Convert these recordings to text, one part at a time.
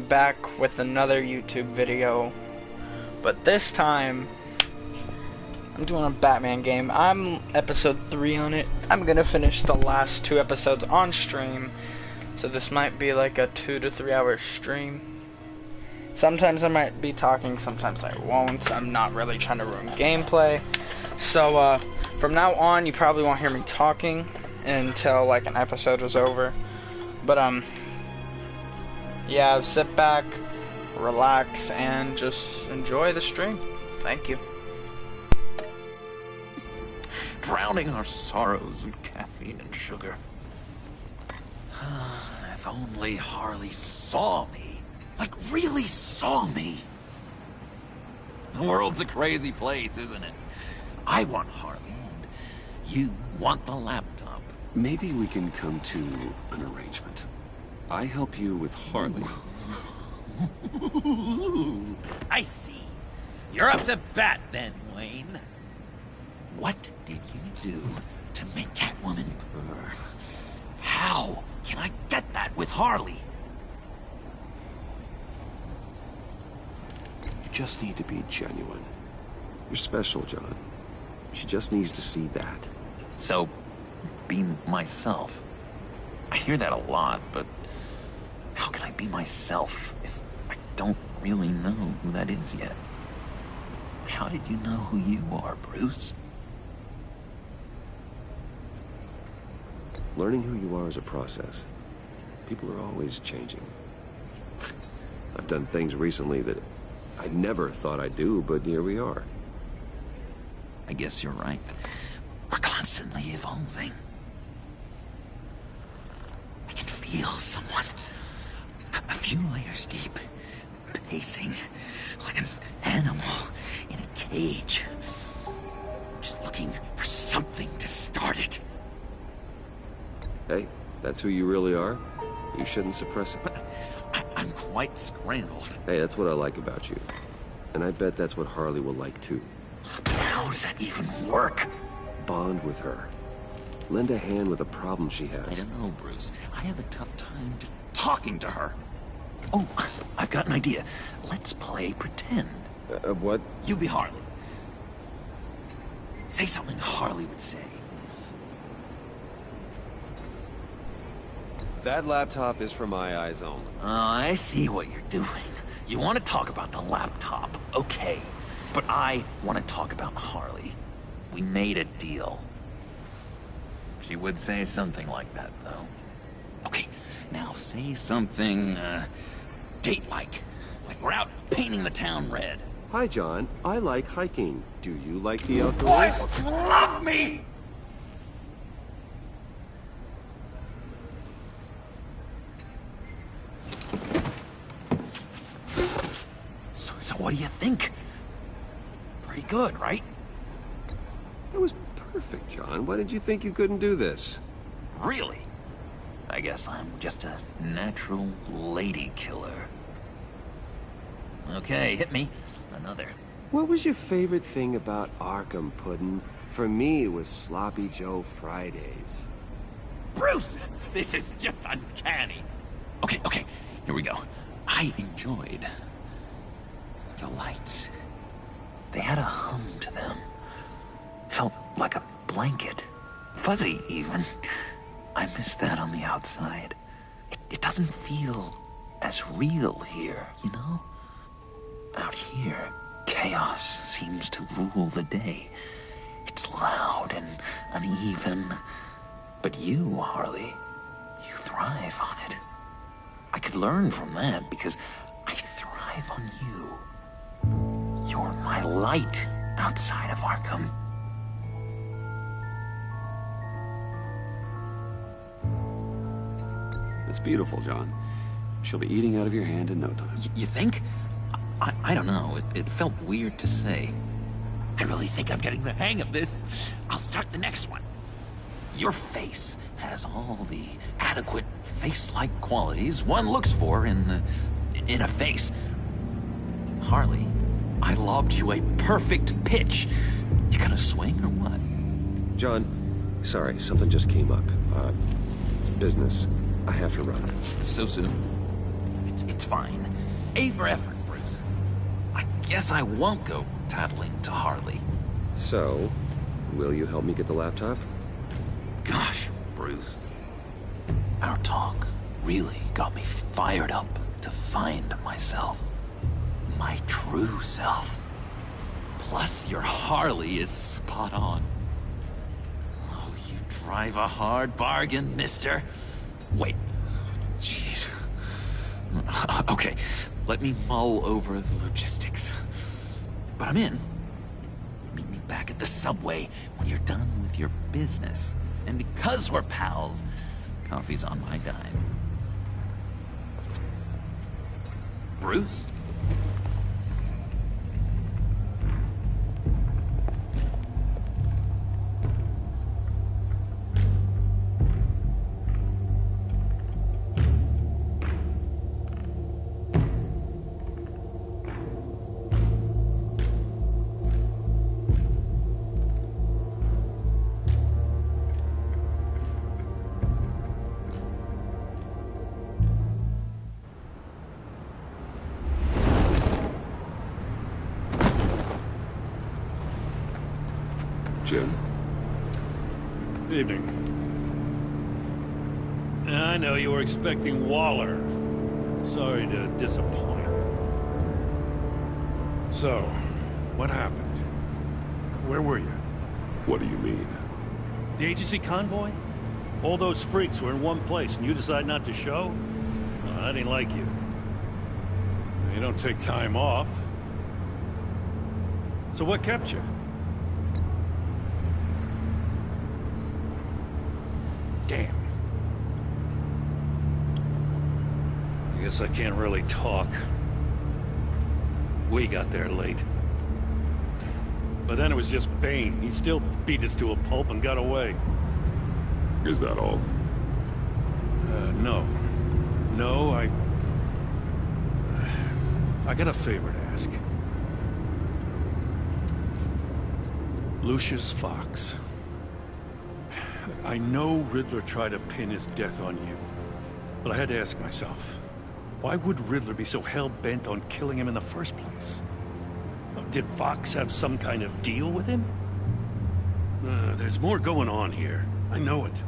back with another YouTube video, but this time I'm doing a Batman game. I'm episode 3 on it. I'm gonna finish the last 2 episodes on stream, so this might be like a 2 to 3 hour stream. Sometimes I might be talking, sometimes I won't. I'm not really trying to ruin gameplay. So from now on you probably won't hear me talking until like an episode is over. But yeah, sit back, relax, and just enjoy the stream. Thank you. Drowning our sorrows in caffeine and sugar. If only Harley saw me. Like, really saw me. The world's a crazy place, isn't it? I want Harley, and you want the laptop. Maybe we can come to an arrangement. I help you with Harley. I see. You're up to bat then, Wayne. What did you do to make Catwoman purr? How can I get that with Harley? You just need to be genuine. You're special, John. She just needs to see that. So, be myself. I hear that a lot, but how can I be myself if I don't really know who that is yet? How did you know who you are, Bruce? Learning who you are is a process. People are always changing. I've done things recently that I never thought I'd do, but here we are. I guess you're right. We're constantly evolving. I can feel someone a few layers deep, pacing like an animal in a cage, just looking for something to start it. Hey, that's who you really are. You shouldn't suppress it. But I'm quite scrambled. Hey, that's what I like about you. And I bet that's what Harley will like too. How does that even work? Bond with her. Lend a hand with a problem she has. I don't know, Bruce. I have a tough time just talking to her. Oh, I've got an idea. Let's play pretend. What? You be Harley. Say something Harley would say. That laptop is for my eyes only. Oh, I see what you're doing. You want to talk about the laptop, okay. But I want to talk about Harley. We made a deal. She would say something like that, though. Okay, now say something, date-like. Like we're out painting the town red. Hi, John. I like hiking. Do you like the outdoors? Boys, love me! So what do you think? Pretty good, right? That was perfect, John. Why did you think you couldn't do this? Really? I guess I'm just a natural lady killer. Okay, hit me. Another. What was your favorite thing about Arkham, Puddin'? For me, it was Sloppy Joe Fridays. Bruce! This is just uncanny. Okay, here we go. I enjoyed the lights. They had a hum to them. Felt like a blanket. Fuzzy, even. I miss that on the outside. It doesn't feel as real here, you know? Out here, chaos seems to rule the day. It's loud and uneven. But you, Harley, you thrive on it. I could learn from that because I thrive on you. You're my light outside of Arkham. It's beautiful, John. She'll be eating out of your hand in no time. You think? I don't know. It felt weird to say. I really think I'm getting the hang of this. I'll start the next one. Your face has all the adequate face-like qualities one looks for in a face. Harley, I lobbed you a perfect pitch. You gonna swing or what? John, sorry, something just came up. It's business. I have to run. So soon? It's fine. A for effort, Bruce. I guess I won't go tattling to Harley. So, will you help me get the laptop? Gosh, Bruce. Our talk really got me fired up to find myself. My true self. Plus, your Harley is spot on. Oh, you drive a hard bargain, mister. Wait. Jeez. Okay, let me mull over the logistics. But I'm in. Meet me back at the subway when you're done with your business. And because we're pals, coffee's on my dime. Bruce? Jim? Evening. I know you were expecting Waller. Sorry to disappoint. So, what happened? Where were you? What do you mean? The agency convoy? All those freaks were in one place and you decide not to show? Well, I didn't like you. You don't take time off. So what kept you? Damn. I guess I can't really talk. We got there late. But then it was just Bane. He still beat us to a pulp and got away. Is that all? No. No, I got a favor to ask. Lucius Fox. I know Riddler tried to pin his death on you, but I had to ask myself, why would Riddler be so hell-bent on killing him in the first place? Did Fox have some kind of deal with him? There's more going on here. I know it.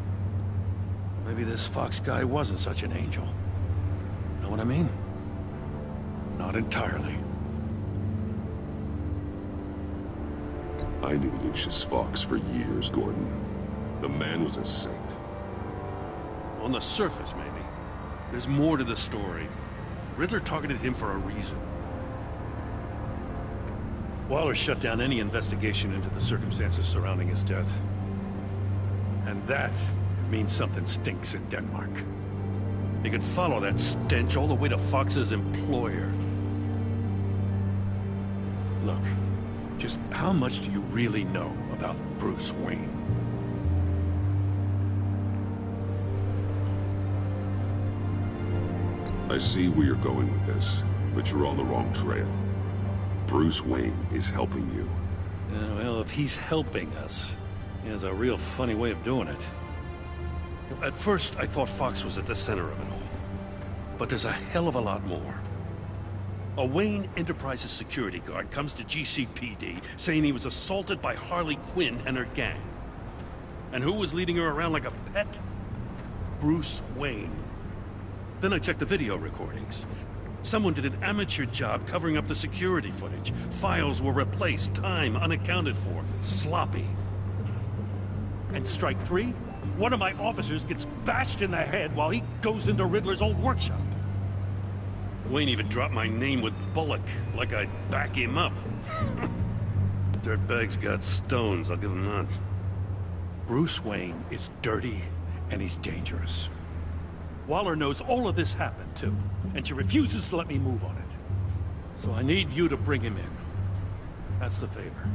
Maybe this Fox guy wasn't such an angel. Know what I mean? Not entirely. I knew Lucius Fox for years, Gordon. The man was a saint. On the surface, maybe. There's more to the story. Riddler targeted him for a reason. Waller shut down any investigation into the circumstances surrounding his death. And that means something stinks in Denmark. You can follow that stench all the way to Fox's employer. Look, just how much do you really know about Bruce Wayne? I see where you're going with this, but you're on the wrong trail. Bruce Wayne is helping you. Well, if he's helping us, he has a real funny way of doing it. At first, I thought Fox was at the center of it all. But there's a hell of a lot more. A Wayne Enterprises security guard comes to GCPD saying he was assaulted by Harley Quinn and her gang. And who was leading her around like a pet? Bruce Wayne. Then I checked the video recordings. Someone did an amateur job covering up the security footage. Files were replaced, time unaccounted for, sloppy. And strike three? One of my officers gets bashed in the head while he goes into Riddler's old workshop. Wayne even dropped my name with Bullock, like I'd back him up. Dirtbag's got stones, I'll give him that. Bruce Wayne is dirty and he's dangerous. Waller knows all of this happened, too, and she refuses to let me move on it. So I need you to bring him in. That's the favor.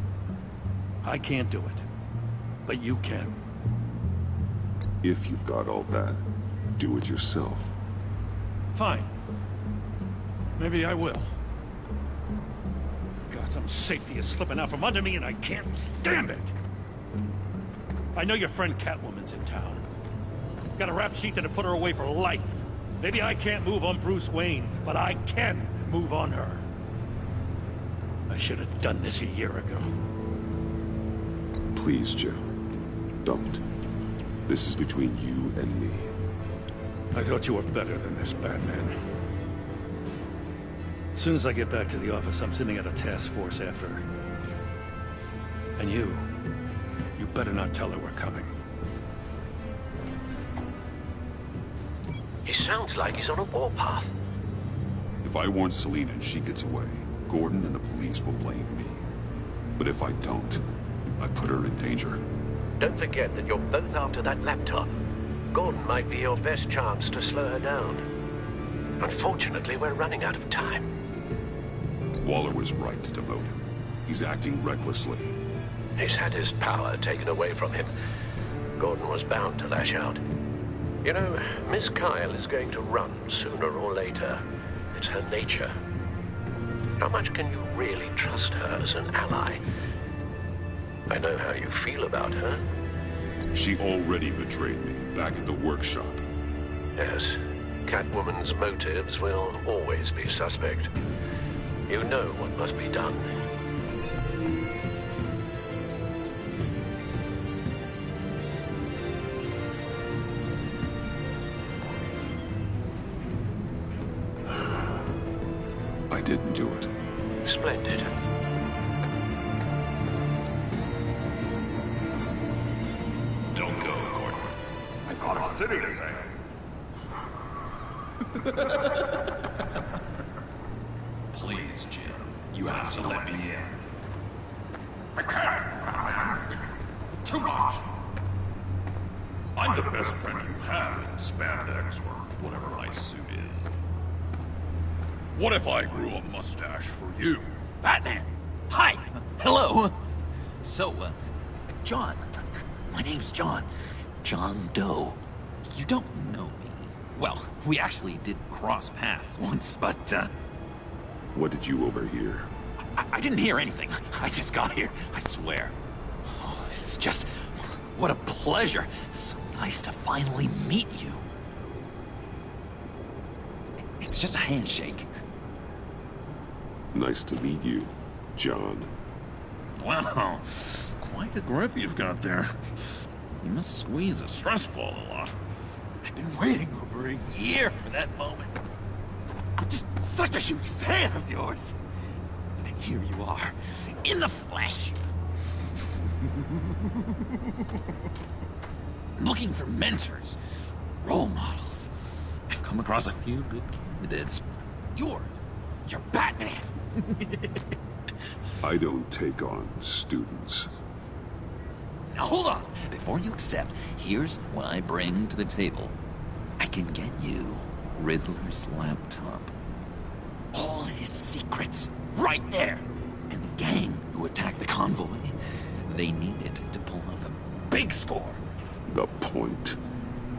I can't do it, but you can. If you've got all that, do it yourself. Fine. Maybe I will. Gotham safety is slipping out from under me and I can't stand it! I know your friend Catwoman's in town. Got a rap sheet that'd put her away for life. Maybe I can't move on Bruce Wayne, but I can move on her. I should have done this a year ago. Please, Jim. Don't. This is between you and me. I thought you were better than this, Batman. As soon as I get back to the office, I'm sending out a task force after her. And you better not tell her we're coming. He sounds like he's on a warpath. If I warn Selina and she gets away, Gordon and the police will blame me. But if I don't, I put her in danger. Don't forget that you're both after that laptop. Gordon might be your best chance to slow her down. Unfortunately, we're running out of time. Waller was right to demote him. He's acting recklessly. He's had his power taken away from him. Gordon was bound to lash out. You know, Miss Kyle is going to run sooner or later. It's her nature. How much can you really trust her as an ally? I know how you feel about her. She already betrayed me back at the workshop. Yes, Catwoman's motives will always be suspect. You know what must be done. I didn't do it. Splendid. Don't go, Gordon. I've got a city to save. Please, Jim. You have to let me in. I can't, Batman. It's too much. I'm the best friend you have in spandex or whatever my suit is. What if I grew a mustache for you? Batman! Hi! Hello! So, John. My name's John. John Doe. You don't know me. Well, we actually did cross paths once, but, What did you overhear? I didn't hear anything. I just got here, I swear. Oh, it's just... what a pleasure. So nice to finally meet you. It's just a handshake. Nice to meet you, John. Wow, quite a grip you've got there. You must squeeze a stress ball a lot. I've been waiting over a year for that moment. I'm just such a huge fan of yours. And here you are, in the flesh. Looking for mentors, role models. I've come across a few good candidates. You're Batman. I don't take on students. Now hold on. Before you accept, here's what I bring to the table. I can get you Riddler's laptop. All his secrets, right there. And the gang who attacked the convoy, they needed to pull off a big score. The point.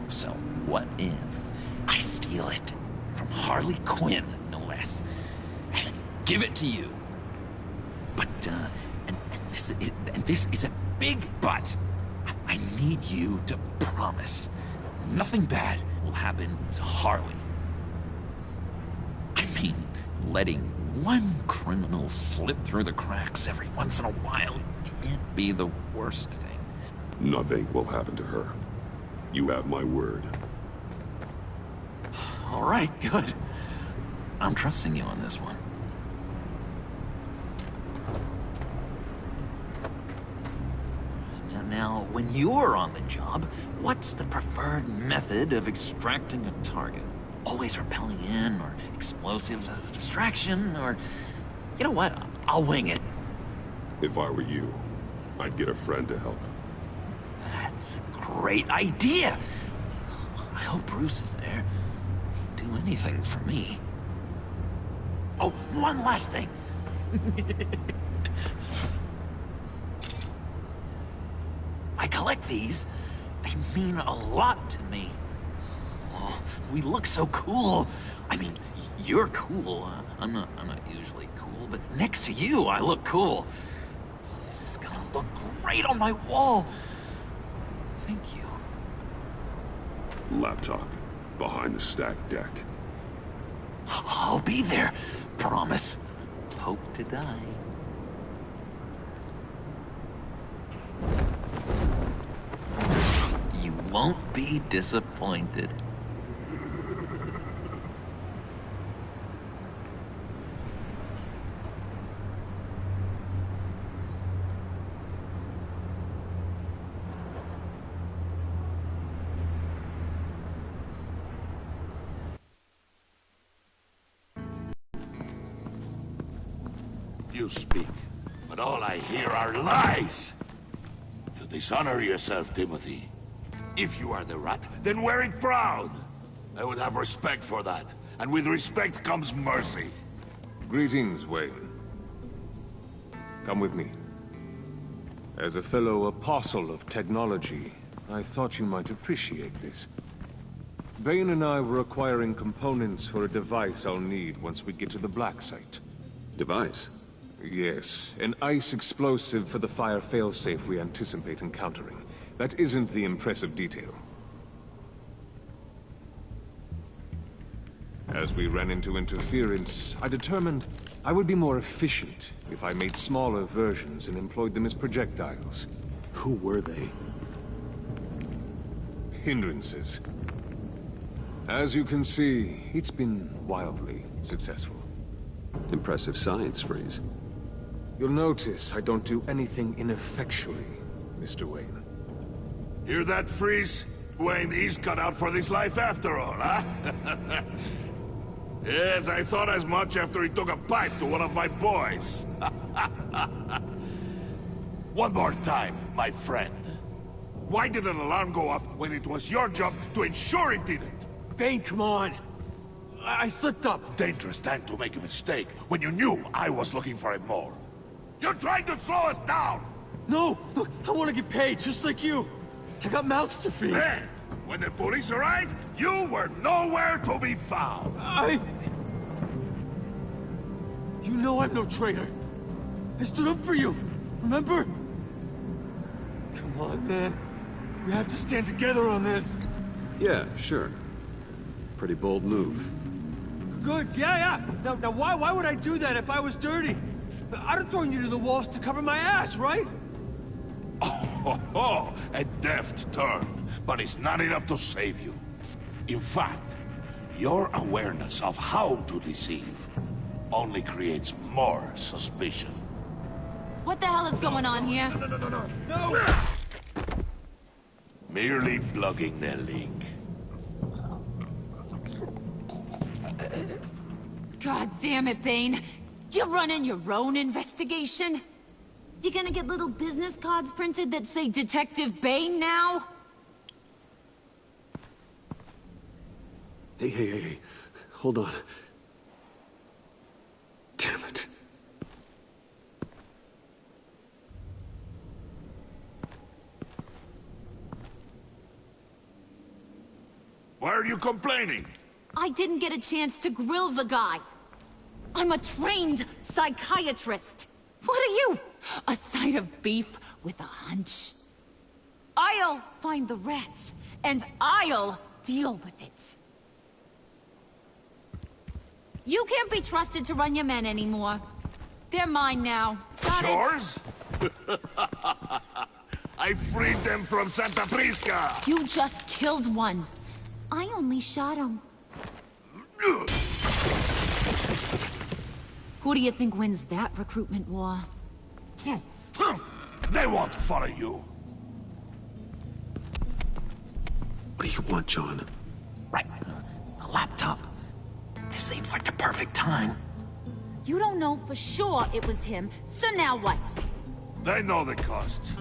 So what if I steal it from Harley Quinn, no less, and give it to you? But, and this is a big but. I need you to promise nothing bad will happen to Harley. I mean, letting one criminal slip through the cracks every once in a while can't be the worst thing. Nothing will happen to her. You have my word. All right, good. I'm trusting you on this one. Now, when you're on the job, what's the preferred method of extracting a target? Always rappelling in, or explosives as a distraction, or... You know what? I'll wing it. If I were you, I'd get a friend to help. That's a great idea. I hope Bruce is there. He'd do anything for me. Oh, one last thing. I collect these. They mean a lot to me. Oh, we look so cool. I mean, you're cool. I'm not usually cool, but next to you, I look cool. This is gonna look great on my wall. Thank you. Laptop. behind the stacked deck. I'll be there. Promise. Hope to die. You won't be disappointed. You speak, but all I hear are lies! You dishonor yourself, Timothy. If you are the rat, then wear it proud! I would have respect for that, and with respect comes mercy. Greetings, Wayne. Come with me. As a fellow apostle of technology, I thought you might appreciate this. Bane and I were acquiring components for a device I'll need once we get to the Black Site. Device? Yes, an ice explosive for the fire failsafe we anticipate encountering. That isn't the impressive detail. As we ran into interference, I determined I would be more efficient if I made smaller versions and employed them as projectiles. Who were they? Hindrances. As you can see, it's been wildly successful. Impressive science, Freeze. You'll notice I don't do anything ineffectually, Mr. Wayne. Hear that, Freeze? Wayne is cut out for this life after all, huh? Yes, I thought as much after he took a pipe to one of my boys. One more time, my friend. Why did an alarm go off when it was your job to ensure it didn't? Bane, come on! I slipped up! Dangerous time to make a mistake when you knew I was looking for it more. You're trying to slow us down! No! Look, I want to get paid, just like you! I got mouths to feed! Then, when the police arrived, you were nowhere to be found! You know I'm no traitor! I stood up for you, remember? Come on, man. We have to stand together on this! Yeah, sure. Pretty bold move. Good, yeah. Now why would I do that if I was dirty? I'd have thrown you to the walls to cover my ass, right? Oh, a deft turn, but it's not enough to save you. In fact, your awareness of how to deceive only creates more suspicion. What the hell is going on here? No! Merely plugging the leak. God damn it, Bane. You're running your own investigation? You gonna get little business cards printed that say Detective Bane now? Hey. Hold on. Damn it. Why are you complaining? I didn't get a chance to grill the guy. I'm a trained psychiatrist. What are you? A side of beef with a hunch? I'll find the rat, and I'll deal with it. You can't be trusted to run your men anymore. They're mine now. Got it? Yours? I freed them from Santa Prisca! You just killed one. I only shot him. Who do you think wins that recruitment war? They won't follow you. What do you want, John? Right. A laptop. This seems like the perfect time. You don't know for sure it was him, so now what? They know the cost.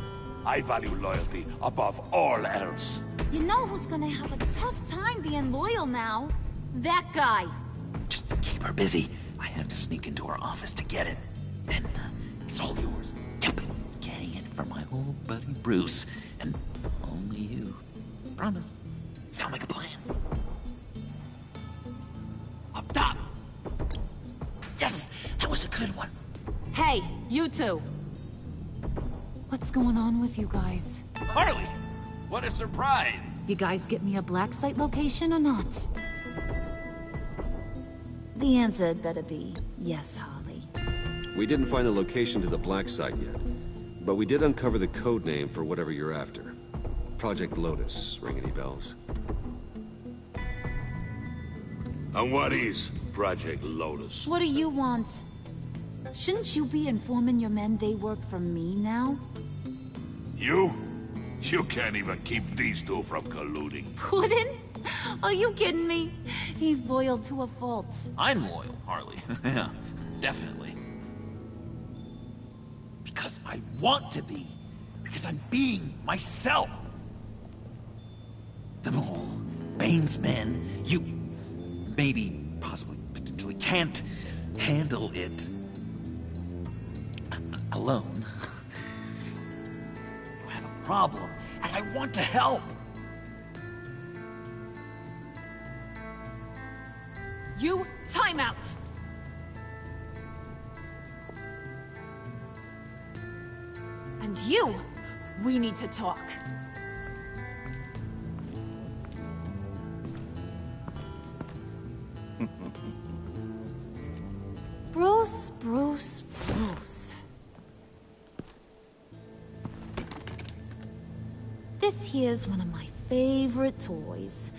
I value loyalty above all else. You know who's gonna have a tough time being loyal now? That guy. Just keep her busy. I have to sneak into her office to get it. Then, it's all yours. Yep. Getting it from my old buddy Bruce. And only you. Promise. Sound like a plan? Up top! Yes! That was a good one. Hey, you two. What's going on with you guys? Harley! What a surprise! You guys get me a black site location or not? The answer had better be yes, Harley. We didn't find the location to the black site yet, but we did uncover the code name for whatever you're after. Project Lotus. Ring any bells? And what is Project Lotus? What do you want? Shouldn't you be informing your men they work for me now? You? You can't even keep these two from colluding. Puddin'? Are you kidding me? He's loyal to a fault. I'm loyal, Harley. Yeah, definitely. Because I want to be. Because I'm being myself. The Mole, Bane's men, you, maybe, possibly, potentially can't handle it alone. You have a problem, and I want to help. You, time out! And you, we need to talk. Bruce, Bruce, Bruce. This here's one of my favorite toys.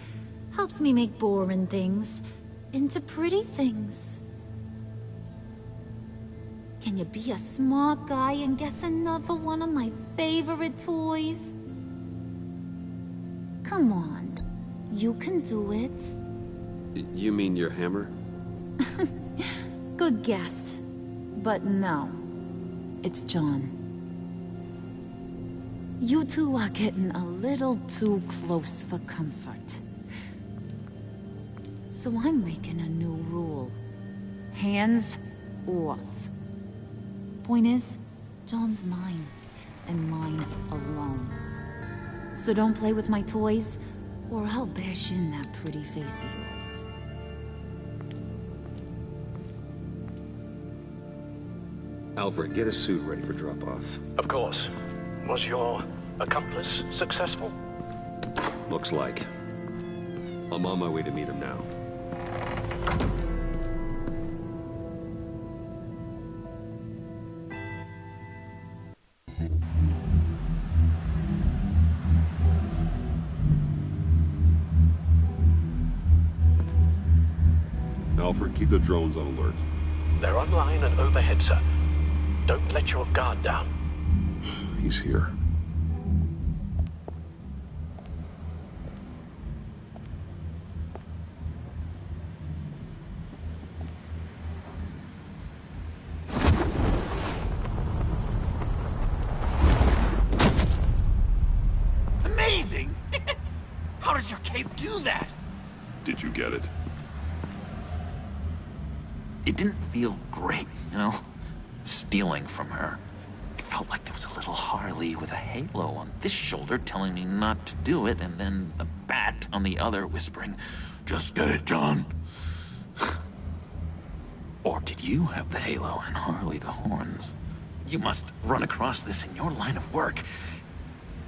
Helps me make boring things into pretty things. Can you be a smart guy and guess another one of my favorite toys? Come on, you can do it. You mean your hammer? Good guess. But no, it's John. You two are getting a little too close for comfort. So I'm making a new rule. Hands off. Point is, John's mine, and mine alone. So don't play with my toys, or I'll bash in that pretty face of yours. Alfred, get a suit ready for drop-off. Of course. Was your accomplice successful? Looks like. I'm on my way to meet him now. Alfred, keep the drones on alert. They're online and overhead, sir. Don't let your guard down. He's here. Amazing! How does your cape do that? Did you get it? It didn't feel great, you know? Stealing from her. It felt like there was a little Harley with a halo on this shoulder telling me not to do it, and then the bat on the other whispering, "Just get it, John." Or did you have the halo and Harley the horns? You must run across this in your line of work.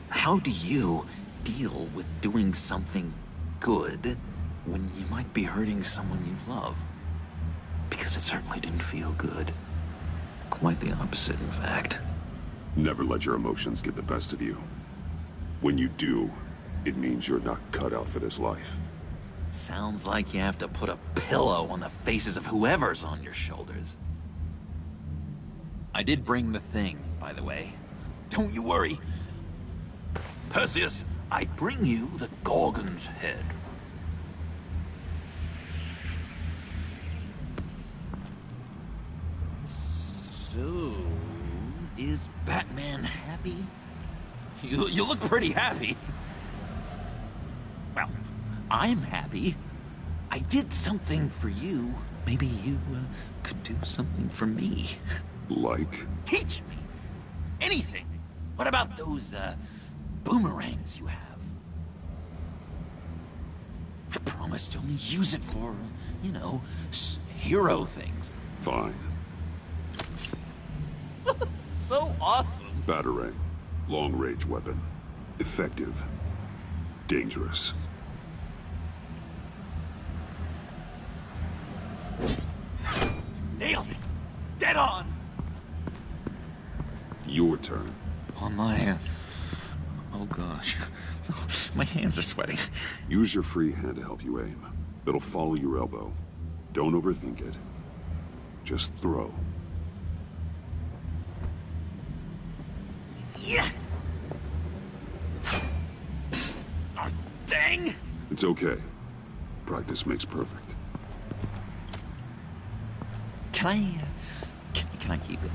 How do you deal with doing something good when you might be hurting someone you love? Because it certainly didn't feel good. Quite the opposite, in fact. Never let your emotions get the best of you. When you do, it means you're not cut out for this life. Sounds like you have to put a pillow on the faces of whoever's on your shoulders. I did bring the thing, by the way. Don't you worry. Perseus, I bring you the Gorgon's head. So, is Batman happy? You look pretty happy. Well, I'm happy. I did something for you. Maybe you could do something for me. Like? Teach me. Anything. What about those, boomerangs you have? I promise to only use it for, you know, hero things. Fine. So awesome. Batarang. Long-range weapon. Effective. dangerous. Nailed it! Dead on! Your turn. On my hand. Oh gosh. My hands are sweating. Use your free hand to help you aim. It'll follow your elbow. Don't overthink it. Just throw. Yeah! Oh, dang! It's okay. Practice makes perfect. Can I keep it?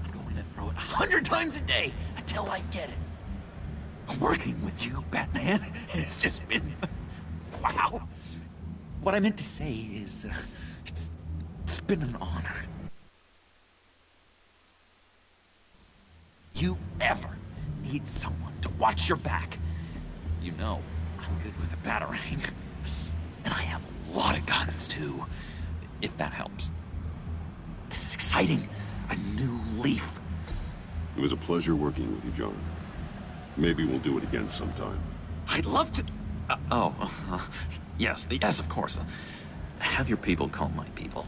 I'm going to throw it 100 times a day until I get it. Working with you, Batman, it's just been... wow. What I meant to say is, it's been an honor. You ever need someone to watch your back, you know I'm good with a batarang. And I have a lot of guns, too, if that helps. This is exciting. A new leaf. It was a pleasure working with you, John. Maybe we'll do it again sometime. I'd love to... yes, of course. Have your people call my people.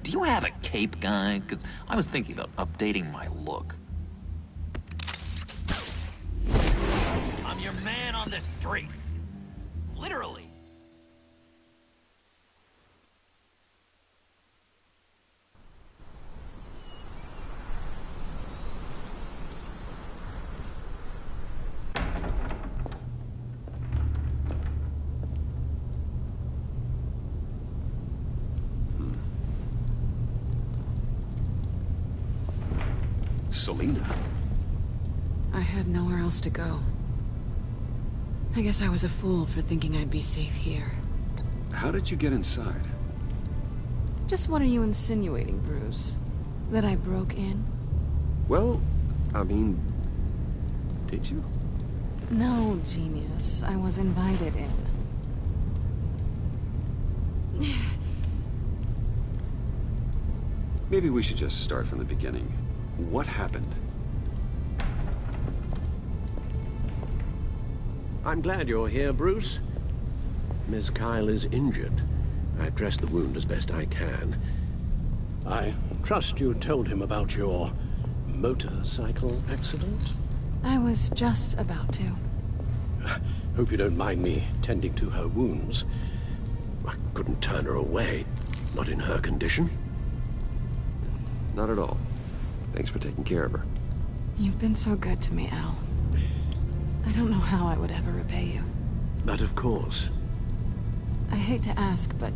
Do you have a cape, guy? Because I was thinking about updating my look. I'm your man on the street. Literally. Selina? I had nowhere else to go. I guess I was a fool for thinking I'd be safe here. How did you get inside? Just what are you insinuating, Bruce? That I broke in? Well, I mean... did you? No, genius. I was invited in. Maybe we should just start from the beginning. What happened? I'm glad you're here, Bruce. Ms. Kyle is injured. I've dressed the wound as best I can. I trust you told him about your motorcycle accident? I was just about to. Hope you don't mind me tending to her wounds. I couldn't turn her away, not in her condition. Not at all. Thanks for taking care of her. You've been so good to me, Al. I don't know how I would ever repay you. But of course. I hate to ask, but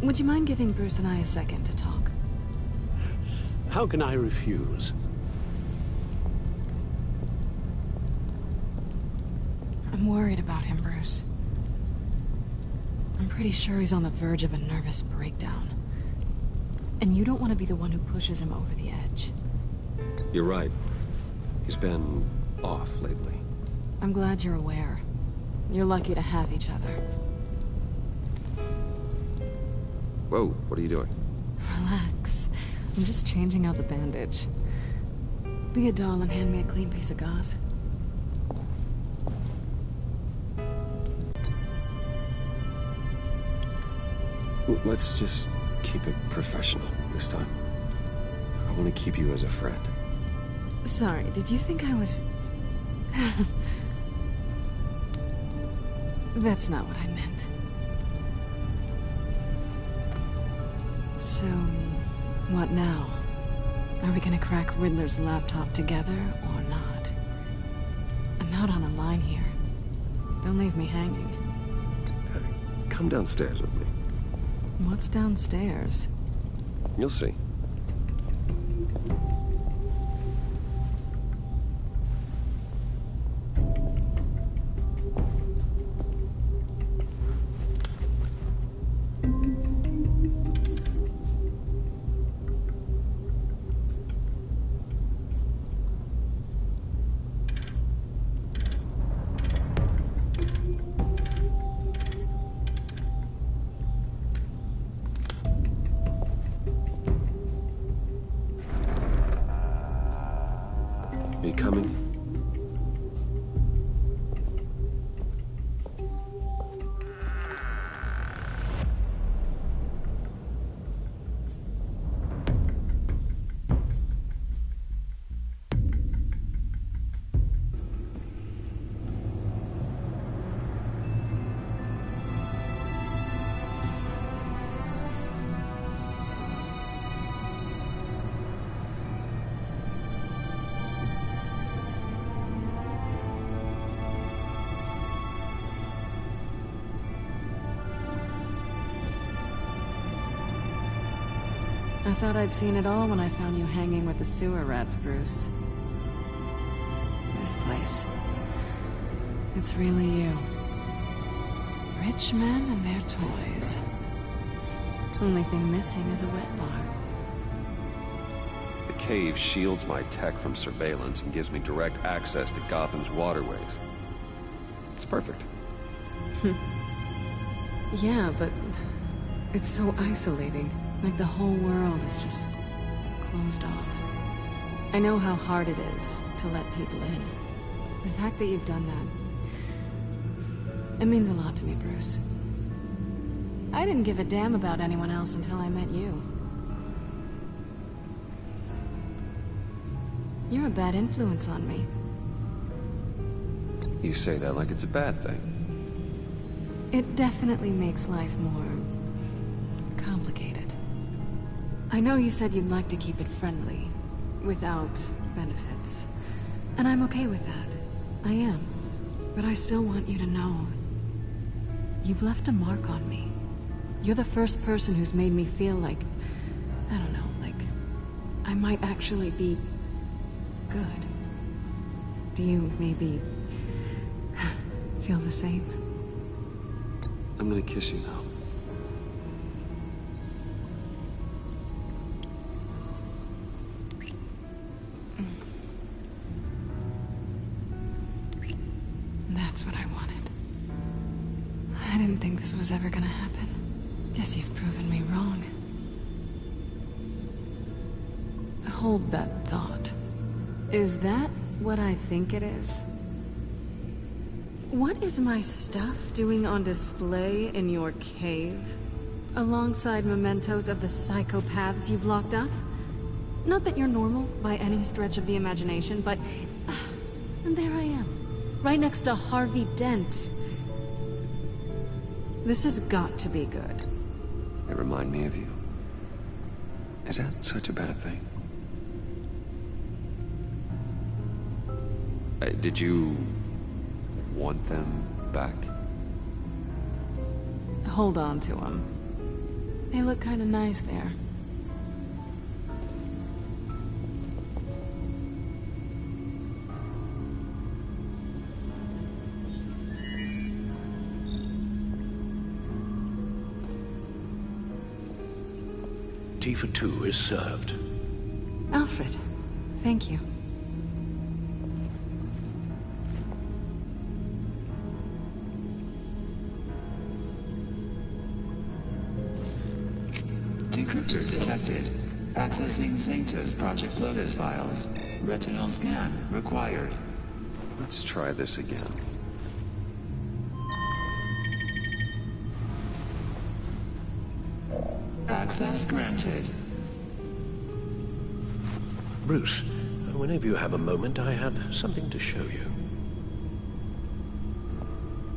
would you mind giving Bruce and I a second to talk? How can I refuse? I'm worried about him, Bruce. I'm pretty sure he's on the verge of a nervous breakdown. And you don't want to be the one who pushes him over the edge. You're right. He's been off lately. I'm glad you're aware. You're lucky to have each other. Whoa, what are you doing? Relax. I'm just changing out the bandage. Be a doll and hand me a clean piece of gauze. Let's just keep it professional this time. I want to keep you as a friend. Sorry, did you think I was... That's not what I meant. So, what now? Are we gonna crack Riddler's laptop together, or not? I'm out on a line here. Don't leave me hanging. Come downstairs with me. What's downstairs? You'll see. I thought I'd seen it all when I found you hanging with the sewer rats, Bruce. This place. It's really you. Rich men and their toys. Only thing missing is a wet bar. The cave shields my tech from surveillance and gives me direct access to Gotham's waterways. It's perfect. Yeah, but it's so isolating. Like the whole world is just closed off. I know how hard it is to let people in. The fact that you've done that, it means a lot to me, Bruce. I didn't give a damn about anyone else until I met you. You're a bad influence on me. You say that like it's a bad thing. It definitely makes life more complicated. I know you said you'd like to keep it friendly, without benefits. And I'm okay with that. I am. But I still want you to know. You've left a mark on me. You're the first person who's made me feel like... I don't know, like... I might actually be... good. Do you maybe... feel the same? I'm gonna kiss you now. That's what I wanted. I didn't think this was ever gonna happen. Guess you've proven me wrong. Hold that thought. Is that what I think it is? What is my stuff doing on display in your cave? Alongside mementos of the psychopaths you've locked up? Not that you're normal by any stretch of the imagination, but... and there I am. Right next to Harvey Dent. This has got to be good. They remind me of you. Is that such a bad thing? Did you... want them back? Hold on to them. They look kind of nice there. Tifa 2 is served. Alfred, thank you. Decryptor detected. Accessing Zetas Project Lotus files. Retinal scan required. Let's try this again. Access granted. Bruce, whenever you have a moment, I have something to show you.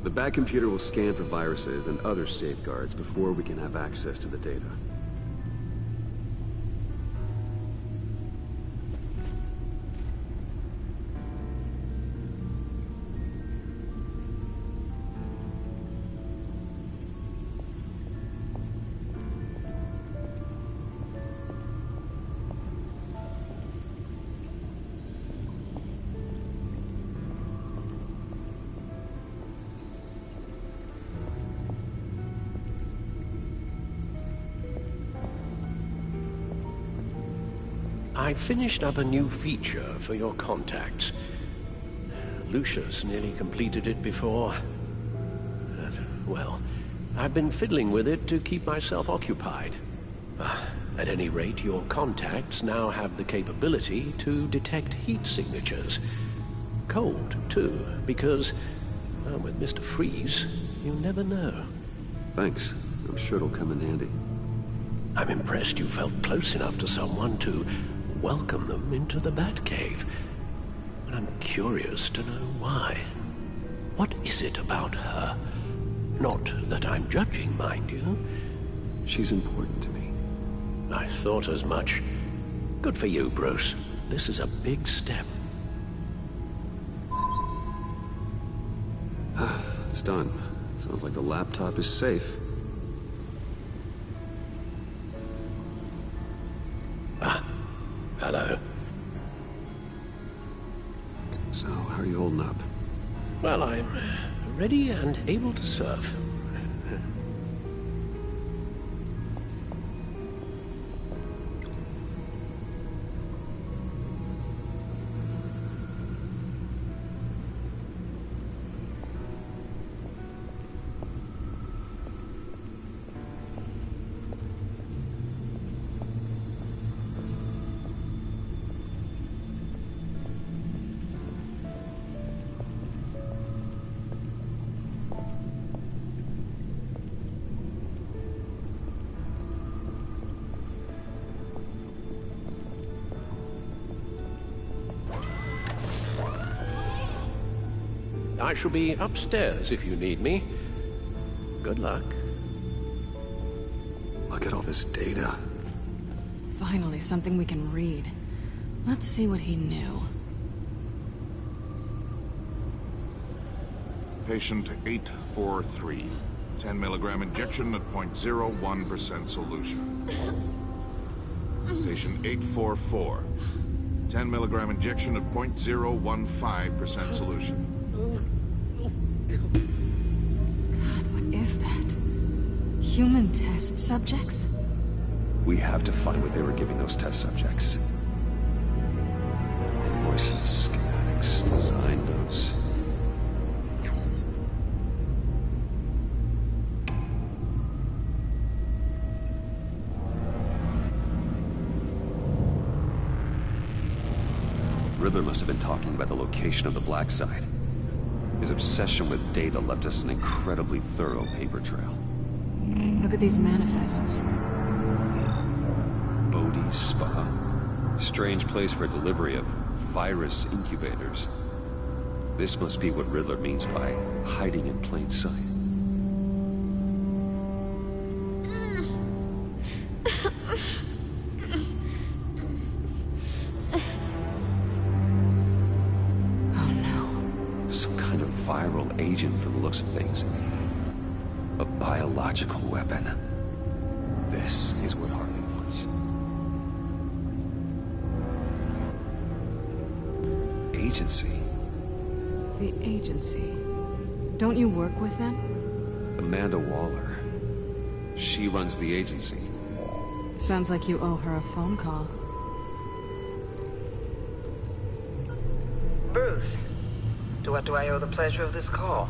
The Bat computer will scan for viruses and other safeguards before we can have access to the data. I finished up a new feature for your contacts. Lucius nearly completed it before. Well, I've been fiddling with it to keep myself occupied. At any rate, your contacts now have the capability to detect heat signatures. Cold, too, because, with Mr. Freeze, you never know. Thanks. I'm sure it'll come in handy. I'm impressed you felt close enough to someone to welcome them into the Batcave. But I'm curious to know why. What is it about her? Not that I'm judging, mind you. She's important to me. I thought as much. Good for you, Bruce. This is a big step. It's done. Sounds like the laptop is safe. Well, I'm ready and able to serve. I shall be upstairs if you need me. Good luck. Look at all this data. Finally, something we can read. Let's see what he knew. Patient 843. 10 milligram injection at 0.01% solution. Patient 844. 10 milligram injection at 0.015% solution. God, what is that? Human test subjects? We have to find what they were giving those test subjects. Invoices, schematics, design notes. Riddler must have been talking about the location of the Black Site. His obsession with data left us an incredibly thorough paper trail. Look at these manifests. Bodhi Spa. Strange place for delivery of virus incubators. This must be what Riddler means by hiding in plain sight. Viral agent from the looks of things. A biological weapon. This is what Harley wants. Agency. The agency. Don't you work with them? Amanda Waller. She runs the agency. Sounds like you owe her a phone call. Bruce. To what do I owe the pleasure of this call?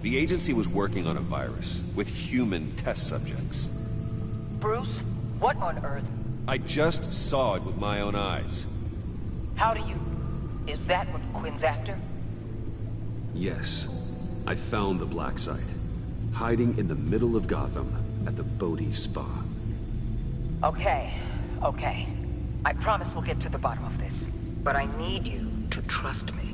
The agency was working on a virus with human test subjects. Bruce? What on earth? I just saw it with my own eyes. How do you... Is that what Quinn's after? Yes. I found the Black Site. Hiding in the middle of Gotham at the Bodhi Spa. Okay. I promise we'll get to the bottom of this. But I need you to trust me.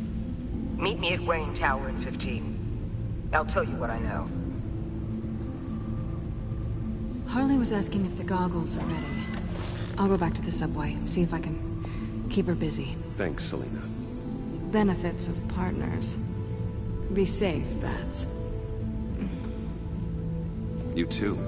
Meet me at Wayne Tower in 15. I'll tell you what I know. Harley was asking if the goggles are ready. I'll go back to the subway, see if I can keep her busy. Thanks, Selina. Benefits of partners. Be safe, Bats. You too.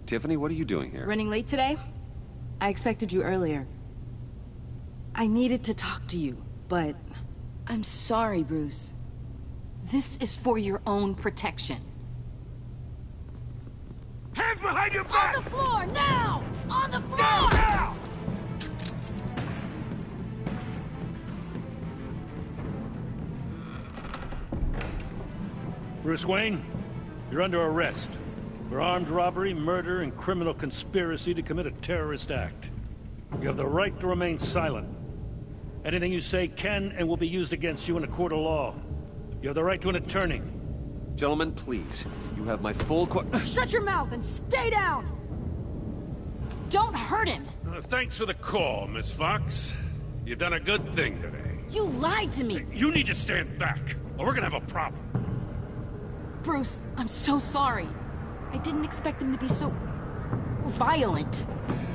Tiffany, what are you doing here? Running late today? I expected you earlier. I needed to talk to you, but... I'm sorry, Bruce. This is for your own protection. Hands behind your back! On the floor, now! On the floor! Now! Bruce Wayne, you're under arrest for armed robbery, murder, and criminal conspiracy to commit a terrorist act. You have the right to remain silent. Anything you say can and will be used against you in a court of law. You have the right to an attorney. Gentlemen, please. You have my full Shut your mouth and stay down! Don't hurt him! Thanks for the call, Miss Fox. You've done a good thing today. You lied to me! You need to stand back, or we're gonna have a problem. Bruce, I'm so sorry. I didn't expect them to be so... violent.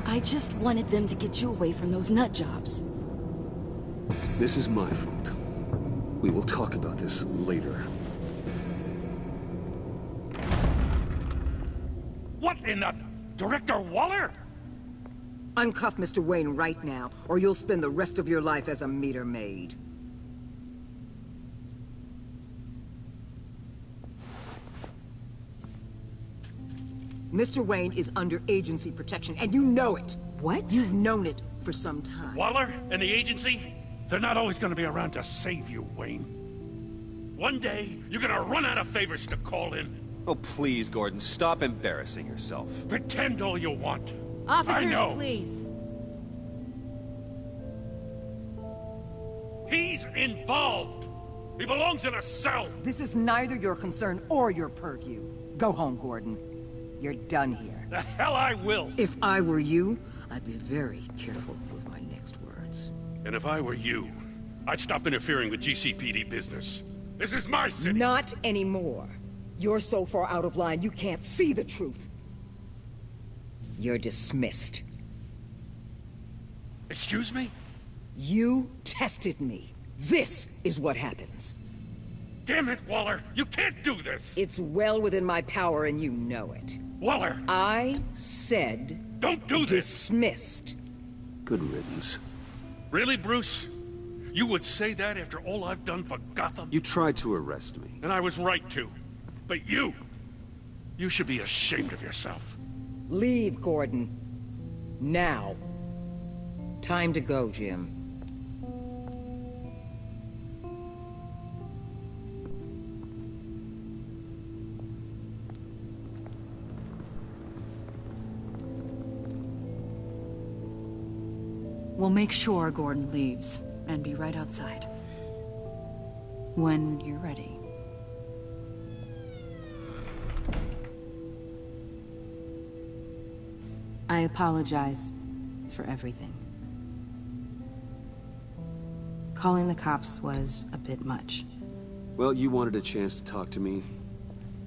I just wanted them to get you away from those nut jobs. This is my fault. We will talk about this later. What in the... Director Waller? Uncuff Mr. Wayne right now, or you'll spend the rest of your life as a meter maid. Mr. Wayne is under agency protection, and you know it. What? You've known it for some time. Waller and the agency? They're not always gonna be around to save you, Wayne. One day, you're gonna run out of favors to call in. Oh, please, Gordon, stop embarrassing yourself. Pretend all you want. Officers, I know. please. He's involved. He belongs in a cell. This is neither your concern or your purview. Go home, Gordon. You're done here. The hell I will. If I were you, I'd be very careful with my next words. And if I were you, I'd stop interfering with GCPD business. This is my city. Not anymore. You're so far out of line, you can't see the truth. You're dismissed. Excuse me? You tested me. This is what happens. Damn it, Waller! You can't do this! It's well within my power and you know it. Waller! I said... Don't do this! Dismissed. Good riddance. Really, Bruce? You would say that after all I've done for Gotham? You tried to arrest me. And I was right to. But you should be ashamed of yourself. Leave, Gordon. Now. Time to go, Jim. We'll make sure Gordon leaves, and be right outside. When you're ready. I apologize for everything. Calling the cops was a bit much. Well, you wanted a chance to talk to me,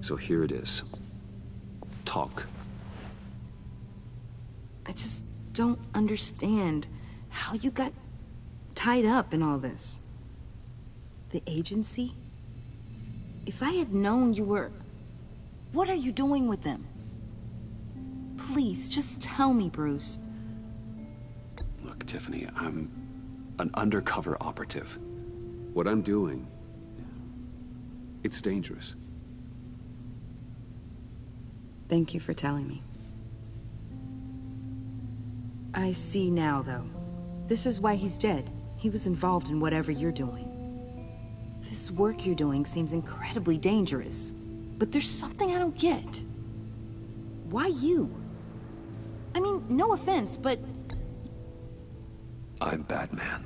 so here it is. Talk. I just don't understand how you got tied up in all this. The agency? If I had known you were... What are you doing with them? Please, just tell me, Bruce. Look, Tiffany, I'm an undercover operative. What I'm doing, it's dangerous. Thank you for telling me. I see now, though. This is why he's dead. He was involved in whatever you're doing. This work you're doing seems incredibly dangerous. But there's something I don't get. Why you? I mean, no offense, but... I'm Batman.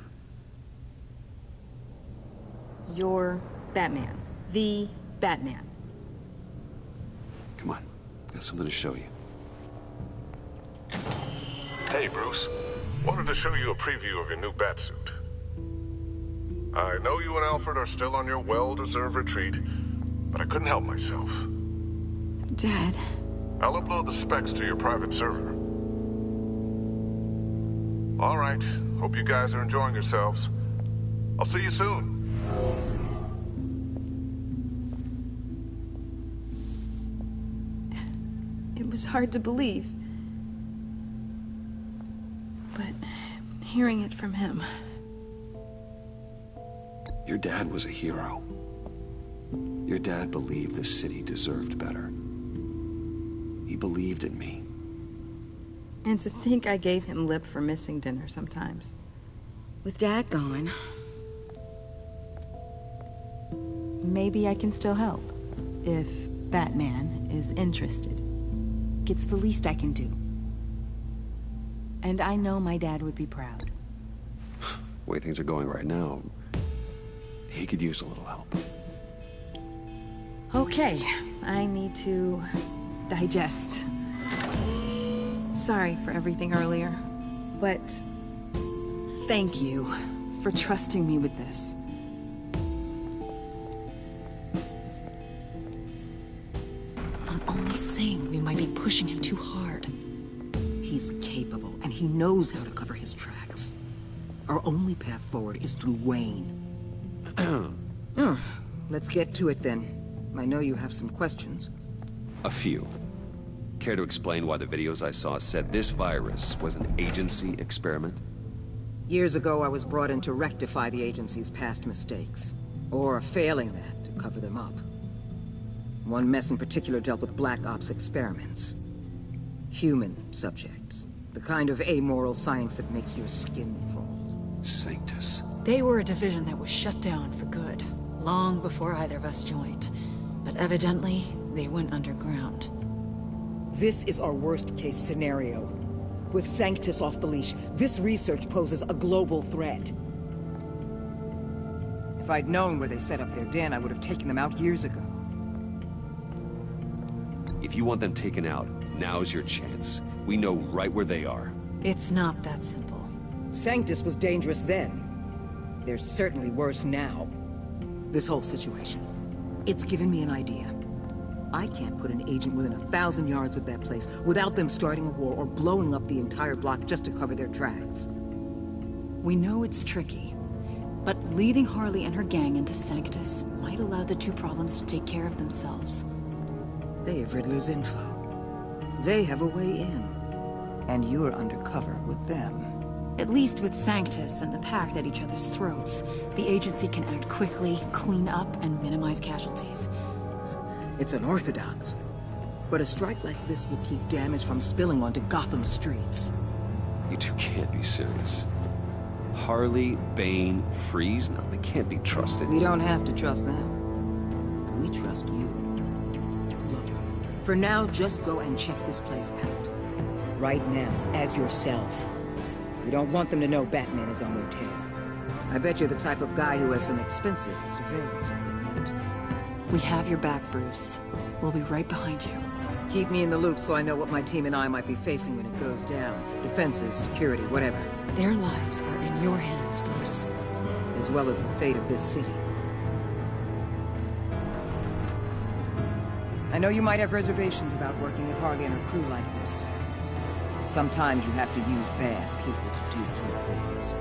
You're Batman. The Batman. Come on, got something to show you. Hey, Bruce. Wanted to show you a preview of your new Batsuit. I know you and Alfred are still on your well-deserved retreat, but I couldn't help myself. Dad. I'll upload the specs to your private server. All right. Hope you guys are enjoying yourselves. I'll see you soon. It was hard to believe. But hearing it from him... Your dad was a hero. Your dad believed the city deserved better. He believed in me. And to think I gave him lip for missing dinner sometimes. With Dad gone... maybe I can still help. If Batman is interested. It's the least I can do. And I know my dad would be proud. The way things are going right now, he could use a little help. Okay, I need to digest. Sorry for everything earlier, but thank you for trusting me with this. I'm only saying we might be pushing him too hard. He's capable, and he knows how to cover his tracks. Our only path forward is through Wayne. Let's get to it then. I know you have some questions. A few. Care to explain why the videos I saw said this virus was an agency experiment? Years ago, I was brought in to rectify the agency's past mistakes. Or failing that, to cover them up. One mess in particular dealt with Black Ops experiments. Human subjects. The kind of amoral science that makes your skin crawl. Sanctus. They were a division that was shut down for good, long before either of us joined. But evidently, they went underground. This is our worst-case scenario. With Sanctus off the leash, this research poses a global threat. If I'd known where they set up their den, I would have taken them out years ago. If you want them taken out, now's your chance. We know right where they are. It's not that simple. Sanctus was dangerous then. They're certainly worse now. This whole situation, it's given me an idea. I can't put an agent within 1,000 yards of that place without them starting a war or blowing up the entire block just to cover their tracks. We know it's tricky, but leading Harley and her gang into Sanctus might allow the two problems to take care of themselves. They have Riddler's info. They have a way in. And you're undercover with them. At least with Sanctus and the Pact at each other's throats, the agency can act quickly, clean up, and minimize casualties. It's unorthodox. But a strike like this will keep damage from spilling onto Gotham streets. You two can't be serious. Harley, Bane, Freeze? No, they can't be trusted. We don't have to trust them. We trust you. Look, for now, just go and check this place out. Right now, as yourself. We don't want them to know Batman is on their tail. I bet you're the type of guy who has some expensive surveillance equipment. We have your back, Bruce. We'll be right behind you. Keep me in the loop so I know what my team and I might be facing when it goes down. Defenses, security, whatever. Their lives are in your hands, Bruce. As well as the fate of this city. I know you might have reservations about working with Harley and her crew like this. Sometimes you have to use bad people to do good things.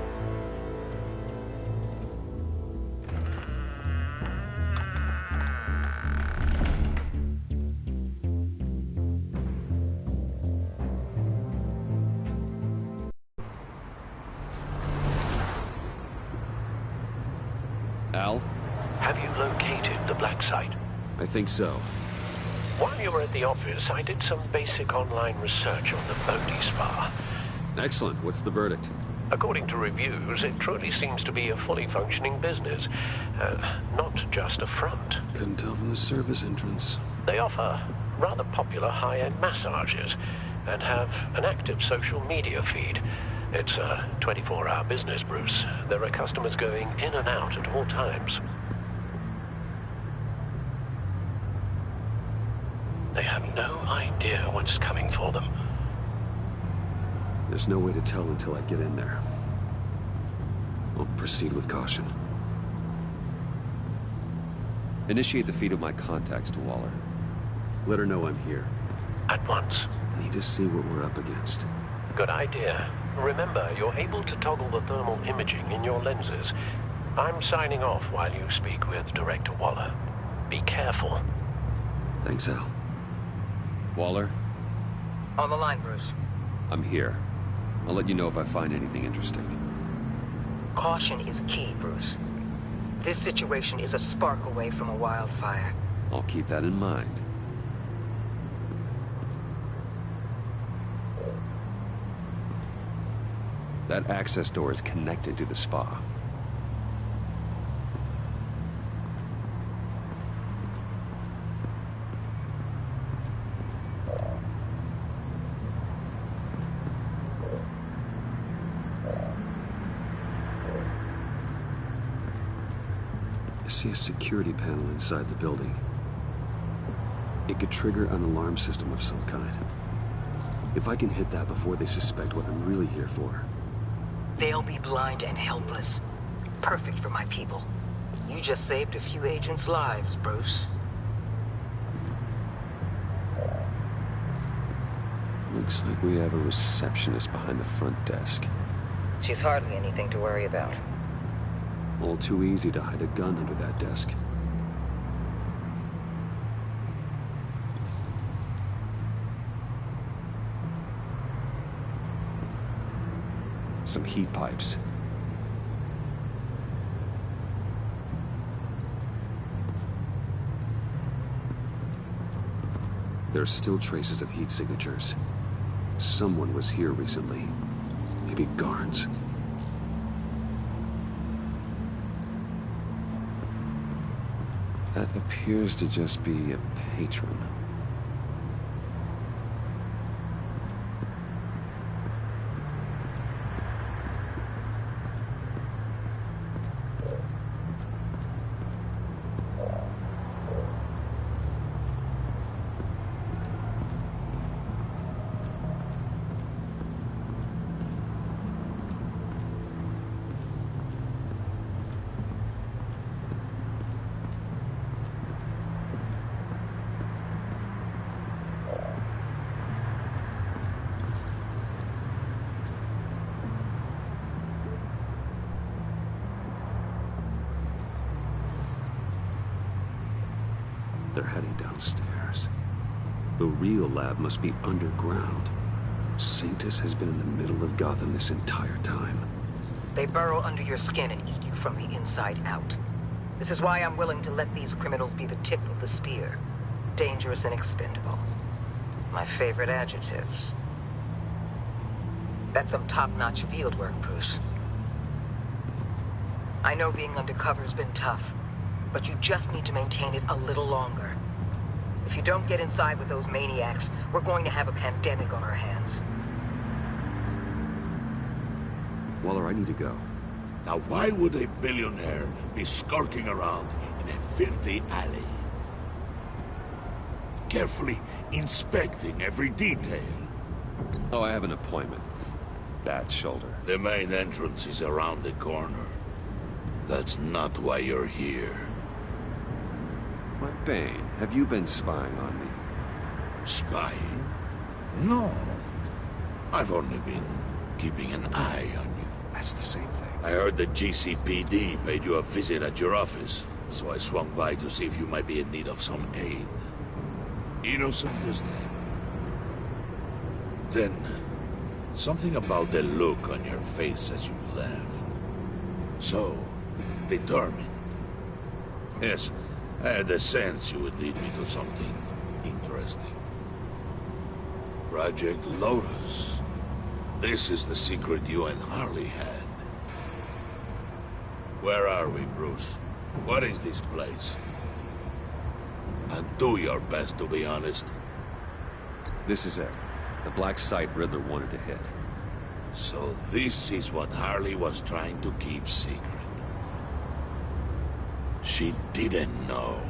Al? Have you located the black site? I think so. While you were at the office, I did some basic online research on the Bodhi Spa. Excellent. What's the verdict? According to reviews, it truly seems to be a fully functioning business. Not just a front. Couldn't tell from the service entrance. They offer rather popular high-end massages and have an active social media feed. It's a 24-hour business, Bruce. There are customers going in and out at all times. They have no idea what's coming for them. There's no way to tell until I get in there. I'll proceed with caution. Initiate the feed of my contacts to Waller. Let her know I'm here. At once. I need to see what we're up against. Good idea. Remember, you're able to toggle the thermal imaging in your lenses. I'm signing off while you speak with Director Waller. Be careful. Thanks, Al. Waller? On the line, Bruce. I'm here. I'll let you know if I find anything interesting. Caution is key, Bruce. This situation is a spark away from a wildfire. I'll keep that in mind. That access door is connected to the spa. I see a security panel inside the building. It could trigger an alarm system of some kind. If I can hit that before they suspect what I'm really here for. They'll be blind and helpless. Perfect for my people. You just saved a few agents' lives, Bruce. Looks like we have a receptionist behind the front desk. She's hardly anything to worry about. All too easy to hide a gun under that desk. Some heat pipes. There are still traces of heat signatures. Someone was here recently. Maybe guards. That appears to just be a patron. They're heading downstairs. The real lab must be underground. Sanctus has been in the middle of Gotham this entire time. They burrow under your skin and eat you from the inside out. This is why I'm willing to let these criminals be the tip of the spear. Dangerous and expendable. My favorite adjectives. That's some top-notch field work, Bruce. I know being undercover's been tough, but you just need to maintain it a little longer. If you don't get inside with those maniacs, we're going to have a pandemic on our hands. Waller, I need to go. Now why would a billionaire be skulking around in a filthy alley? Carefully inspecting every detail. Oh, I have an appointment. Bad shoulder. The main entrance is around the corner. That's not why you're here. My Bane, have you been spying on me? Spying? No. I've only been keeping an eye on you. That's the same thing. I heard the GCPD paid you a visit at your office, so I swung by to see if you might be in need of some aid. Innocent as that. Then, something about the look on your face as you left. So, determined. Yes, I had a sense you would lead me to something interesting. Project Lotus. This is the secret you and Harley had. Where are we, Bruce? What is this place? And do your best to be honest. This is it. The black site Riddler wanted to hit. So this is what Harley was trying to keep secret. She didn't know.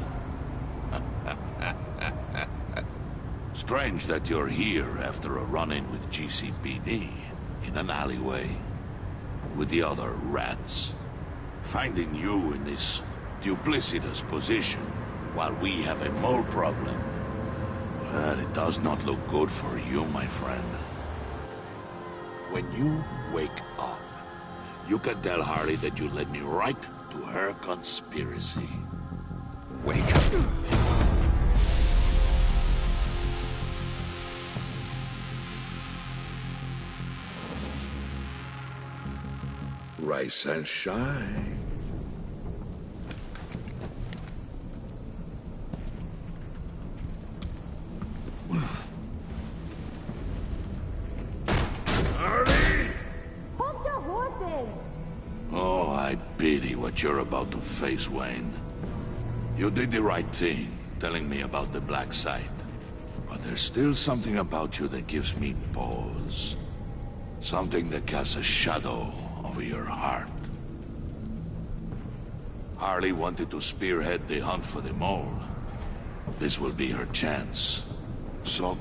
Strange that you're here after a run-in with GCPD in an alleyway with the other rats. Finding you in this duplicitous position while we have a mole problem. Well, it does not look good for you, my friend. When you wake up, you can tell Harley that you led me right to her conspiracy. Wake up. Rise and shine. Harley! Hold your horses! Oh, I pity what you're about to face, Wayne. You did the right thing, telling me about the black site. But there's still something about you that gives me pause. Something that casts a shadow over your heart. Harley wanted to spearhead the hunt for the mole. This will be her chance. So,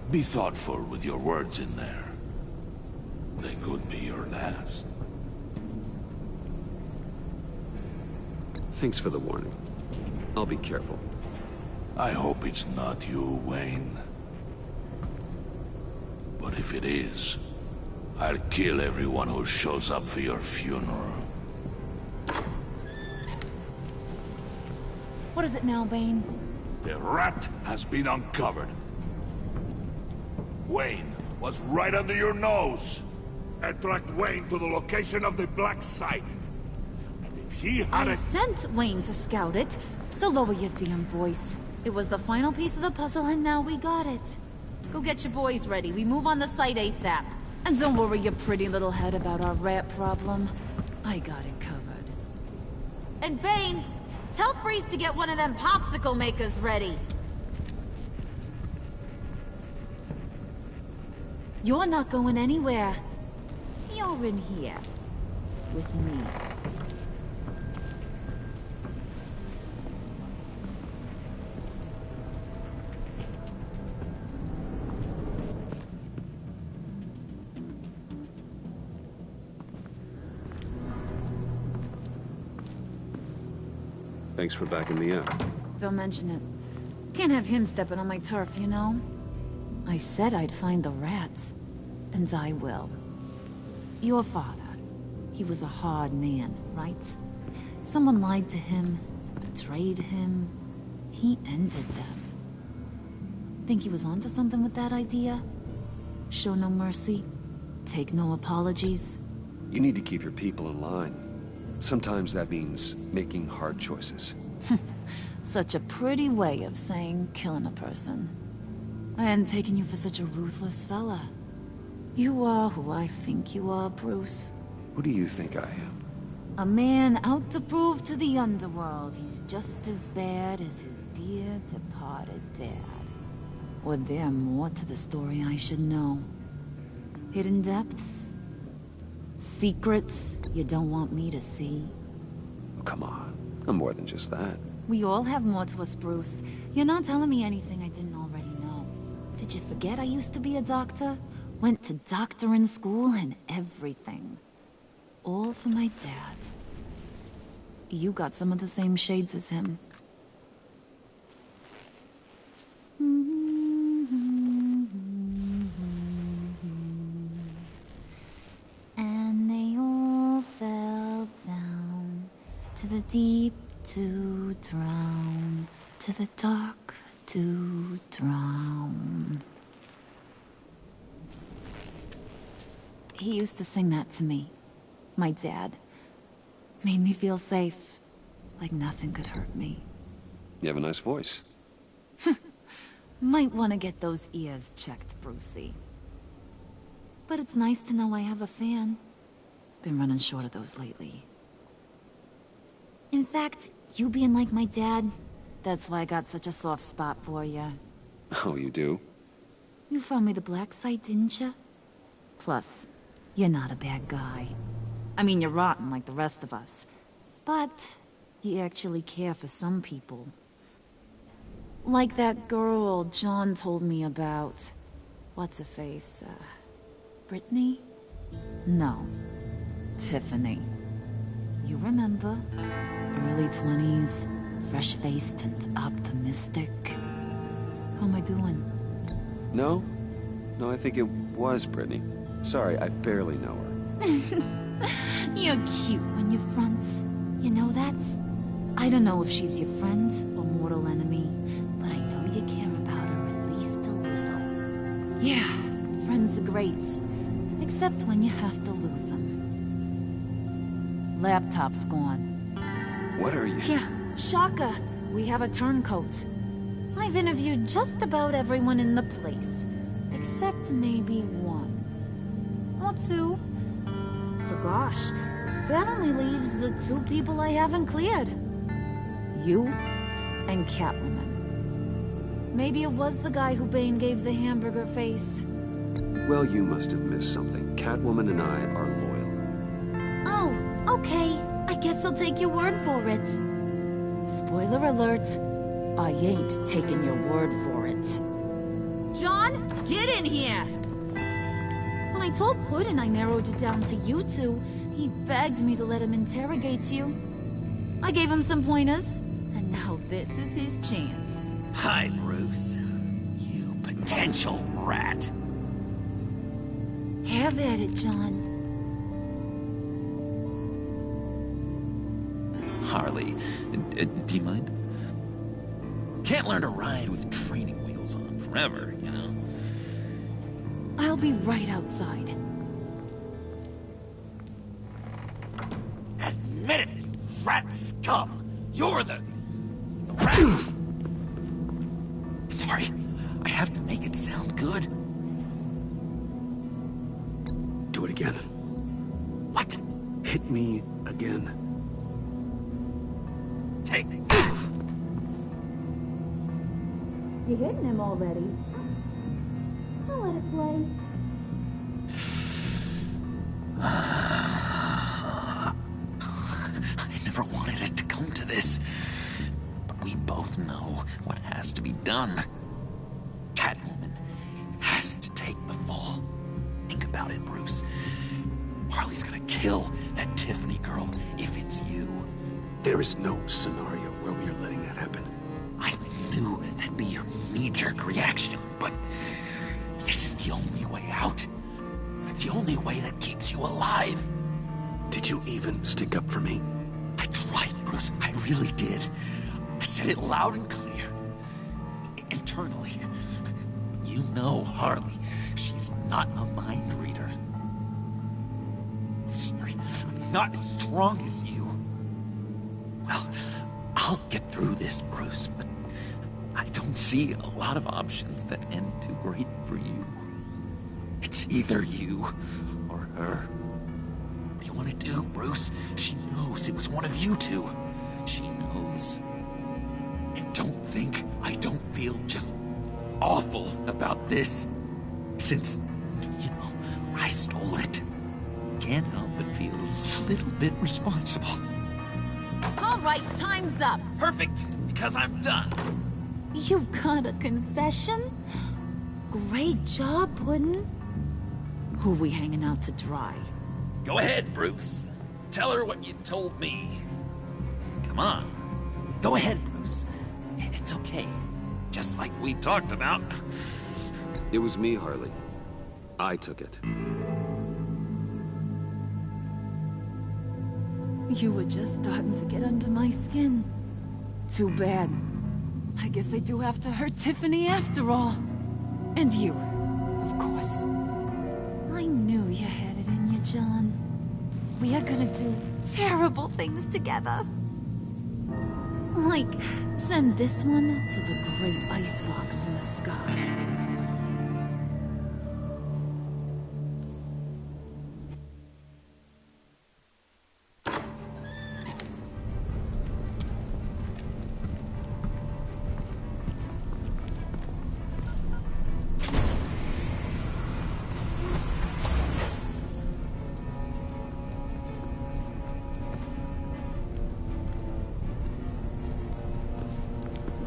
be thoughtful with your words in there. They could be your last. Thanks for the warning. I'll be careful. I hope it's not you, Wayne. But if it is, I'll kill everyone who shows up for your funeral. What is it now, Bane? The rat has been uncovered. Wayne was right under your nose. I tracked Wayne to the location of the black site. And if he had I sent Wayne to scout it, so lower your damn voice. It was the final piece of the puzzle and now we got it. Go get your boys ready. We move on the site ASAP. And don't worry your pretty little head about our rat problem. I got it covered. And Bane, tell Freeze to get one of them popsicle makers ready. You're not going anywhere. You're in here. With me. Thanks for backing me up. Don't mention it. Can't have him stepping on my turf, you know? I said I'd find the rats. And I will. Your father. He was a hard man, right? Someone lied to him, betrayed him. He ended them. Think he was onto something with that idea? Show no mercy? Take no apologies? You need to keep your people in line. Sometimes that means making hard choices. Such a pretty way of saying killing a person. I hadn't taken you for such a ruthless fella. You are who I think you are, Bruce. Who do you think I am? A man out to prove to the underworld he's just as bad as his dear departed dad. Or there more to the story I should know. Hidden depths? Secrets you don't want me to see? Oh, come on. I'm more than just that. We all have more to us, Bruce. You're not telling me anything I didn't already know. Did you forget I used to be a doctor? Went to doctoring school and everything. All for my dad. You got some of the same shades as him. And they all fell down to the deep to drown, to the dark to drown. He used to sing that to me. My dad. Made me feel safe. Like nothing could hurt me. You have a nice voice. Might want to get those ears checked, Brucey. But it's nice to know I have a fan. Been running short of those lately. In fact, you being like my dad, that's why I got such a soft spot for you. Oh, you do? You found me the black site, didn't you? Plus, you're not a bad guy. I mean, you're rotten like the rest of us. But you actually care for some people. Like that girl John told me about. What's her face? Brittany? No. Tiffany. You remember? Early 20s, fresh-faced and optimistic. How am I doing? No, I think it was Brittany. Sorry, I barely know her. You're cute when you front. You know that? I don't know if she's your friend or mortal enemy, but I know you care about her at least a little. Yeah, friends are great. Except when you have to lose them. Laptop's gone. What are you? Yeah, shocker. We have a turncoat. I've interviewed just about everyone in the place. Except maybe one. Or two. So gosh, that only leaves the two people I haven't cleared. You and Catwoman. Maybe it was the guy who Bane gave the hamburger face. Well, you must have missed something. Catwoman and I are loyal. Oh, okay. I guess I'll take your word for it. Spoiler alert. I ain't taking your word for it. John, get in here! When I told Puddin' I narrowed it down to you two, he begged me to let him interrogate you. I gave him some pointers, and now this is his chance. Hi, Bruce. You potential rat. Have at it, John. Harley, do you mind? Can't learn to ride with training wheels on forever, you know? I'll be right outside. Admit it, you rat scum! You're the rat! Sorry, I have to make it sound good. Do it again. What? Hit me again. Take. You hitting him already? I'll let it play. I never wanted it to come to this. But we both know what has to be done. Catwoman has to take the fall. Think about it, Bruce. Harley's gonna kill that Tiffany girl if it's you. There is no scenario where we are letting that happen. I knew that'd be your knee-jerk reaction, but this is the only way out. The only way that keeps you alive. Did you even stick up for me? I tried, Bruce. I really did. I said it loud and clear. Internally. You know Harley. She's not a mind reader. I'm sorry. I'm not as strong as you. Well, I'll get through this, Bruce, but I don't see a lot of options that end too great for you. It's either you or her. What do you want to do, Bruce? She knows it was one of you two. She knows. And don't think I don't feel just awful about this. Since, you know, I stole it. Can't help but feel a little bit responsible. All right, time's up. Perfect, because I'm done. You got a confession? Great job, Puddin'. Who we hanging out to dry? Go ahead, Bruce. Tell her what you told me. Come on. Go ahead, Bruce. It's okay. Just like we talked about. It was me, Harley. I took it. You were just starting to get under my skin. Too bad. I guess I do have to hurt Tiffany after all. And you, of course. I knew you had it in you, John. We are gonna do terrible things together. Like, send this one to the great icebox in the sky.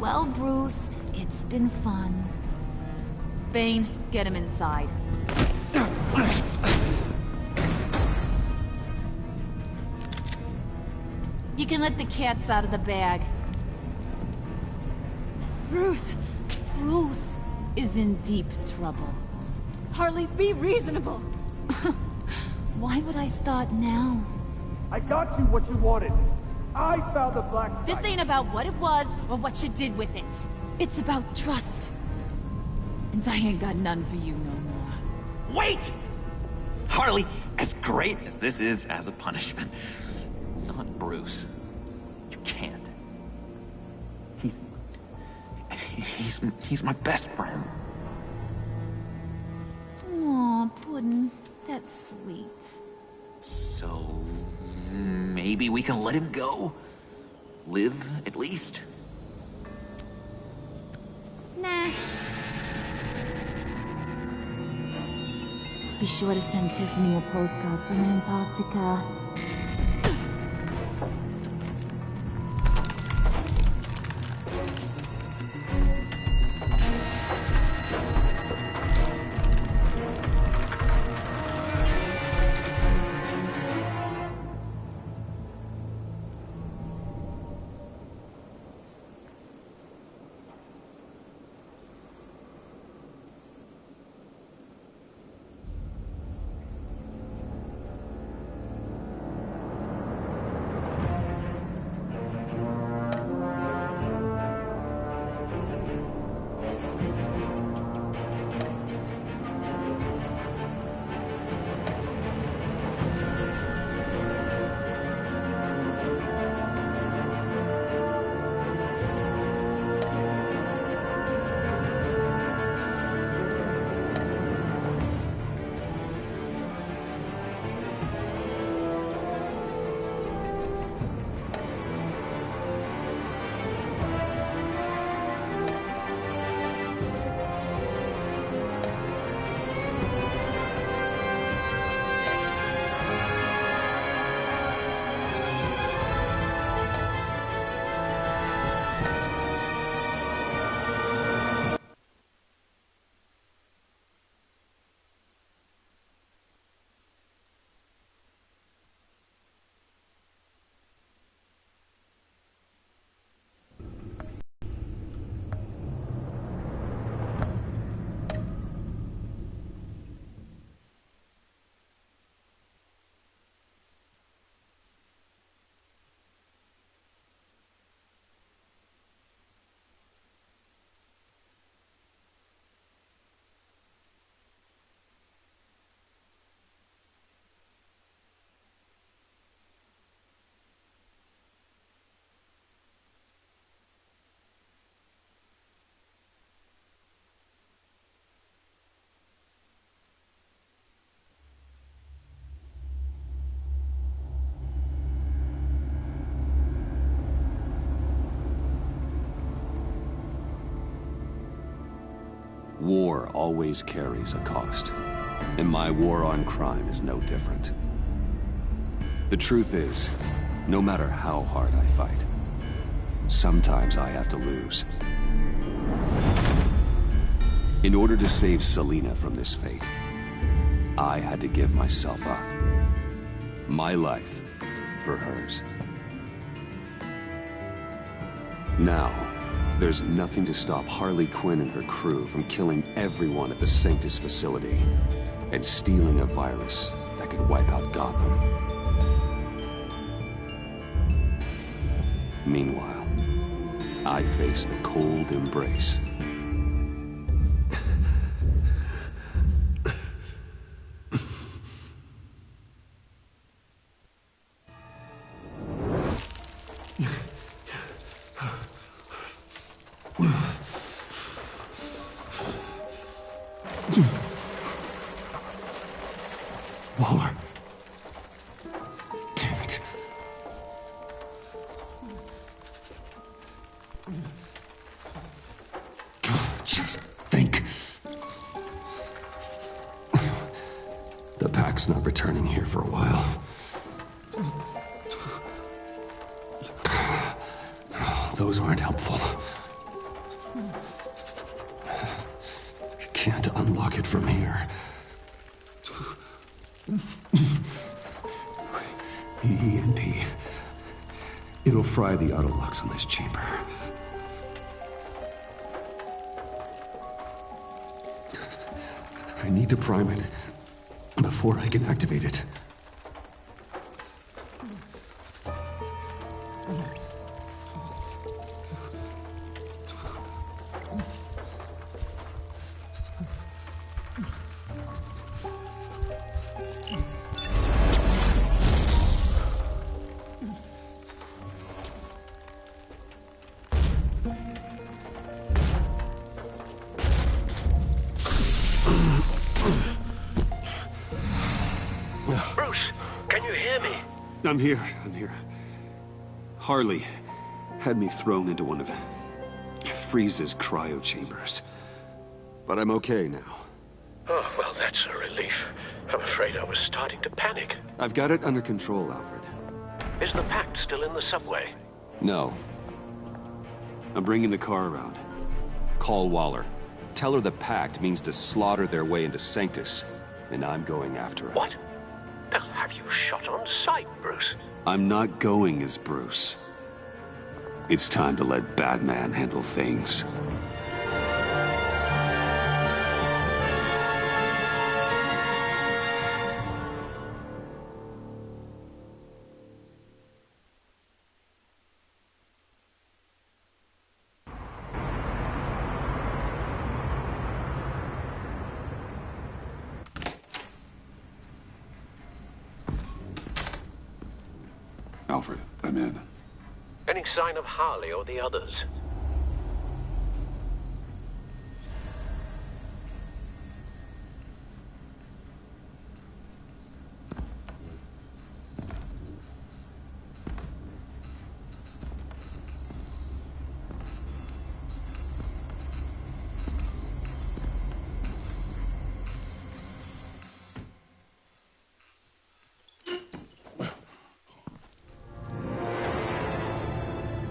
Well, Bruce, it's been fun. Bane, get him inside. You can let the cats out of the bag. Bruce is in deep trouble. Harley, be reasonable. Why would I start now? I got you what you wanted. I found the black site. This ain't about what it was or what you did with it. It's about trust. And I ain't got none for you no more. Wait! Harley, as great as this is as a punishment, not Bruce. You can't. He's my best friend. Aw, Puddin', that's sweet. So, maybe we can let him go? Live, at least? Nah. Be sure to send Tiffany a postcard from Antarctica. War always carries a cost, and my war on crime is no different. The truth is, no matter how hard I fight, sometimes I have to lose. In order to save Selina from this fate, I had to give myself up. My life for hers. Now, there's nothing to stop Harley Quinn and her crew from killing everyone at the Sanctus facility and stealing a virus that could wipe out Gotham. Meanwhile, I face the cold embrace. Waller. Damn it. Just think. The pack's not returning here for a while. Those aren't helpful. You can't unlock it from here. The EMP. It'll fry the autolocks on this chamber. I need to prime it before I can activate it. Bruce, can you hear me? I'm here. Harley had me thrown into one of Freeze's cryo chambers. But I'm okay now. Oh, well, that's a relief. I'm afraid I was starting to panic. I've got it under control, Alfred. Is the Pact still in the subway? No. I'm bringing the car around. Call Waller. Tell her the Pact means to slaughter their way into Sanctus, and I'm going after it. What? They'll have you shot on sight, Bruce. I'm not going as Bruce. It's time to let Batman handle things. Alfred, I'm in. Any sign of Harley or the others?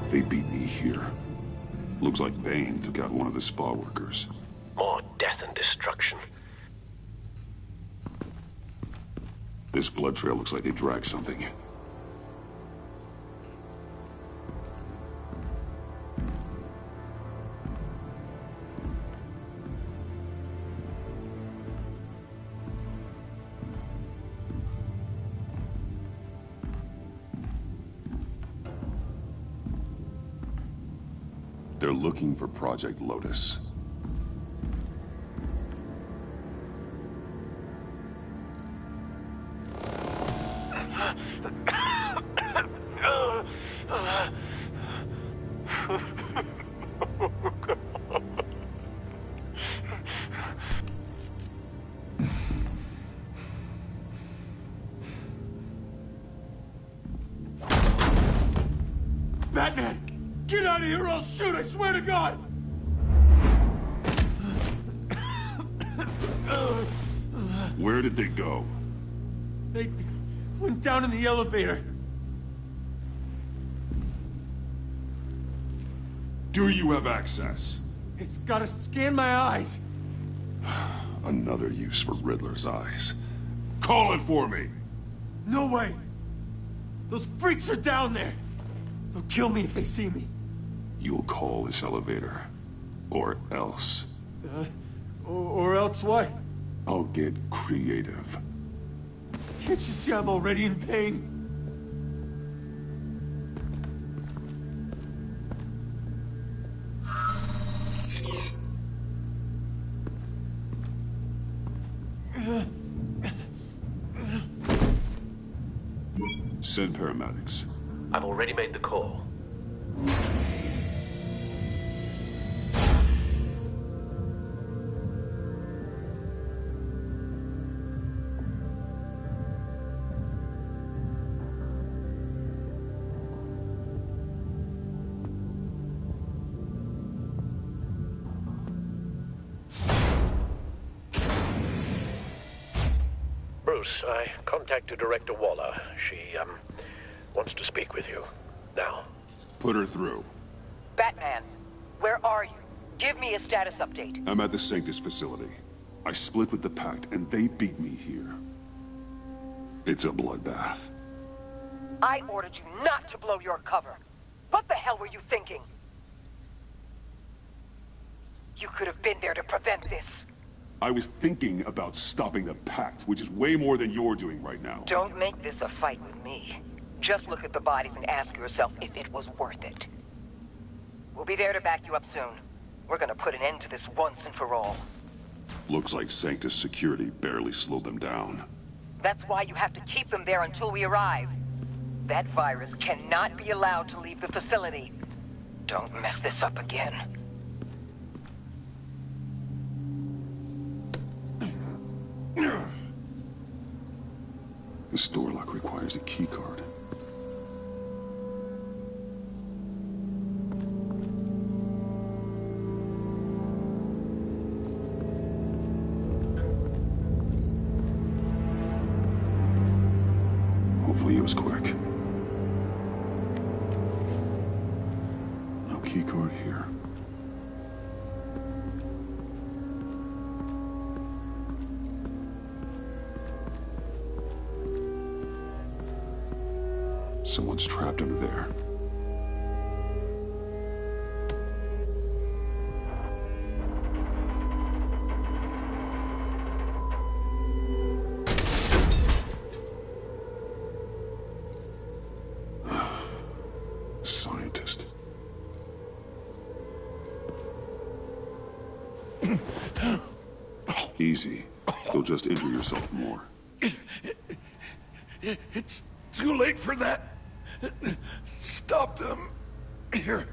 They beat me here. Looks like Bane took out one of the spa workers. More death and destruction. This blood trail looks like they dragged something. They're looking for Project Lotus. Batman! Get out of here or I'll shoot, I swear to God! Where did they go? They went down in the elevator. Do you have access? It's gotta scan my eyes. Another use for Riddler's eyes. Call it for me! No way. Those freaks are down there. They'll kill me if they see me. You'll call this elevator. Or else. Or else what? I'll get creative. Can't you see I'm already in pain? Send paramedics. I've already made the call. Bruce, I contacted Director Waller. She, wants to speak with you. Now. Put her through. Batman, where are you? Give me a status update. I'm at the Sanctus facility. I split with the Pact, and they beat me here. It's a bloodbath. I ordered you not to blow your cover. What the hell were you thinking? You could have been there to prevent this. I was thinking about stopping the Pact, which is way more than you're doing right now. Don't make this a fight with me. Just look at the bodies and ask yourself if it was worth it. We'll be there to back you up soon. We're gonna put an end to this once and for all. Looks like Sanctus security barely slowed them down. That's why you have to keep them there until we arrive. That virus cannot be allowed to leave the facility. Don't mess this up again. This door lock requires a key card. Hopefully it was quick. No key card here. Someone's trapped under there. Scientist. Easy. You'll just injure yourself more. It's too late for that. Stop them. Here.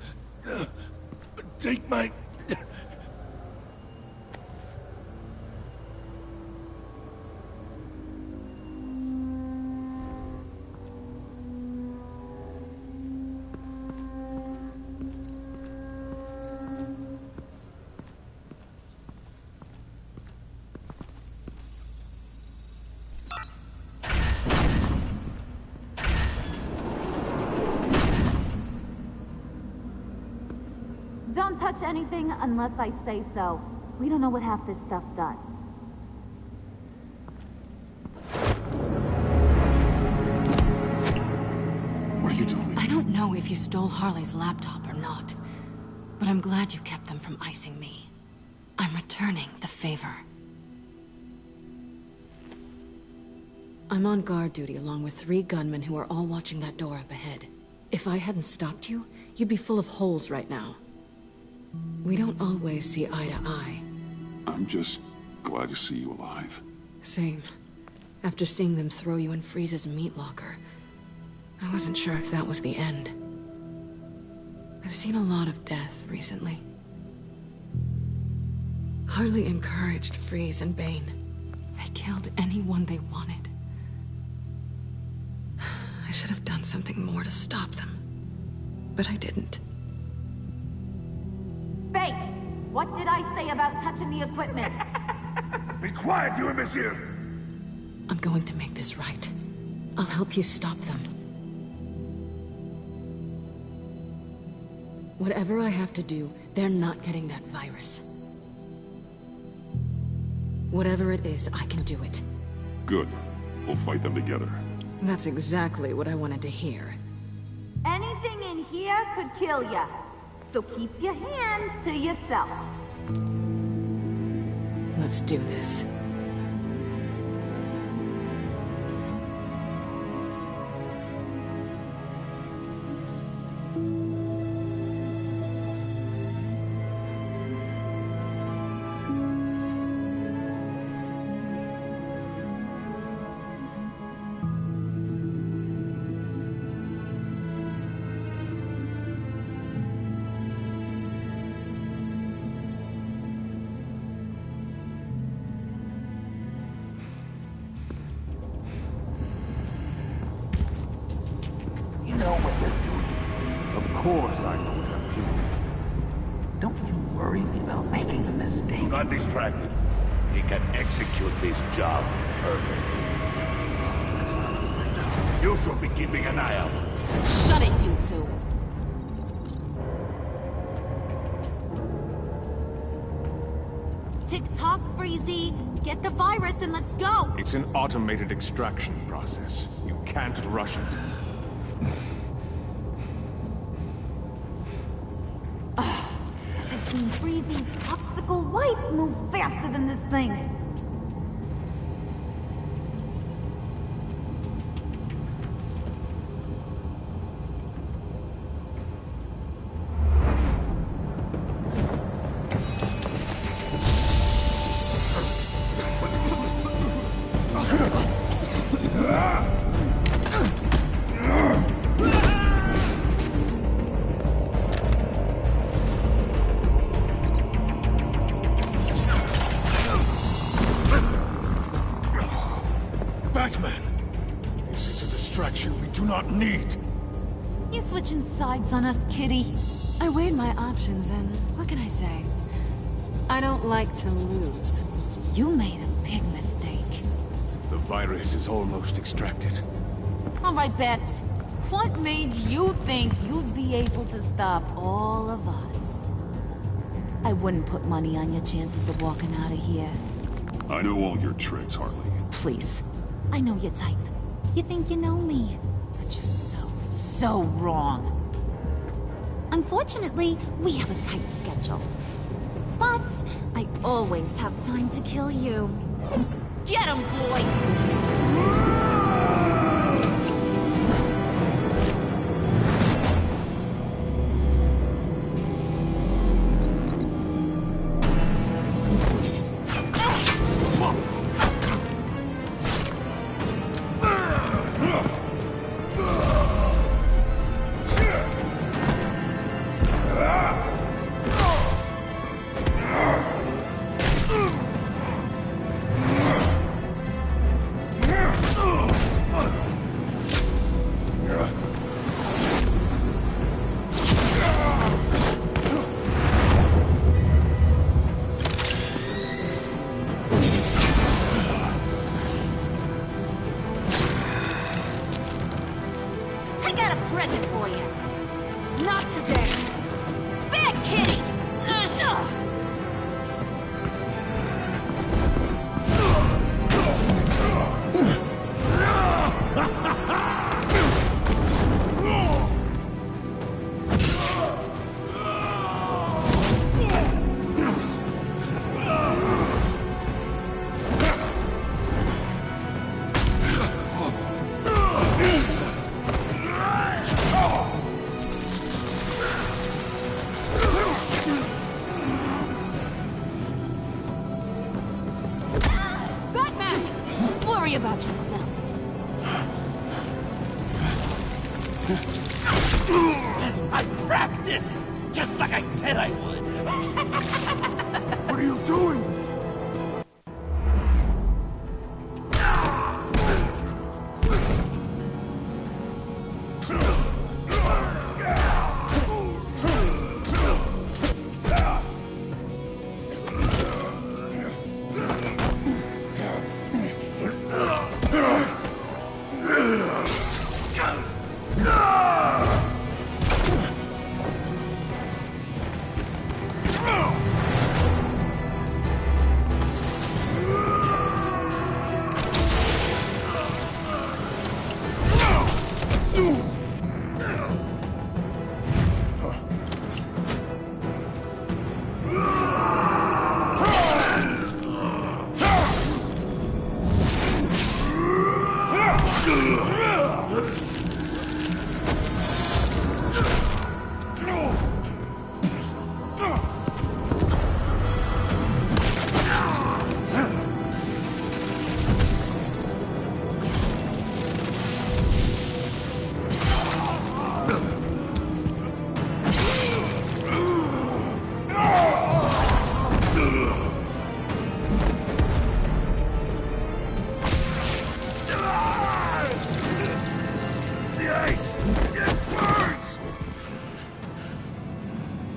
Take my... Don't touch anything unless I say so. We don't know what half this stuff does. What are you doing? I don't know if you stole Harley's laptop or not, but I'm glad you kept them from icing me. I'm returning the favor. I'm on guard duty along with 3 gunmen who are all watching that door up ahead. If I hadn't stopped you, you'd be full of holes right now. We don't always see eye to eye. I'm just glad to see you alive. Same. After seeing them throw you in Freeze's meat locker, I wasn't sure if that was the end. I've seen a lot of death recently. Harley encouraged Freeze and Bane. They killed anyone they wanted. I should have done something more to stop them, but I didn't. Fake! What did I say about touching the equipment? Be quiet, you imbecile! I'm going to make this right. I'll help you stop them. Whatever I have to do, they're not getting that virus. Whatever it is, I can do it. Good. We'll fight them together. That's exactly what I wanted to hear. Anything in here could kill ya. So keep your hands to yourself. Let's do this. You know what they're doing. Of course I know what I'm doing. Don't you worry about making a mistake. Not distracted. He can execute this job perfectly. You should be keeping an eye out. Shut it, you two. Tick-tock, Freezy. Get the virus and let's go. It's an automated extraction process. You can't rush it. I've seen Freezy's popsicle wife move faster than this thing. Batman! This is a distraction we do not need. You switching sides on us, kitty? I weighed my options and what can I say? I don't like to lose. You made a big mistake. The virus is almost extracted. All right, Bats. What made you think you'd be able to stop all of us? I wouldn't put money on your chances of walking out of here. I know all your tricks, Harley. Please. I know your type. You think you know me. But you're so wrong. Unfortunately, we have a tight schedule. But I always have time to kill you. Get 'em, boys! I got a present for you. Not today. Bad kitty! Worry about yourself. I practiced! Just like I said I would! What are you doing?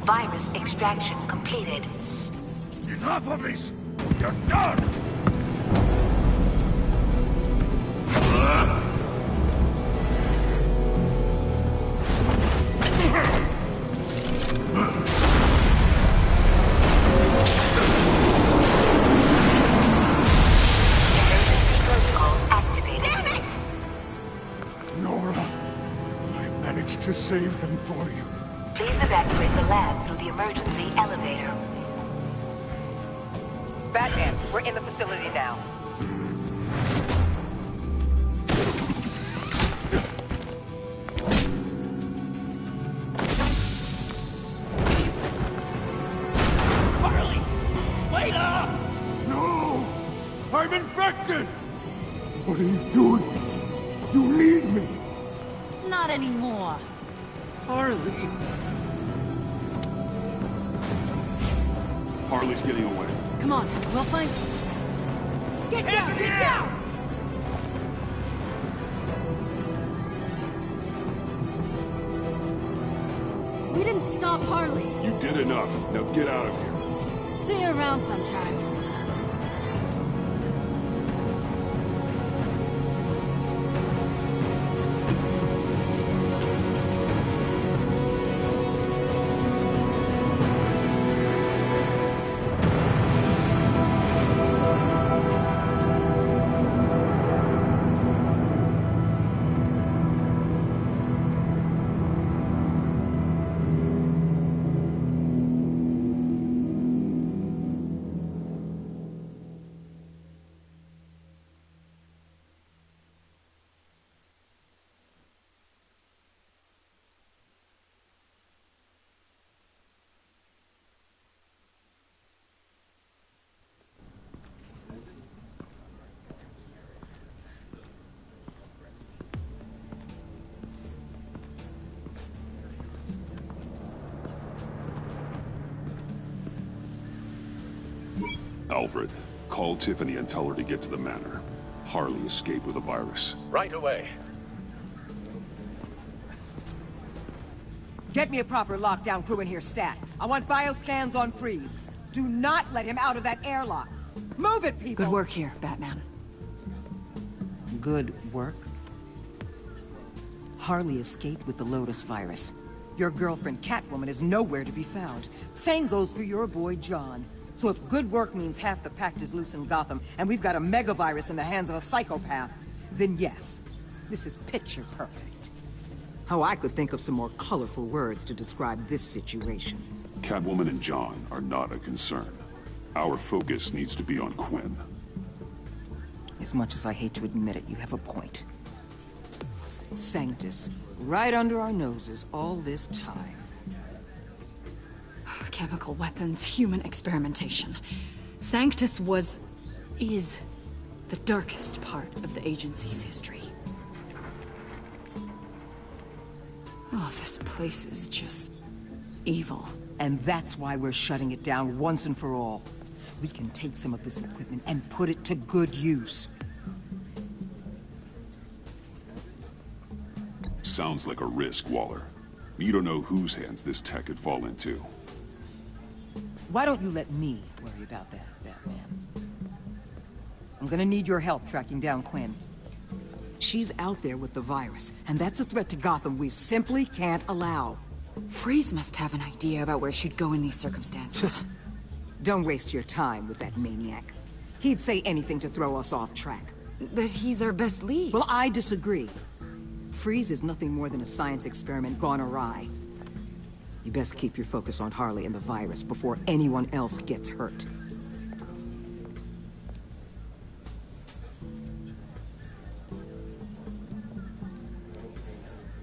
Virus extraction completed. Enough of this! You're done! To save them for you. Please evacuate the lab through the emergency elevator. Batman, we're in the facility now. Harley! Wait up! No! I'm infected! What are you doing? You need me! Not anymore. Harley! Harley's getting away. Come on, we'll find... Get down! Get down! We didn't stop Harley. You did enough. Now get out of here. See you around sometime. Alfred, call Tiffany and tell her to get to the manor. Harley escaped with a virus. Right away. Get me a proper lockdown crew in here, Stat. I want bioscans on Freeze. Do not let him out of that airlock. Move it, people! Good work here, Batman. Good work? Harley escaped with the Lotus virus. Your girlfriend, Catwoman, is nowhere to be found. Same goes for your boy, John. So if good work means half the pact is loose in Gotham, and we've got a megavirus in the hands of a psychopath, then yes, this is picture perfect. Oh, I could think of some more colorful words to describe this situation. Catwoman and John are not a concern. Our focus needs to be on Quinn. As much as I hate to admit it, you have a point. Sanctus, right under our noses all this time. Chemical weapons, human experimentation. Sanctus is the darkest part of the agency's history. Oh, this place is just evil. And that's why we're shutting it down once and for all. We can take some of this equipment and put it to good use. Sounds like a risk, Waller. You don't know whose hands this tech could fall into. Why don't you let me worry about that, Batman? I'm gonna need your help tracking down Quinn. She's out there with the virus, and that's a threat to Gotham we simply can't allow. Freeze must have an idea about where she'd go in these circumstances. Don't waste your time with that maniac. He'd say anything to throw us off track. But he's our best lead. Well, I disagree. Freeze is nothing more than a science experiment gone awry. You best keep your focus on Harley and the virus before anyone else gets hurt.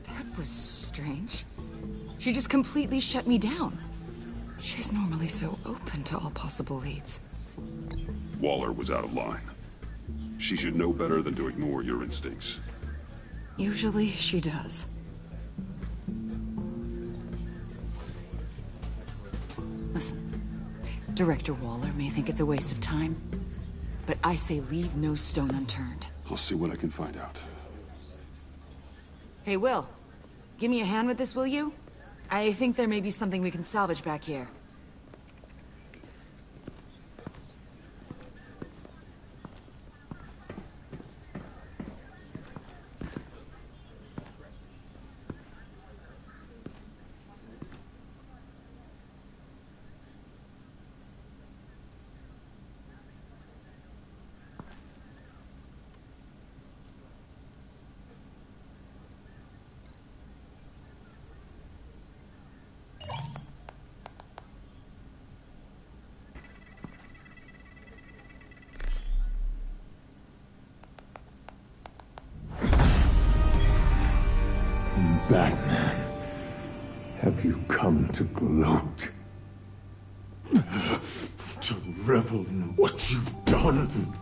That was strange. She just completely shut me down. She's normally so open to all possible leads. Waller was out of line. She should know better than to ignore your instincts. Usually she does. Listen, Director Waller may think it's a waste of time, but I say leave no stone unturned. I'll see what I can find out. Hey, Will. Give me a hand with this, will you? I think there may be something we can salvage back here. Batman, have you come to gloat? To revel in what you've done?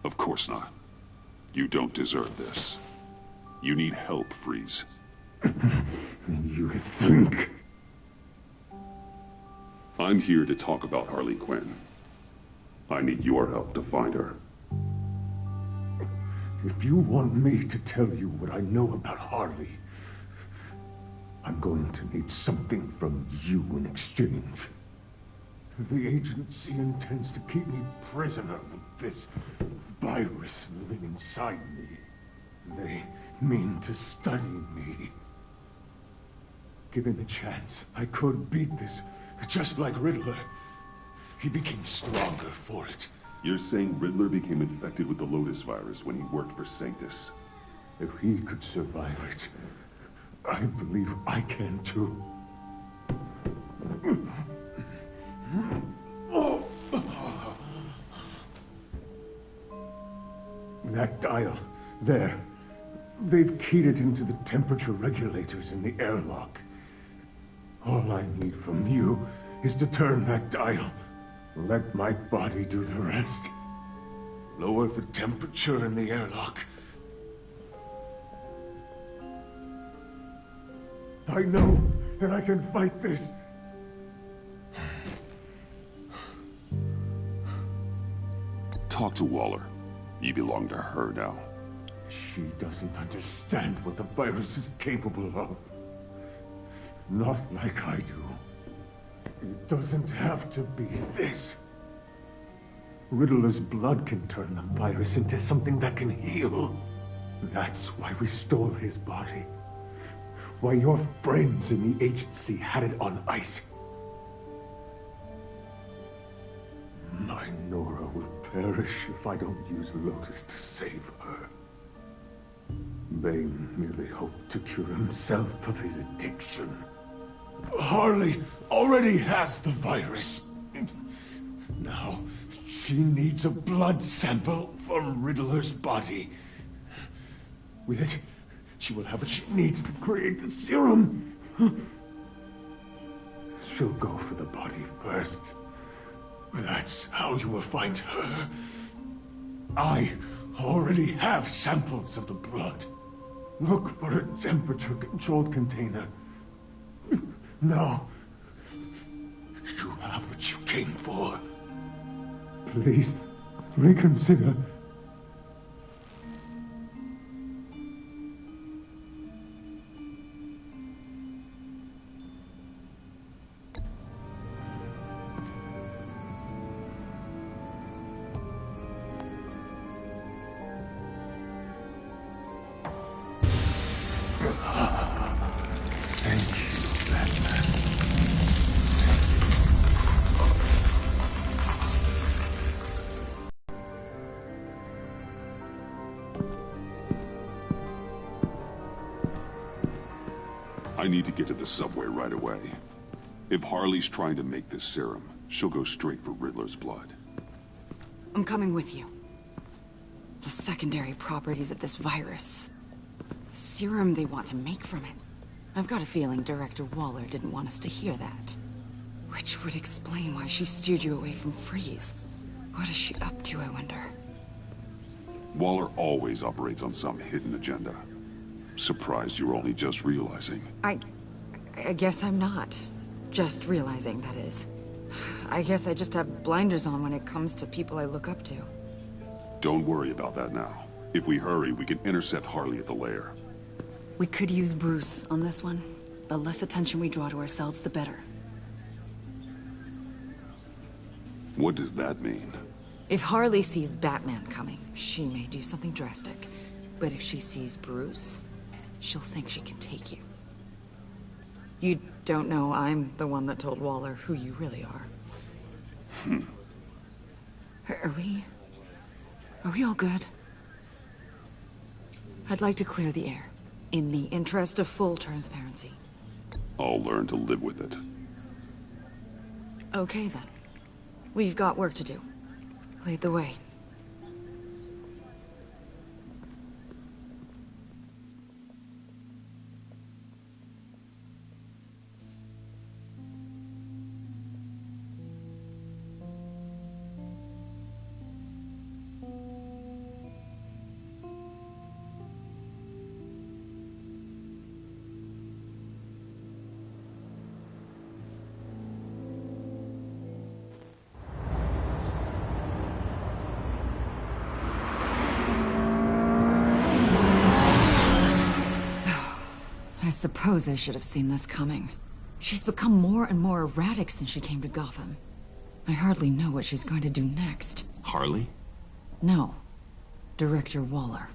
Of course not. You don't deserve this. You need help, Freeze. You think? I'm here to talk about Harley Quinn. I need your help to find her. If you want me to tell you what I know about Harley, I'm going to need something from you in exchange. The agency intends to keep me prisoner with this virus living inside me. They mean to study me. Given a chance, I could beat this, just like Riddler. He became stronger for it. You're saying Riddler became infected with the Lotus virus when he worked for Sanctus? If he could survive it, I believe I can too. That dial, there. They've keyed it into the temperature regulators in the airlock. All I need from you is to turn that dial. Let my body do the rest. Lower the temperature in the airlock. I know that I can fight this. Talk to Waller. You belong to her now. She doesn't understand what the virus is capable of. Not like I do. It doesn't have to be this. Riddler's blood can turn the virus into something that can heal. That's why we stole his body. Why your friends in the agency had it on ice. My Nora will perish if I don't use Lotus to save her. Bane merely hoped to cure himself of his addiction. Harley already has the virus. Now, she needs a blood sample from Riddler's body. With it, she will have what she needs to create the serum. She'll go for the body first. That's how you will find her. I already have samples of the blood. Look for a temperature-controlled container. Now, you have what you came for. Please, reconsider. I need to get to the subway right away. If Harley's trying to make this serum, she'll go straight for Riddler's blood. I'm coming with you. The secondary properties of this virus. The serum they want to make from it. I've got a feeling Director Waller didn't want us to hear that. Which would explain why she steered you away from Freeze. What is she up to, I wonder? Waller always operates on some hidden agenda. Surprised you're only just realizing. I guess I'm not. Just realizing, that is. I guess I just have blinders on when it comes to people I look up to. Don't worry about that now. If we hurry, we can intercept Harley at the lair. We could use Bruce on this one. The less attention we draw to ourselves, the better. What does that mean? If Harley sees Batman coming, she may do something drastic. But if she sees Bruce, she'll think she can take you. You don't know I'm the one that told Waller who you really are. Are we all good? I'd like to clear the air, in the interest of full transparency. I'll learn to live with it. Okay then. We've got work to do. Lead the way. I suppose I should have seen this coming. She's become more and more erratic since she came to Gotham. I hardly know what she's going to do next. Harley? No. Director Waller.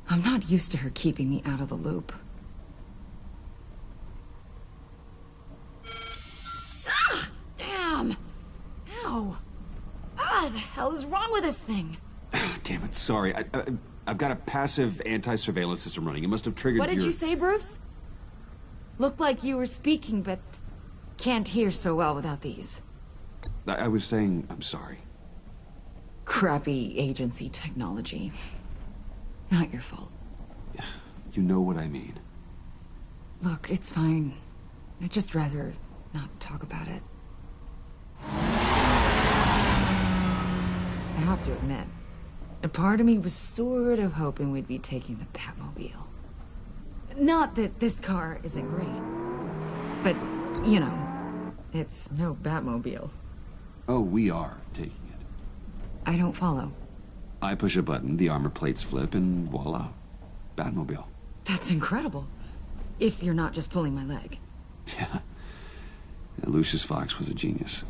I'm not used to her keeping me out of the loop. Ah! Damn! Ow! Ah, the hell is wrong with this thing? Damn it, sorry. I've got a passive anti-surveillance system running. It must have triggered What did you say, Bruce? Looked like you were speaking, but can't hear so well without these. I was saying I'm sorry. Crappy agency technology. Not your fault. You know what I mean. Look, it's fine. I'd just rather not talk about it. I have to admit, a part of me was sort of hoping we'd be taking the Batmobile. Not that this car isn't great, but, you know, it's no Batmobile. Oh, we are taking it. I don't follow. I push a button, the armor plates flip, and voila. Batmobile. That's incredible. If you're not just pulling my leg. Yeah, Lucius Fox was a genius.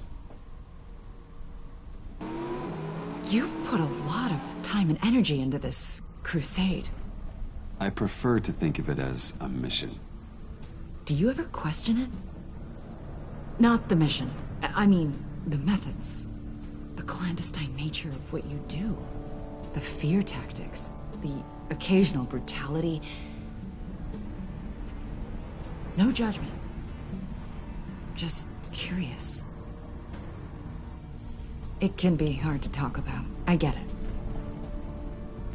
You've put a lot of time and energy into this crusade. I prefer to think of it as a mission. Do you ever question it? Not the mission. I mean, the methods. The clandestine nature of what you do. The fear tactics. The occasional brutality. No judgment. Just curious. It can be hard to talk about. I get it.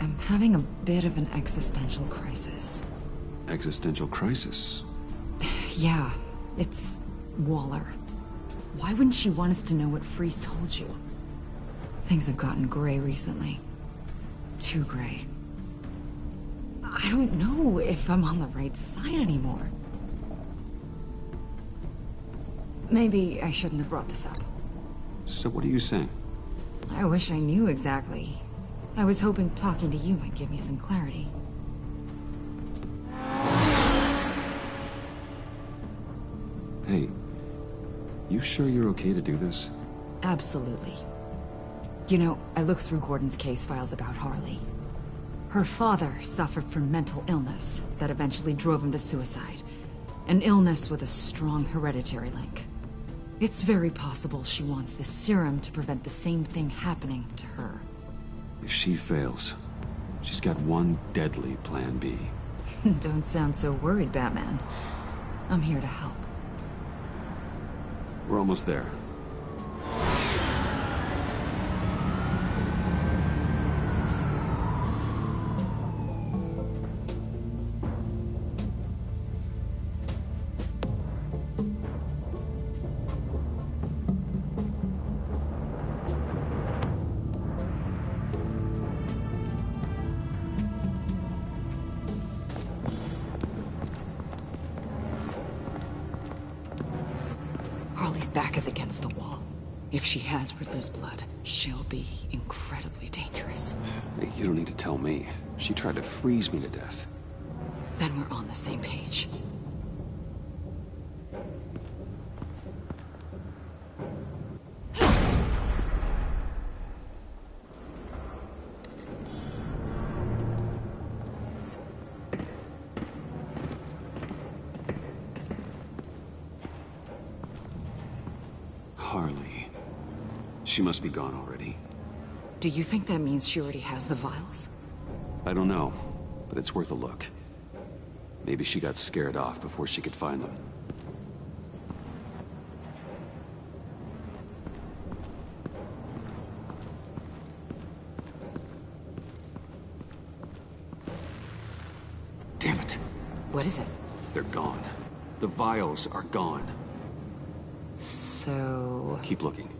I'm having a bit of an existential crisis. Existential crisis? Yeah, it's Waller. Why wouldn't she want us to know what Freeze told you? Things have gotten gray recently. Too gray. I don't know if I'm on the right side anymore. Maybe I shouldn't have brought this up. So what are you saying? I wish I knew exactly. I was hoping talking to you might give me some clarity. Hey, you sure you're okay to do this? Absolutely. You know, I looked through Gordon's case files about Harley. Her father suffered from mental illness that eventually drove him to suicide. An illness with a strong hereditary link. It's very possible she wants this serum to prevent the same thing happening to her. If she fails, she's got one deadly plan B. Don't sound so worried, Batman. I'm here to help. We're almost there. Harley's back is against the wall. If she has Riddler's blood, she'll be incredibly dangerous. You don't need to tell me. She tried to freeze me to death. Then we're on the same page. Harley. She must be gone already. Do you think that means she already has the vials? I don't know, but it's worth a look. Maybe she got scared off before she could find them. Damn it. What is it? They're gone. The vials are gone. So... Keep looking.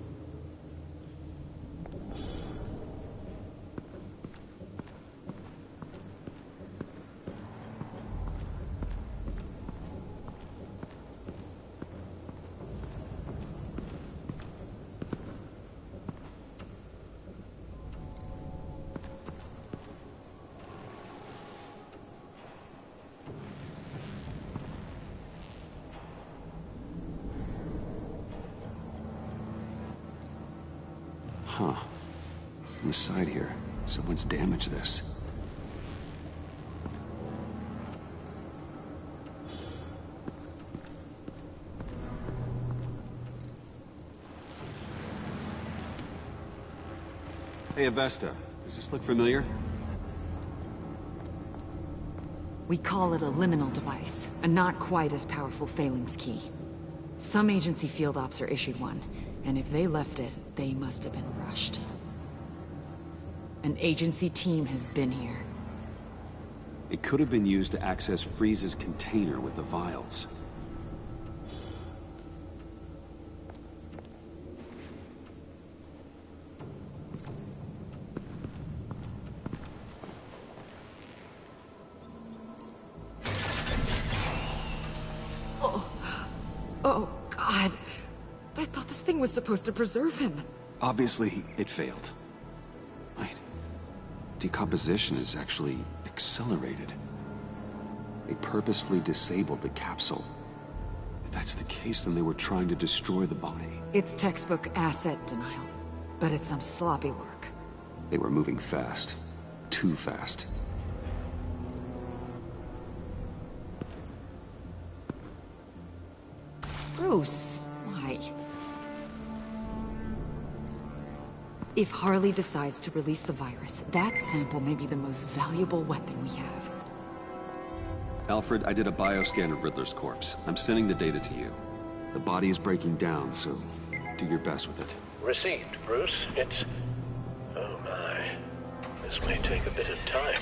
Huh. On the side here, someone's damaged this. Hey, Avesta. Does this look familiar? We call it a liminal device, a not quite as powerful Phalanx key. Some agency field ops are issued one, and if they left it, they must have been rushed. An agency team has been here. It could have been used to access Freeze's container with the vials. Oh, God. I thought this thing was supposed to preserve him. Obviously, it failed. Wait. Decomposition is actually accelerated. They purposefully disabled the capsule. If that's the case, then they were trying to destroy the body. It's textbook asset denial, but it's some sloppy work. They were moving fast. Too fast. Bruce, why? If Harley decides to release the virus, that sample may be the most valuable weapon we have. Alfred, I did a bioscan of Riddler's corpse. I'm sending the data to you. The body is breaking down, so do your best with it. Received, Bruce. It's... Oh my. This may take a bit of time.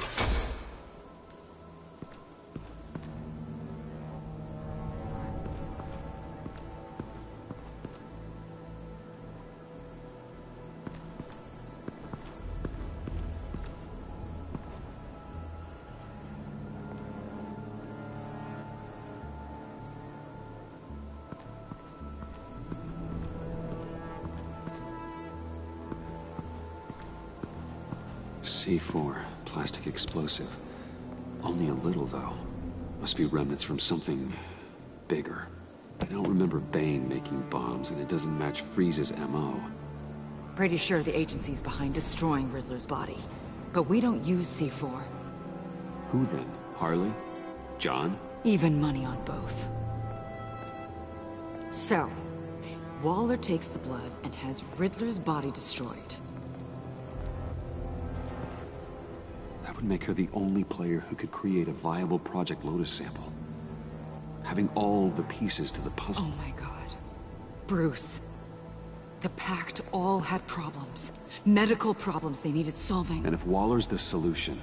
C4, plastic explosive. Only a little, though. Must be remnants from something bigger. I don't remember Bane making bombs, and it doesn't match Freeze's MO. Pretty sure the agency's behind destroying Riddler's body. But we don't use C4. Who then? Harley? John? Even money on both. So, Waller takes the blood and has Riddler's body destroyed. That would make her the only player who could create a viable Project Lotus sample. Having all the pieces to the puzzle. Oh my God. Bruce. The Pact all had problems. Medical problems they needed solving. And if Waller's the solution,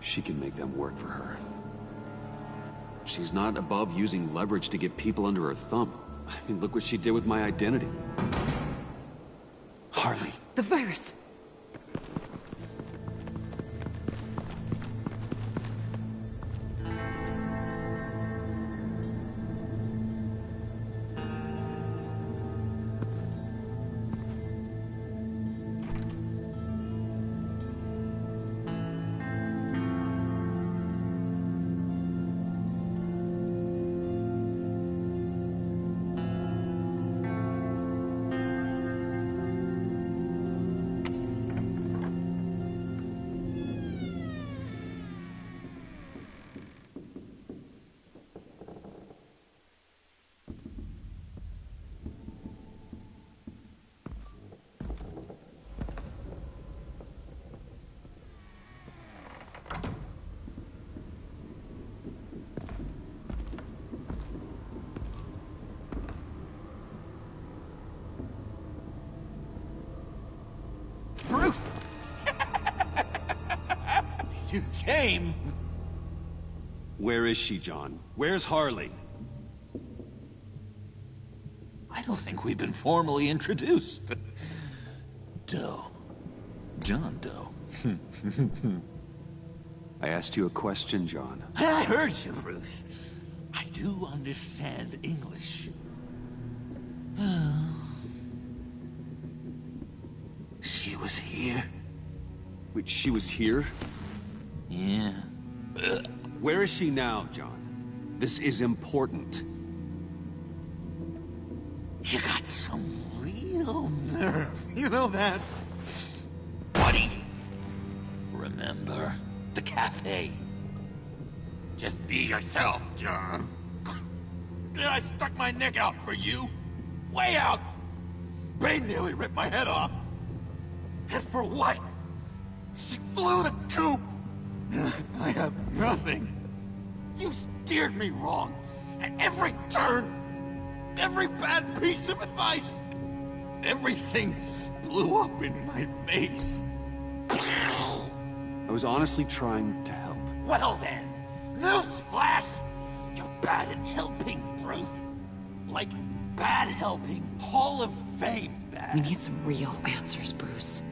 she can make them work for her. She's not above using leverage to get people under her thumb. I mean, look what she did with my identity. Harley. The virus. name! Where is she, John? Where's Harley? I don't think we've been formally introduced. Doe. John Doe. I asked you a question, John. I heard you, Bruce. I do understand English. She was here? Wait, she was here? Yeah. Where is she now, John? This is important. You got some real nerve, you know that? Buddy, remember the cafe? Just be yourself, John. I stuck my neck out for you. Way out! Bane nearly ripped my head off. And for what? She flew the coop! And I have nothing. You steered me wrong. At every turn. Every bad piece of advice. Everything blew up in my face. I was honestly trying to help. Well then, newsflash! You're bad at helping, Bruce. Like bad helping, Hall of Fame bad. We need some real answers, Bruce.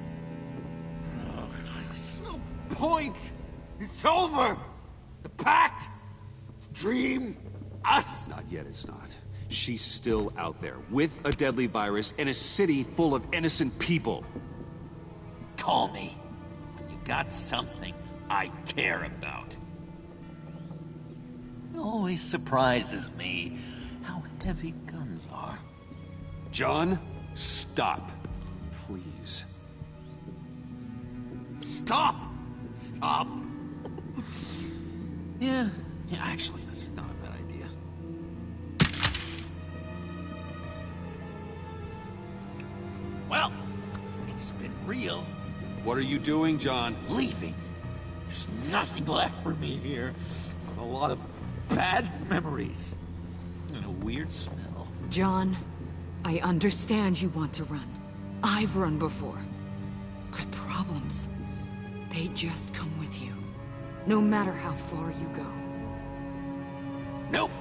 No point! It's over! The pact! The dream! Us! Not yet, it's not. She's still out there, with a deadly virus in a city full of innocent people. Call me when you got something I care about. It always surprises me how heavy guns are. John, stop. Please. Stop! Stop! Yeah, actually, that's not a bad idea. Well, it's been real. What are you doing, John? Leaving. There's nothing left for me here. A lot of bad memories. And a weird smell. John, I understand you want to run. I've run before. But problems, they just come with you. No matter how far you go. Nope.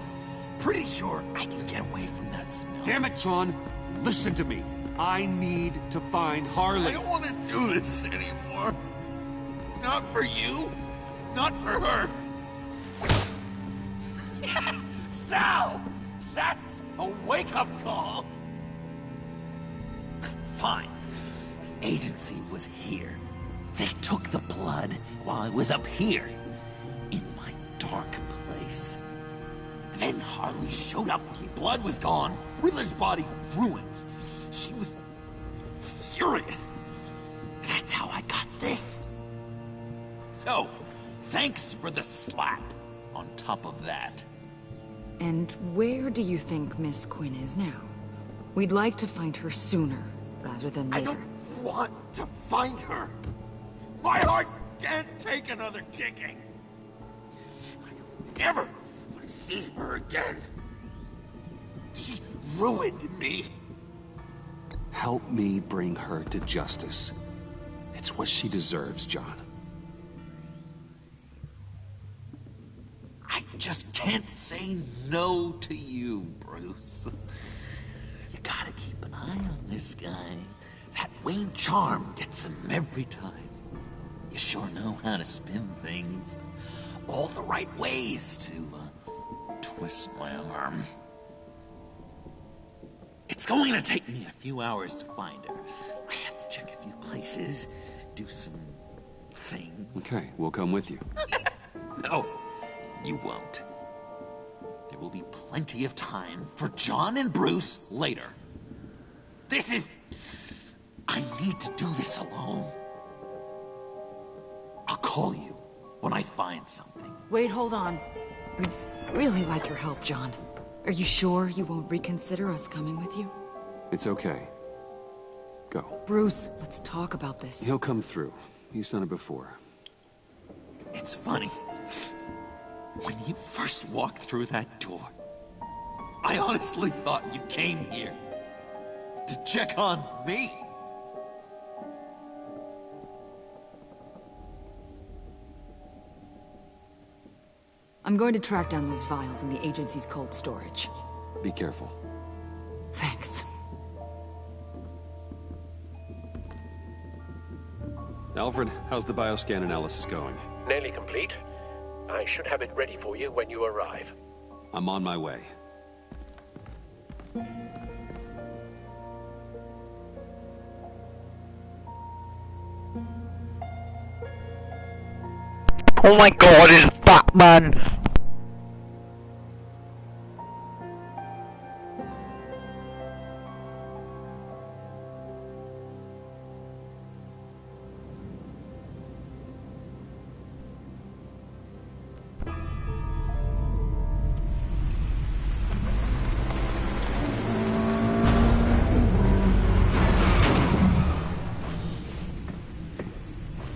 Pretty sure I can get away from that smell. Damn it, John. Listen to me. I need to find Harley. I don't want to do this anymore. Not for you. Not for her. Sal! That's a wake-up call. Fine. The agency was here. They took the blood while I was up here. In my dark place. Then Harley showed up. The blood was gone. Riddler's body ruined. She was furious. That's how I got this. So, thanks for the slap on top of that. And where do you think Miss Quinn is now? We'd like to find her sooner, rather than later. I don't want to find her. My heart can't take another kicking. I don't ever want to see her again. She ruined me. Help me bring her to justice. It's what she deserves, John. I just can't say no to you, Bruce. You gotta keep an eye on this guy. That Wayne charm gets him every time. You sure know how to spin things. All the right ways to twist my arm. It's going to take me a few hours to find her. I have to check a few places, do some things. Okay, we'll come with you. No, you won't. There will be plenty of time for John and Bruce later. This is... I need to do this alone. I'll call you when I find something. Wait, hold on. We'd really like your help, John. Are you sure you won't reconsider us coming with you? It's okay. Go. Bruce, let's talk about this. He'll come through. He's done it before. It's funny. When you first walked through that door, I honestly thought you came here to check on me. I'm going to track down those vials in the agency's cold storage. Be careful. Thanks. Alfred, how's the bioscan analysis going? Nearly complete. I should have it ready for you when you arrive. I'm on my way. Oh my god, it's Batman!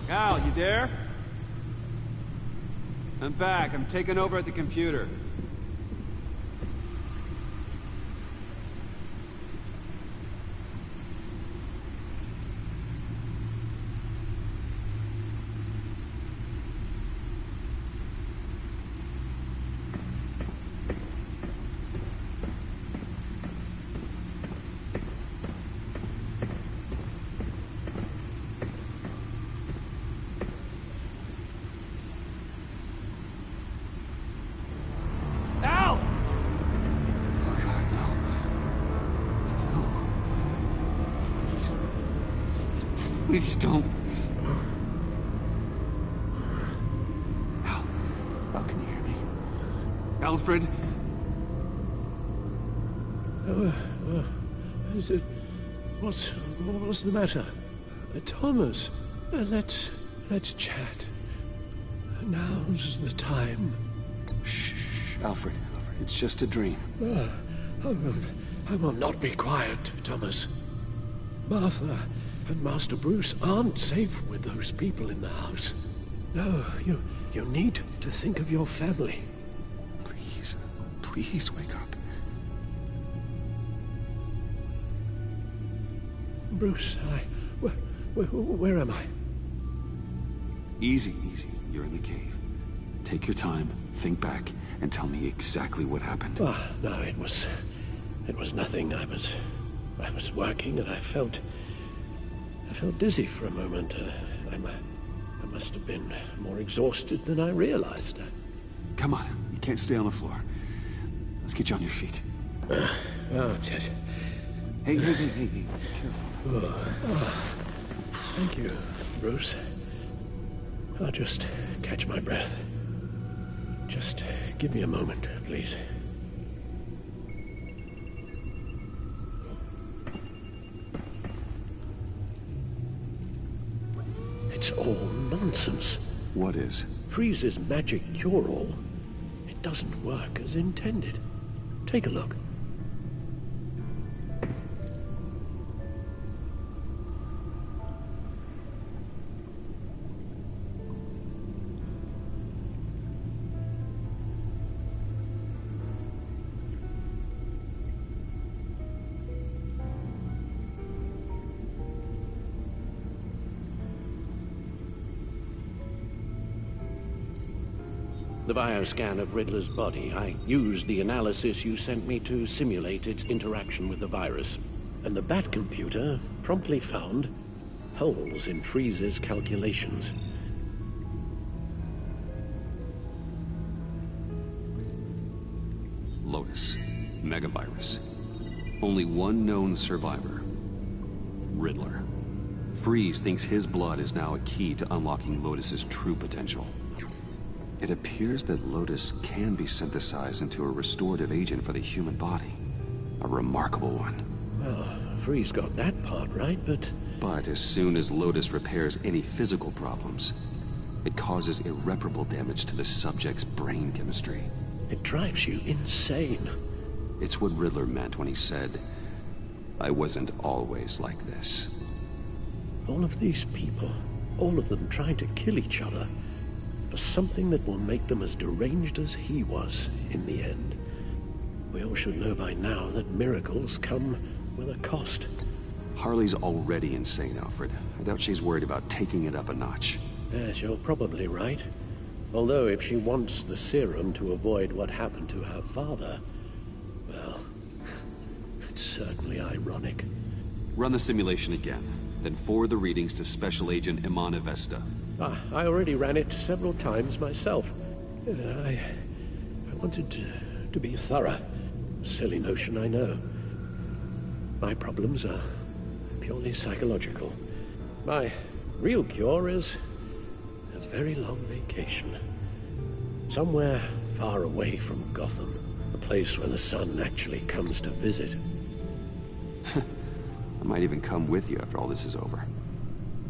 Cal, you there? I'm back. I'm taking over at the computer. Please don't. Al, can you hear me? Alfred? What's the matter? Thomas, let's chat. Now's the time. Shh, Alfred, it's just a dream. I will not be quiet, Thomas. Martha and Master Bruce aren't safe with those people in the house. No, you need to think of your family. Please wake up. Bruce, where am I? Easy. You're in the cave. Take your time, think back, and tell me exactly what happened. No, it was nothing. I was working and I felt dizzy for a moment. I must have been more exhausted than I realized. Come on, you can't stay on the floor. Let's get you on your feet. Just... Hey, careful. Thank you, Bruce. I'll just catch my breath. Just give me a moment, please. It's all nonsense. What is? Freeze's magic cure-all. It doesn't work as intended. Take a look. The bioscan of Riddler's body. I used the analysis you sent me to simulate its interaction with the virus. And the Bat computer promptly found holes in Freeze's calculations. Lotus. Megavirus. Only one known survivor. Riddler. Freeze thinks his blood is now a key to unlocking Lotus's true potential. It appears that Lotus can be synthesized into a restorative agent for the human body. A remarkable one. Well, Freeze got that part right, But as soon as Lotus repairs any physical problems, it causes irreparable damage to the subject's brain chemistry. It drives you insane. It's what Riddler meant when he said, "I wasn't always like this." All of these people, all of them trying to kill each other, for something that will make them as deranged as he was in the end. We all should know by now that miracles come with a cost. Harley's already insane, Alfred. I doubt she's worried about taking it up a notch. Yes, you're probably right. Although if she wants the serum to avoid what happened to her father, well, it's certainly ironic. Run the simulation again, then forward the readings to Special Agent Iman Avesta. I already ran it several times myself. I wanted to be thorough. Silly notion, I know. My problems are purely psychological. My real cure is a very long vacation. Somewhere far away from Gotham. A place where the sun actually comes to visit. I might even come with you after all this is over.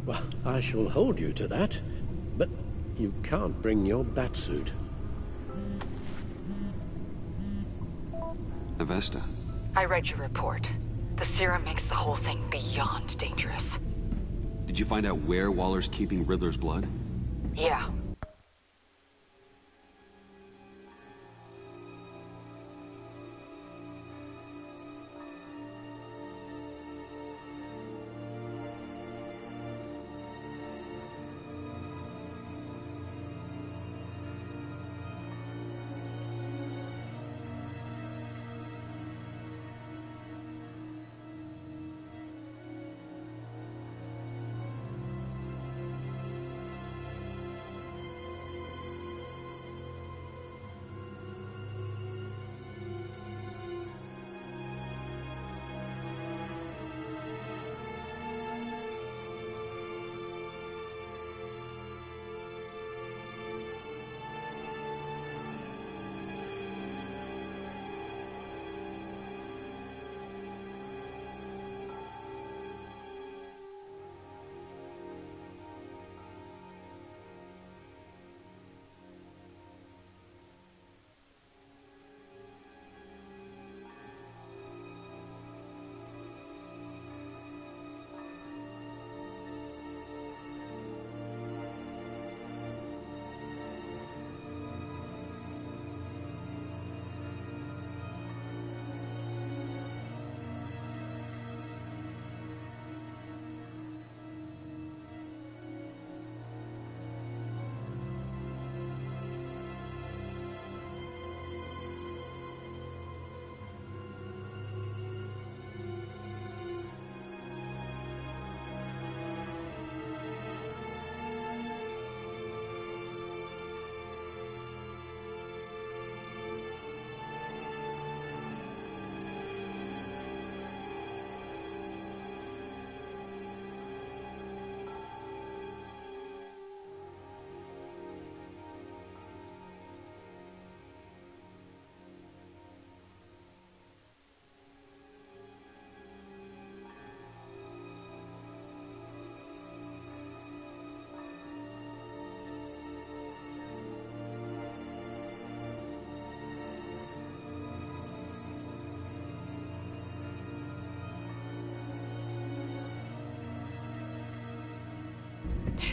Well, I shall hold you to that. But you can't bring your batsuit. Avesta. I read your report. The serum makes the whole thing beyond dangerous. Did you find out where Waller's keeping Riddler's blood? Yeah.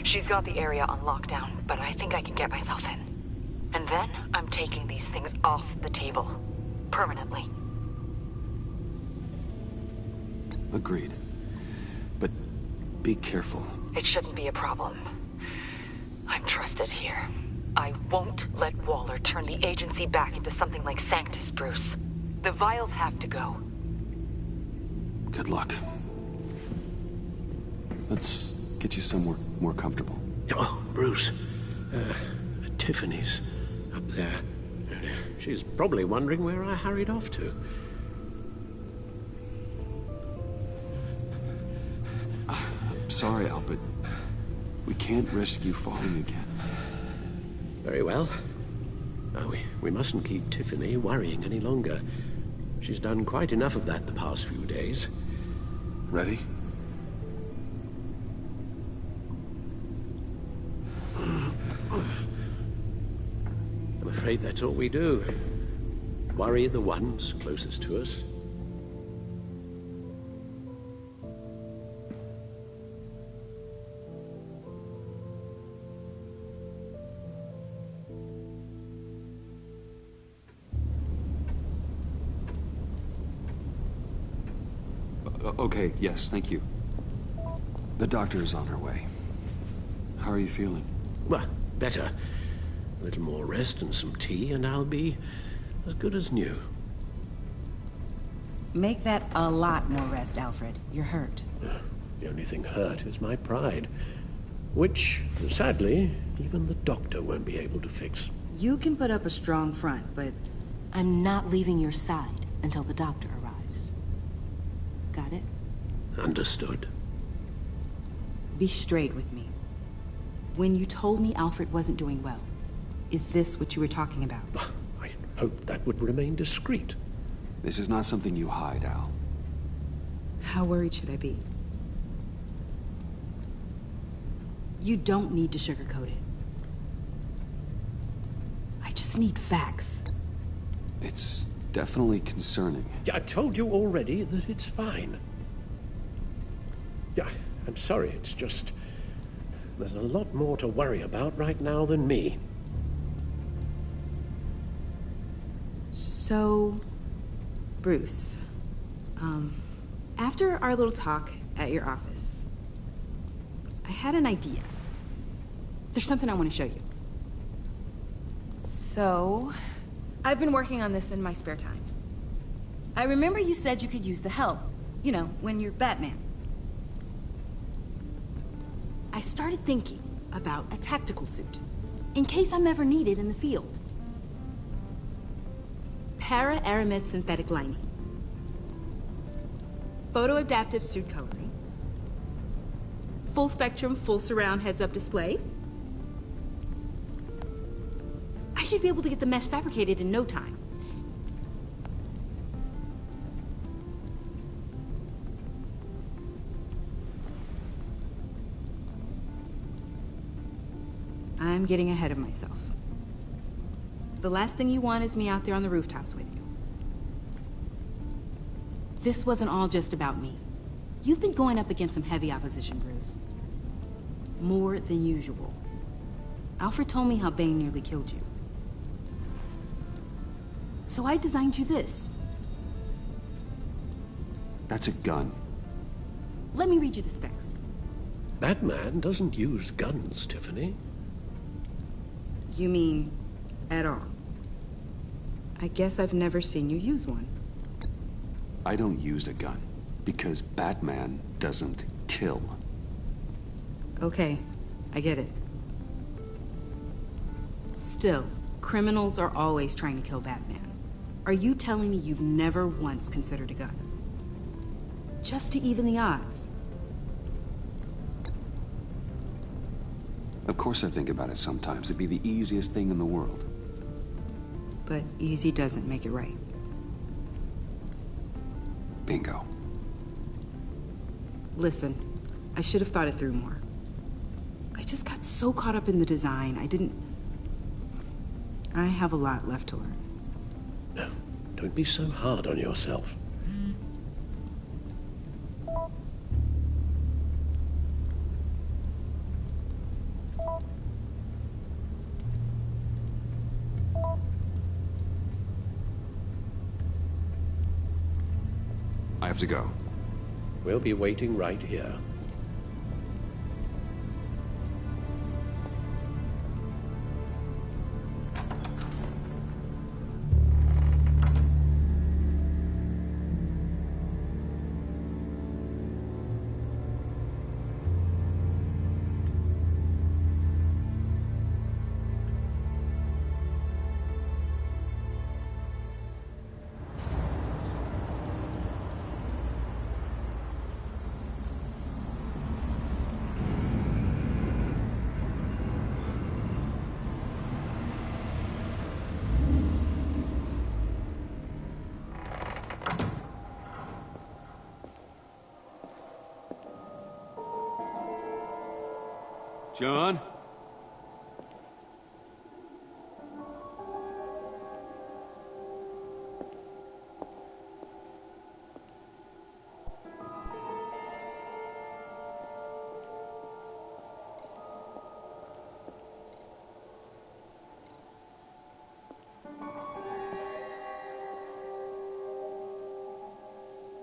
She's got the area on lockdown, but I think I can get myself in. And then I'm taking these things off the table. Permanently. Agreed. But be careful. It shouldn't be a problem. I'm trusted here. I won't let Waller turn the agency back into something like Sanctus, Bruce. The vials have to go. Good luck. Let's get you somewhere more comfortable. Oh, Bruce. Tiffany's up there. She's probably wondering where I hurried off to. I'm sorry, Al, but we can't risk you falling again. Very well. No, we mustn't keep Tiffany worrying any longer. She's done quite enough of that the past few days. Ready? I'm afraid that's all we do. Worry the ones closest to us. Okay, yes, thank you. The doctor is on her way. How are you feeling? Well, better. A little more rest and some tea, and I'll be as good as new. Make that a lot more rest, Alfred. You're hurt. The only thing hurt is my pride, which, sadly, even the doctor won't be able to fix. You can put up a strong front, but I'm not leaving your side until the doctor arrives. Got it? Understood. Be straight with me. When you told me Alfred wasn't doing well, is this what you were talking about? I hoped that would remain discreet. This is not something you hide, Al. How worried should I be? You don't need to sugarcoat it. I just need facts. It's definitely concerning. Yeah, I've told you already that it's fine. Yeah, I'm sorry, it's just... there's a lot more to worry about right now than me. So... Bruce, after our little talk at your office, I had an idea. There's something I want to show you. So, I've been working on this in my spare time. I remember you said you could use the help. You know, when you're Batman. I started thinking about a tactical suit, in case I'm ever needed in the field. Para-aramid synthetic lining. Photo-adaptive suit coloring. Full spectrum, full surround heads-up display. I should be able to get the mesh fabricated in no time. I'm getting ahead of myself. The last thing you want is me out there on the rooftops with you. This wasn't all just about me. You've been going up against some heavy opposition, Bruce. More than usual. Alfred told me how Bane nearly killed you. So I designed you this. That's a gun. Let me read you the specs. Batman doesn't use guns, Tiffany. You mean, at all? I guess I've never seen you use one. I don't use a gun, because Batman doesn't kill. Okay, I get it. Still, criminals are always trying to kill Batman. Are you telling me you've never once considered a gun? Just to even the odds? Of course I think about it sometimes. It'd be the easiest thing in the world. But easy doesn't make it right. Bingo. Listen, I should have thought it through more. I just got so caught up in the design, I have a lot left to learn. No, don't be so hard on yourself. I have to go. We'll be waiting right here. John?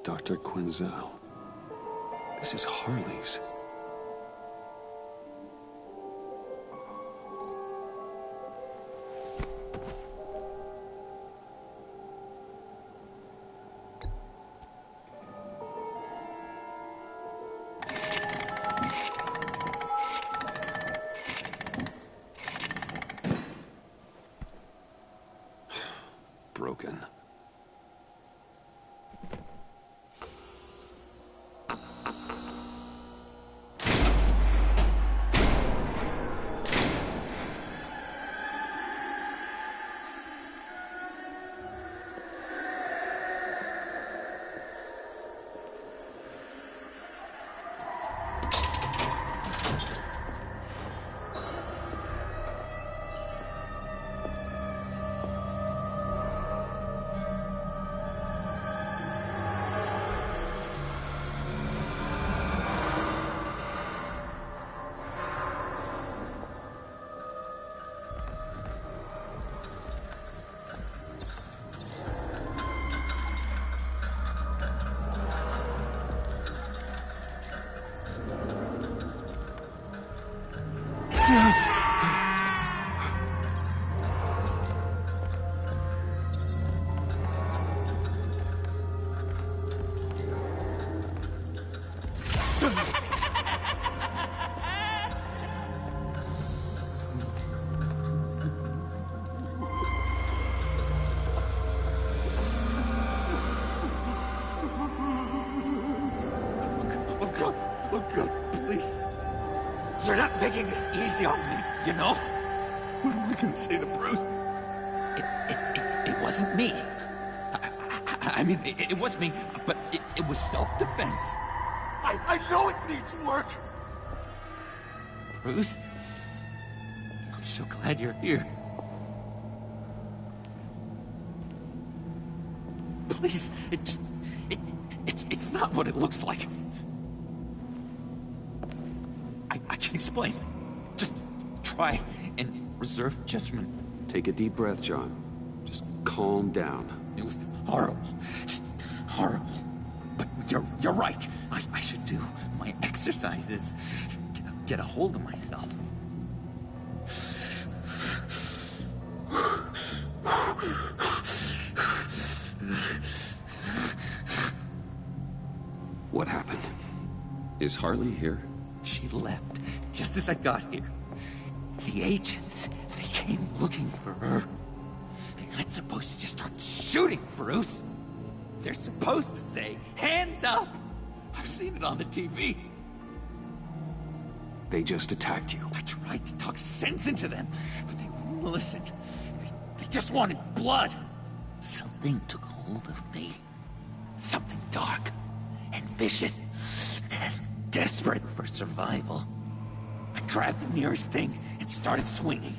Dr. Quinzel. This is Harley's. You're not making this easy on me, you know? What am I gonna say to Bruce? It wasn't me. I mean, it was me, but it was self-defense. I know it needs work. Bruce, I'm so glad you're here. Please, it's not what it looks like. I can explain. Just try and reserve judgment. Take a deep breath, John. Just calm down. It was horrible. Just horrible. But you're right. I should do my exercises. Get a hold of myself. What happened? Is Harley here? She left just as I got here. The agents, they came looking for her. They're not supposed to just start shooting, Bruce. They're supposed to say, hands up! I've seen it on the TV. They just attacked you. I tried to talk sense into them, but they wouldn't listen. They just wanted blood. Something took hold of me. Something dark and vicious and desperate for survival. I grabbed the nearest thing and started swinging.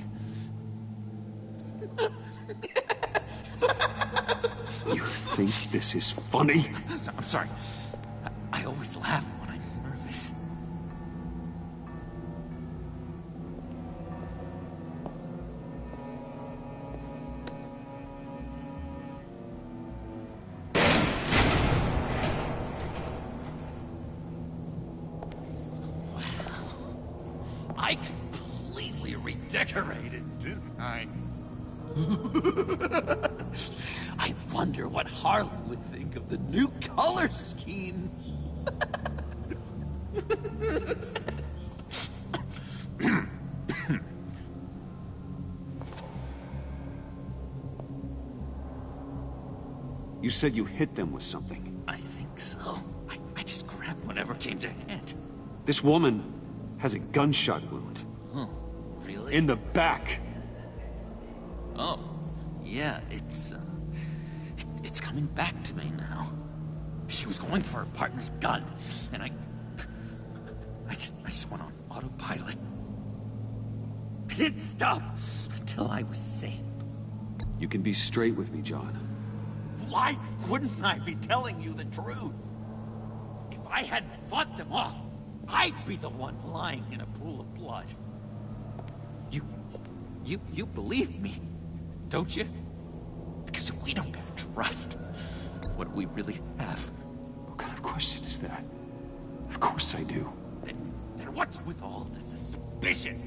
You think this is funny? I'm sorry. I always laugh when I'm nervous. I completely redecorated, didn't I? I wonder what Harley would think of the new color scheme. You said you hit them with something. I think so. I just grabbed whatever came to hand. This woman has a gunshot wound. Oh, really? In the back. Oh, yeah, it's coming back to me now. She was going for her partner's gun, and I just went on autopilot. I didn't stop until I was safe. You can be straight with me, John. Why wouldn't I be telling you the truth? If I hadn't fought them off, I'd be the one lying in a pool of blood. You believe me, don't you? Because if we don't have trust, what do we really have? What kind of question is that? Of course I do. Then what's with all the suspicion?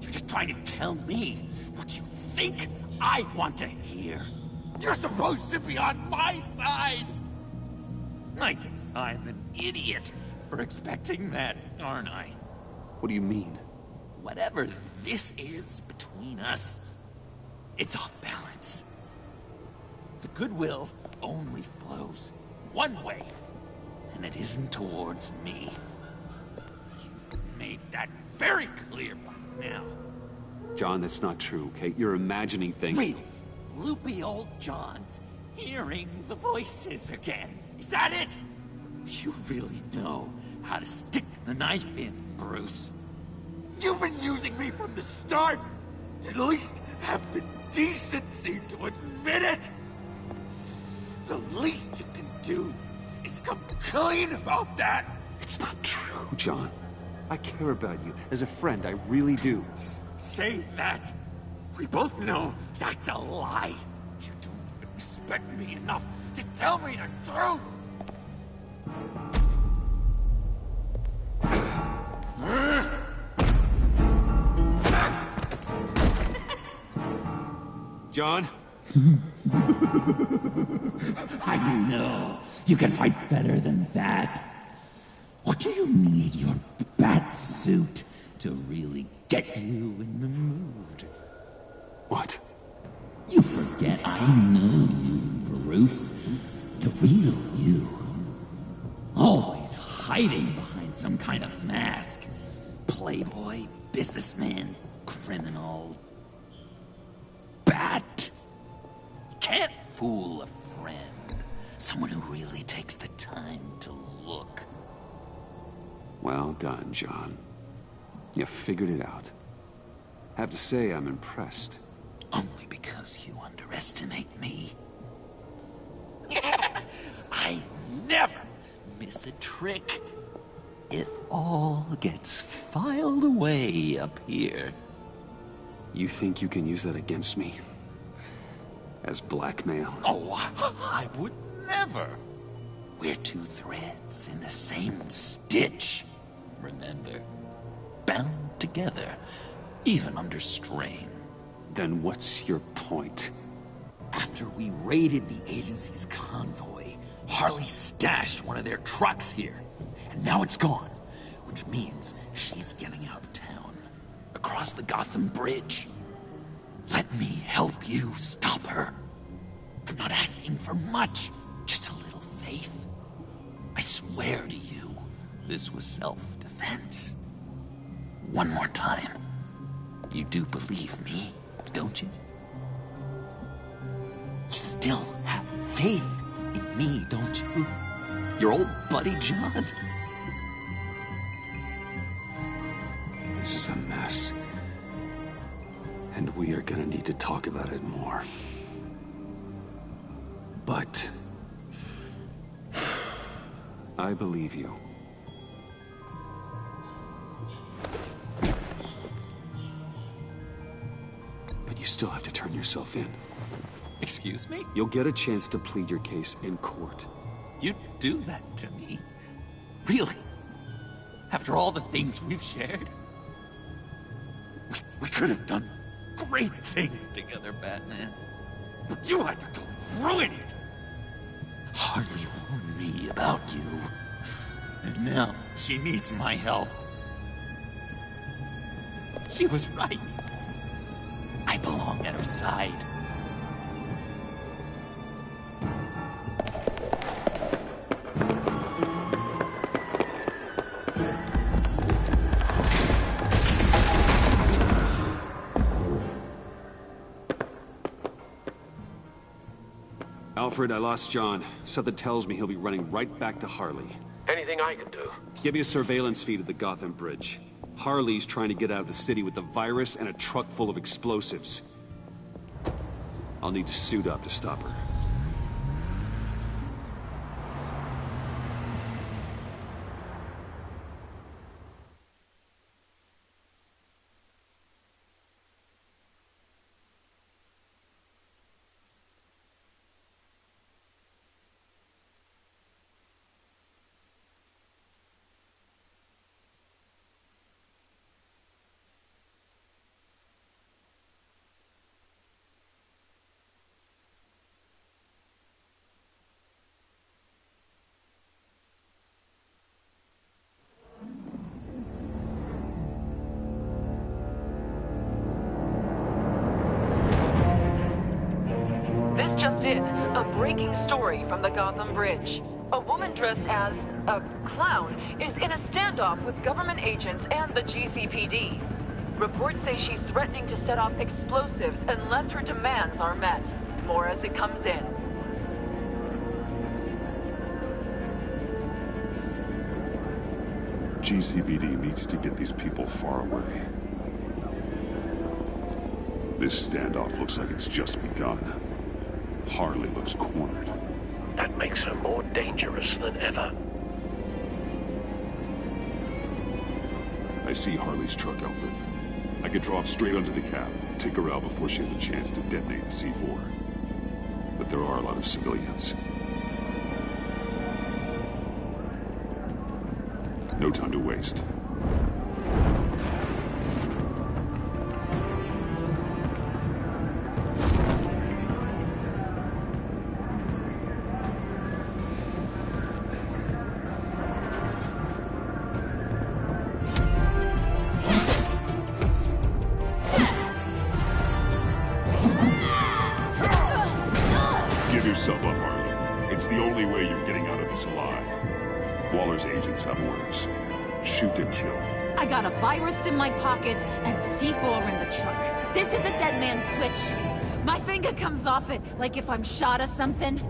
You're just trying to tell me what you think I want to hear. You're supposed to be on my side! I guess I'm an idiot for expecting that, aren't I? What do you mean? Whatever this is between us, it's off balance. The goodwill only flows one way, and it isn't towards me. You've made that very clear by now. John, that's not true, okay? You're imagining things. Really? Loopy old John's hearing the voices again. Is that it? You really know how to stick the knife in, Bruce. You've been using me from the start. At least have the decency to admit it. The least you can do is come clean about that. It's not true, John. I care about you. As a friend, I really do. Say that. We both know that's a lie. You don't even respect me enough to tell me the truth. John? I know. You can fight better than that. Or do you need your bat suit to really get you in the mood? What? You forget I know you, Bruce. The real you. Always hiding behind some kind of mask. playboy, businessman, criminal. Bat. You can't fool a friend. Someone who really takes the time to look. Well done, John. You figured it out. Have to say, I'm impressed. Only because you underestimate me. I never miss a trick. It all gets filed away up here. You think you can use that against me? As blackmail? Oh, I would never. We're two threads in the same stitch. Remember? Bound together, even under strain. Then what's your point? After we raided the agency's convoy, Harley stashed one of their trucks here. And now it's gone, which means she's getting out of town, across the Gotham Bridge. Let me help you stop her. I'm not asking for much, just a little faith. I swear to you, this was self-defense. One more time. You do believe me, don't you? You still have faith in me, don't you? Your old buddy, John? This is a mess. And we are gonna need to talk about it more. But I believe you. But you still have to turn yourself in. Excuse me? You'll get a chance to plead your case in court. You'd do that to me? Really? After all the things we've shared? We could have done great things together, Batman. But you had to go ruin it! Harley warned me about you. And now she needs my help. She was right. I belong at her side. Alfred, I lost John. Something tells me he'll be running right back to Harley. Anything I can do? Give me a surveillance feed of the Gotham Bridge. Harley's trying to get out of the city with the virus and a truck full of explosives. I'll need to suit up to stop her. Just in, a breaking story from the Gotham Bridge. A woman dressed as a clown is in a standoff with government agents and the GCPD. Reports say she's threatening to set off explosives unless her demands are met. More as it comes in. GCPD needs to get these people far away. This standoff looks like it's just begun. Harley looks cornered. That makes her more dangerous than ever. I see Harley's truck, Alfred. I could drop straight onto the cab, take her out before she has a chance to detonate the C4. But there are a lot of civilians. No time to waste. Give yourself up, Harley. It's the only way you're getting out of this alive. Waller's agents have orders. Shoot to kill. I got a virus in my pocket and C4 in the truck. This is a dead man's switch. My finger comes off it, like if I'm shot or something.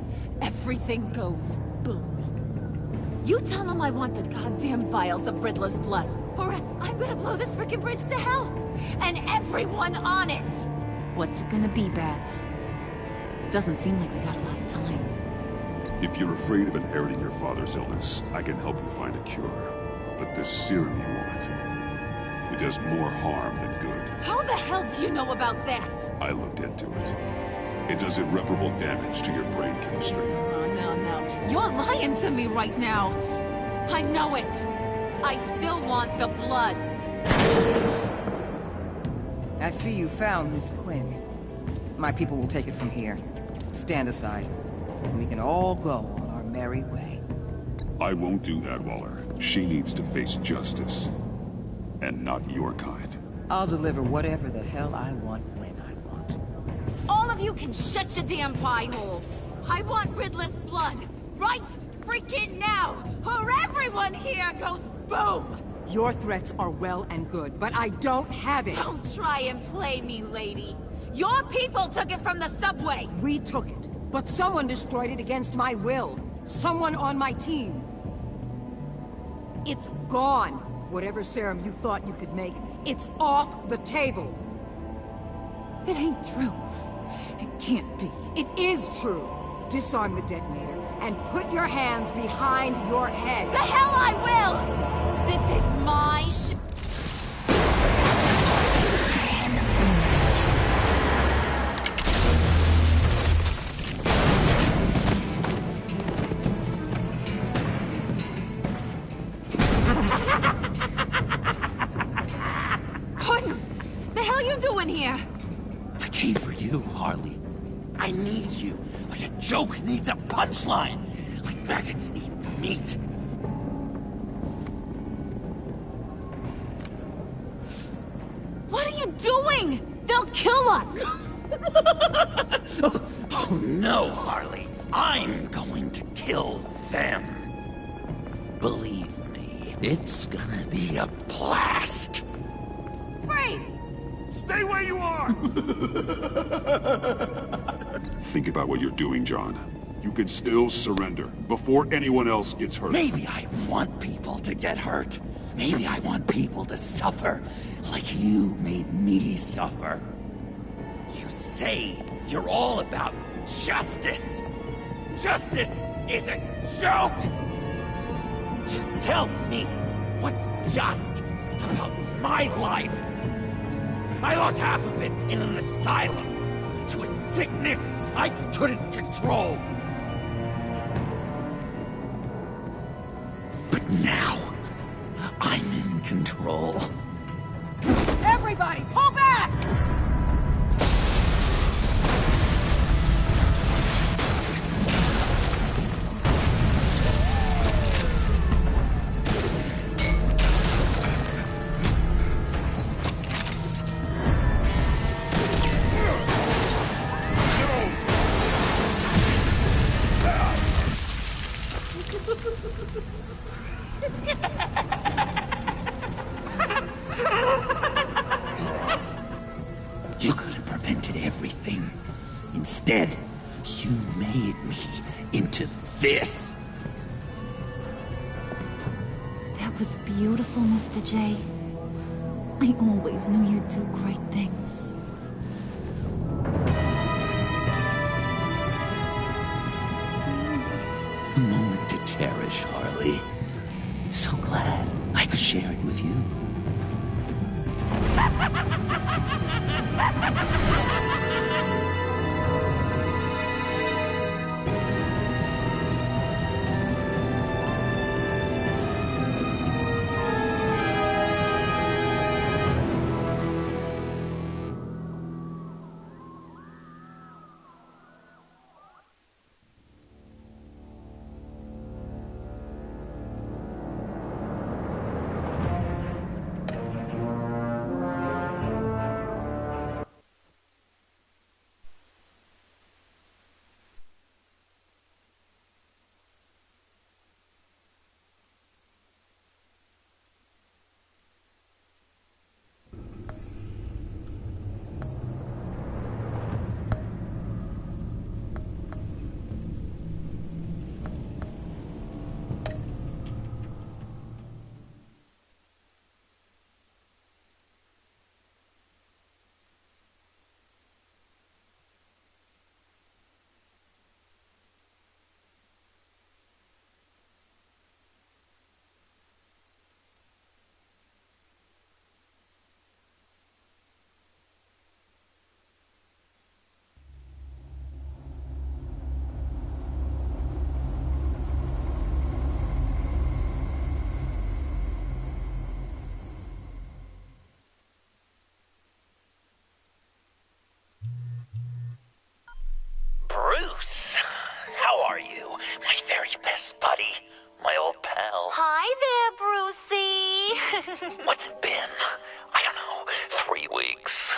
Everything goes boom. You tell him I want the goddamn vials of Riddler's blood, or I'm gonna blow this frickin' bridge to hell. And everyone on it! What's it gonna be, Bats? Doesn't seem like we got a lot of time. If you're afraid of inheriting your father's illness, I can help you find a cure. But this serum you want, it does more harm than good. How the hell do you know about that? I looked into it. It does irreparable damage to your brain chemistry. Oh, no. You're lying to me right now. I know it. I still want the blood. I see you found Miss Quinn. My people will take it from here. Stand aside, and we can all go on our merry way. I won't do that, Waller. She needs to face justice. And not your kind. I'll deliver whatever the hell I want when I want. All of you can shut your damn pie holes. I want Riddler's blood. Right freaking now. Or everyone here goes boom. Your threats are well and good, but I don't have it. Don't try and play me, lady. Your people took it from the subway. We took it, but someone destroyed it against my will. Someone on my team. It's gone. Whatever serum you thought you could make, it's off the table. It ain't true. It can't be. It is true. Disarm the detonator and put your hands behind your head. The hell I will! This is my here? I came for you, Harley. I need you. Like a joke needs a punchline. Like maggots need meat. What are you doing? They'll kill us! Oh no, Harley. I'm going to kill them. Believe me, it's gonna be a blast. Freeze! Stay where you are! Think about what you're doing, John. You can still surrender before anyone else gets hurt. Maybe I want people to get hurt. Maybe I want people to suffer like you made me suffer. You say you're all about justice. Justice is a joke! You tell me what's just about my life. I lost half of it in an asylum to a sickness I couldn't control. But now, I'm in control. Everybody, pull back! You could have prevented everything. Instead, you made me into this. That was beautiful, Mr. J. I always knew you'd do great things. A moment to cherish, Harley. So glad I could share it with you. Bruce, how are you? My very best buddy, my old pal. Hi there, Brucey. What's it been? I don't know, 3 weeks.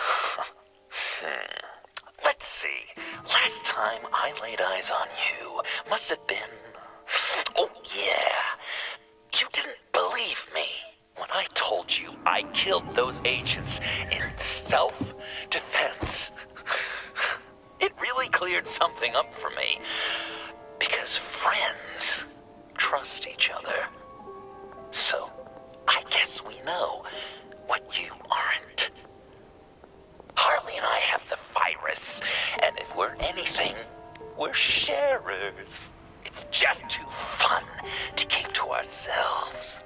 Let's see. Last time I laid eyes on you must have been... Oh, yeah. You didn't believe me when I told you I killed those agents in self-defense. It really cleared something up for me. Because friends trust each other. So, I guess we know what you aren't. Harley and I have the virus, and if we're anything, we're sharers. It's just too fun to keep to ourselves.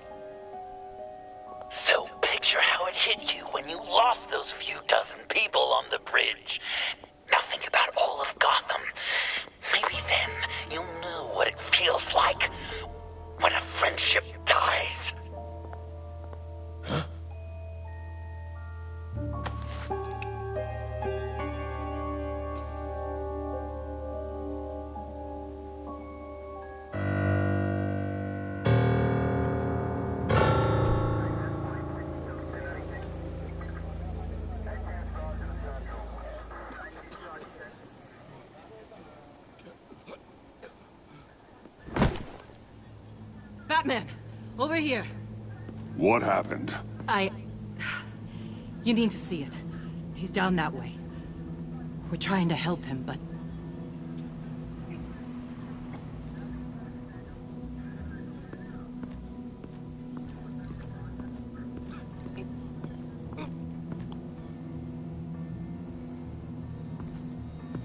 So picture how it hit you when you lost those few dozen people on the bridge. Now think about all of Gotham. Maybe then you'll know what it feels like when a friendship dies. Huh? Batman! Over here! What happened? You need to see it. He's down that way. We're trying to help him, but...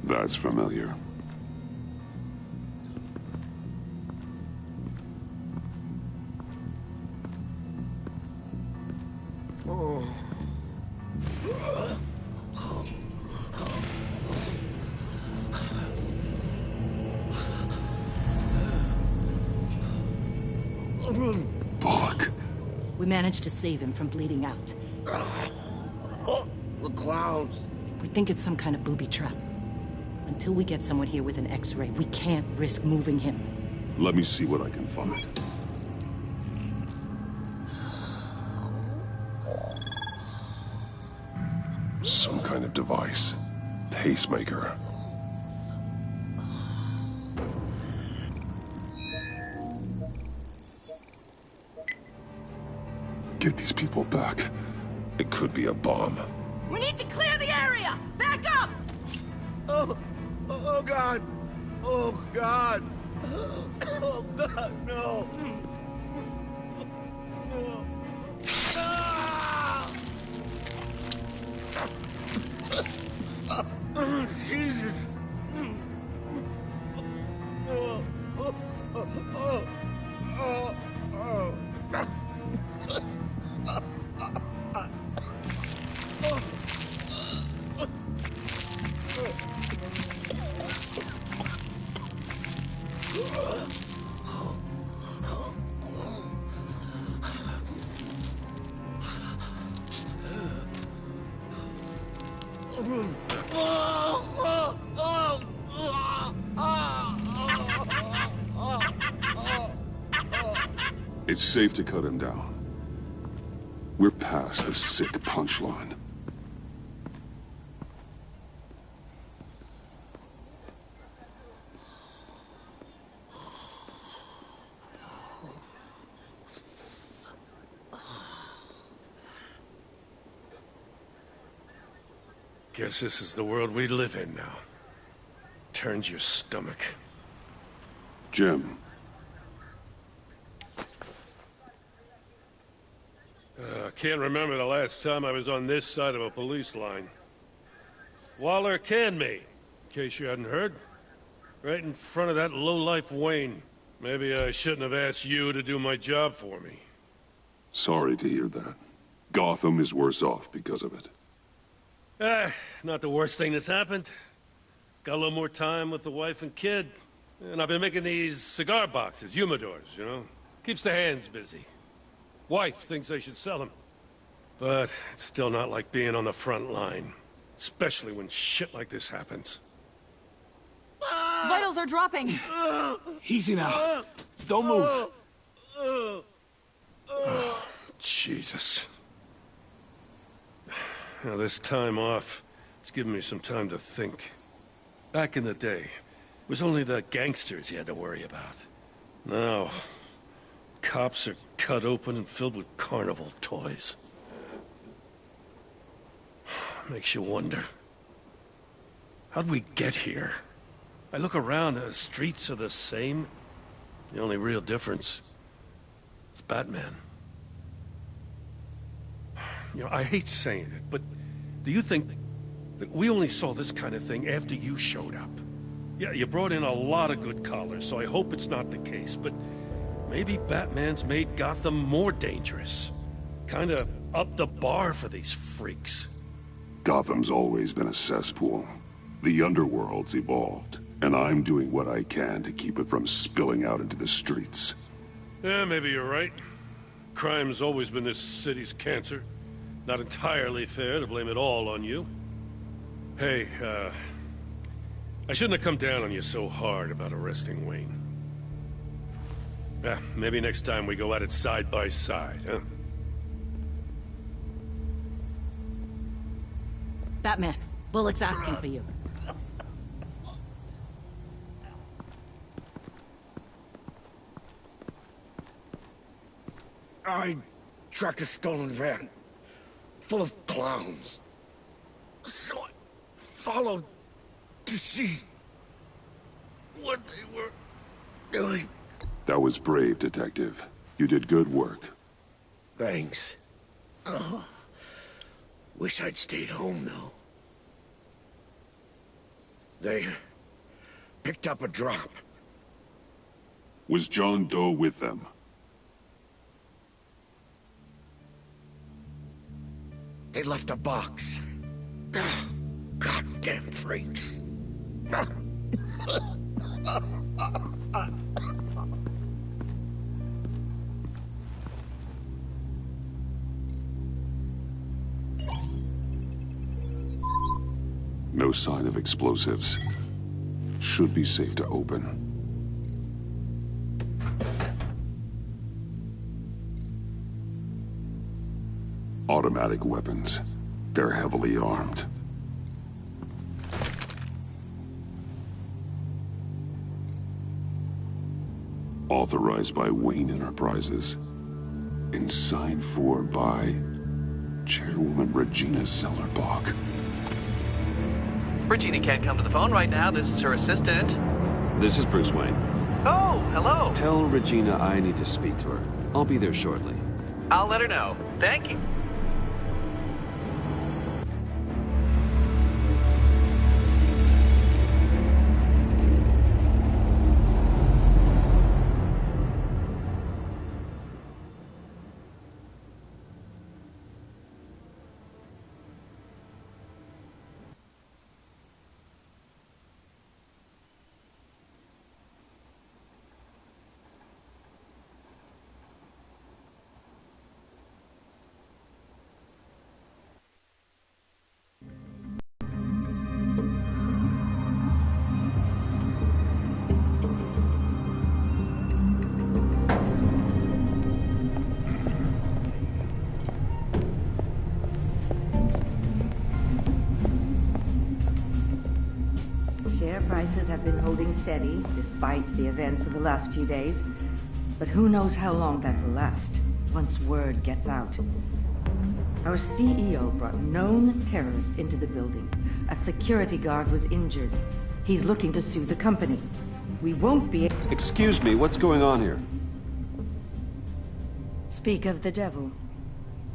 That's familiar. Bullock. We managed to save him from bleeding out. The clowns. We think it's some kind of booby trap. Until we get someone here with an X-ray, we can't risk moving him. Let me see what I can find. Some kind of device. Pacemaker. Get these people back. It could be a bomb. We need to clear the area! Back up! Oh God! Oh God! Oh God, no! Jesus! It's safe to cut him down. We're past the sick punchline. Guess this is the world we live in now. Turns your stomach. Jim. I can't remember the last time I was on this side of a police line. Waller canned me, in case you hadn't heard. Right in front of that lowlife Wayne. Maybe I shouldn't have asked you to do my job for me. Sorry to hear that. Gotham is worse off because of it. Not the worst thing that's happened. Got a little more time with the wife and kid. And I've been making these cigar boxes, humidors, you know? Keeps the hands busy. Wife thinks I should sell them. But it's still not like being on the front line. Especially when shit like this happens. Ah! Vitals are dropping. Easy now. Don't move. Oh, Jesus. Now, this time off, it's given me some time to think. Back in the day, it was only the gangsters you had to worry about. Now, cops are cut open and filled with carnival toys. Makes you wonder. How'd we get here? I look around, the streets are the same. The only real difference is Batman. You know, I hate saying it, but do you think that we only saw this kind of thing after you showed up? Yeah, you brought in a lot of good callers, so I hope it's not the case, but maybe Batman's made Gotham more dangerous. Kinda up the bar for these freaks. Gotham's always been a cesspool. The underworld's evolved, and I'm doing what I can to keep it from spilling out into the streets. Yeah, maybe you're right. Crime's always been this city's cancer. Not entirely fair to blame it all on you. Hey, I shouldn't have come down on you so hard about arresting Wayne. Yeah, maybe next time we go at it side by side, huh? Batman, Bullock's asking for you. I tracked a stolen van, full of clowns. So I followed to see what they were doing. That was brave, Detective. You did good work. Thanks. Wish I'd stayed home, though. They picked up a drop. Was John Doe with them? They left a box. Goddamn freaks. No sign of explosives. Should be safe to open. Automatic weapons. They're heavily armed. Authorized by Wayne Enterprises. And signed for by Chairwoman Regina Zellerbach. Regina can't come to the phone right now. This is her assistant. This is Bruce Wayne. Oh, hello. Tell Regina I need to speak to her. I'll be there shortly. I'll let her know. Thank you. Prices have been holding steady, despite the events of the last few days. But who knows how long that will last, once word gets out. Our CEO brought known terrorists into the building. A security guard was injured. He's looking to sue the company. We won't be... Excuse me, what's going on here? Speak of the devil.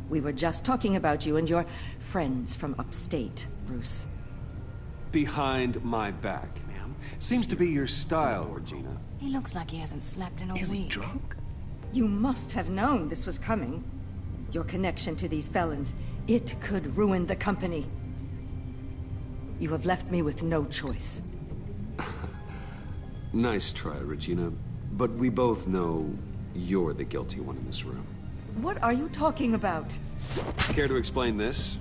We were just talking about you and your friends from upstate, Bruce. Behind my back, ma'am. Seems to be your style, Regina. He looks like he hasn't slept in a week. Is he drunk? You must have known this was coming. Your connection to these felons, it could ruin the company. You have left me with no choice. Nice try, Regina. But we both know you're the guilty one in this room. What are you talking about? Care to explain this?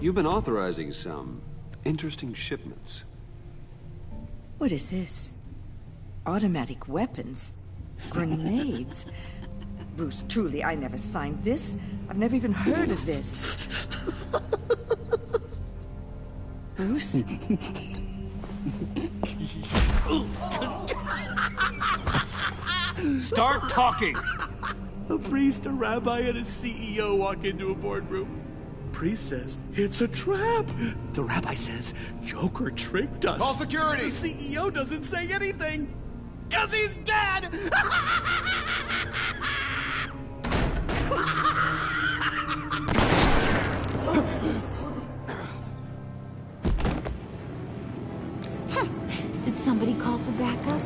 You've been authorizing some interesting shipments. What is this? Automatic weapons? Grenades? Bruce, truly, I never signed this. I've never even heard of this. Bruce? Start talking! A priest, a rabbi, and a CEO walk into a boardroom. Priest says, it's a trap. The rabbi says, Joker tricked us. Call security! The CEO doesn't say anything, because he's dead! Did somebody call for backup?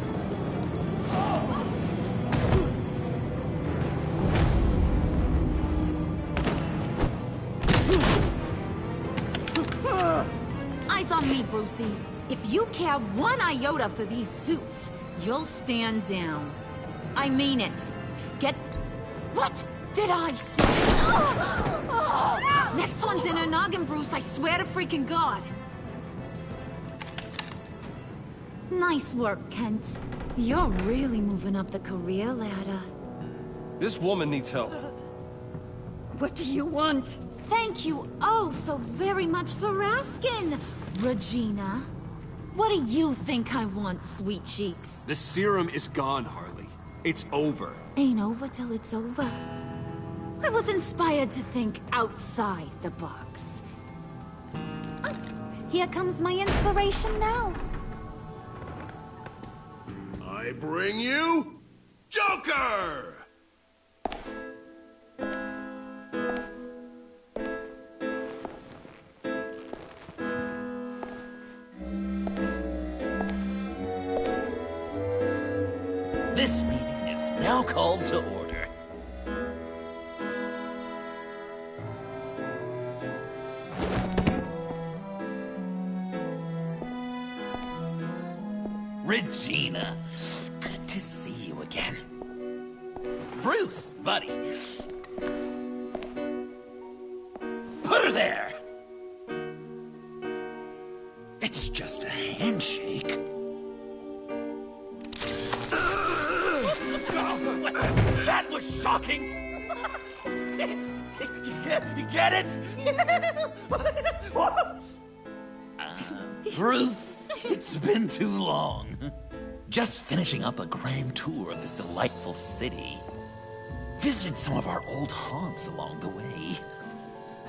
Eyes on me, Brucey. If you care one iota for these suits, you'll stand down. I mean it. Get... What did I say? Next one's in her noggin, Bruce, I swear to freaking God. Nice work, Kent. You're really moving up the career ladder. This woman needs help. What do you want? Thank you oh so very much for asking, Regina. What do you think I want, sweet cheeks? The serum is gone, Harley. It's over. Ain't over till it's over. I was inspired to think outside the box. Oh, here comes my inspiration now. I bring you Joker! This meeting is now called to order. Regina, good to see you again. Bruce, buddy. Put her there! It's just a handshake. That was shocking! You get it? Bruce, it's been too long. Just finishing up a grand tour of this delightful city. Visited some of our old haunts along the way.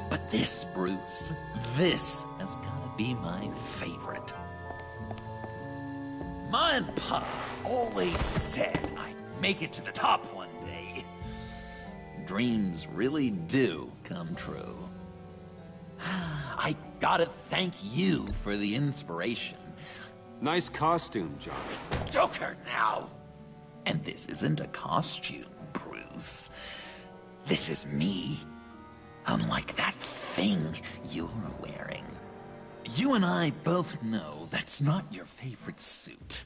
But this, Bruce, this has gotta be my favorite. Ma and Pa always said I'd make it to the top one day. Dreams really do come true. I gotta thank you for the inspiration. Nice costume, John. Joker now! And this isn't a costume, Bruce. This is me. Unlike that thing you're wearing. You and I both know that's not your favorite suit.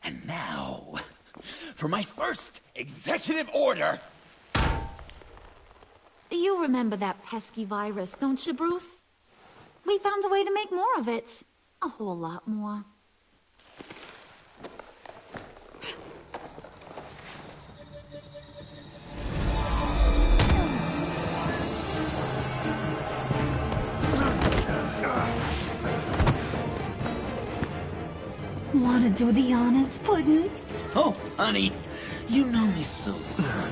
And now, for my first executive order. You remember that pesky virus, don't you, Bruce? We found a way to make more of it. A whole lot more. Wanna do the honors, Puddin'? Oh, honey, you know me so well.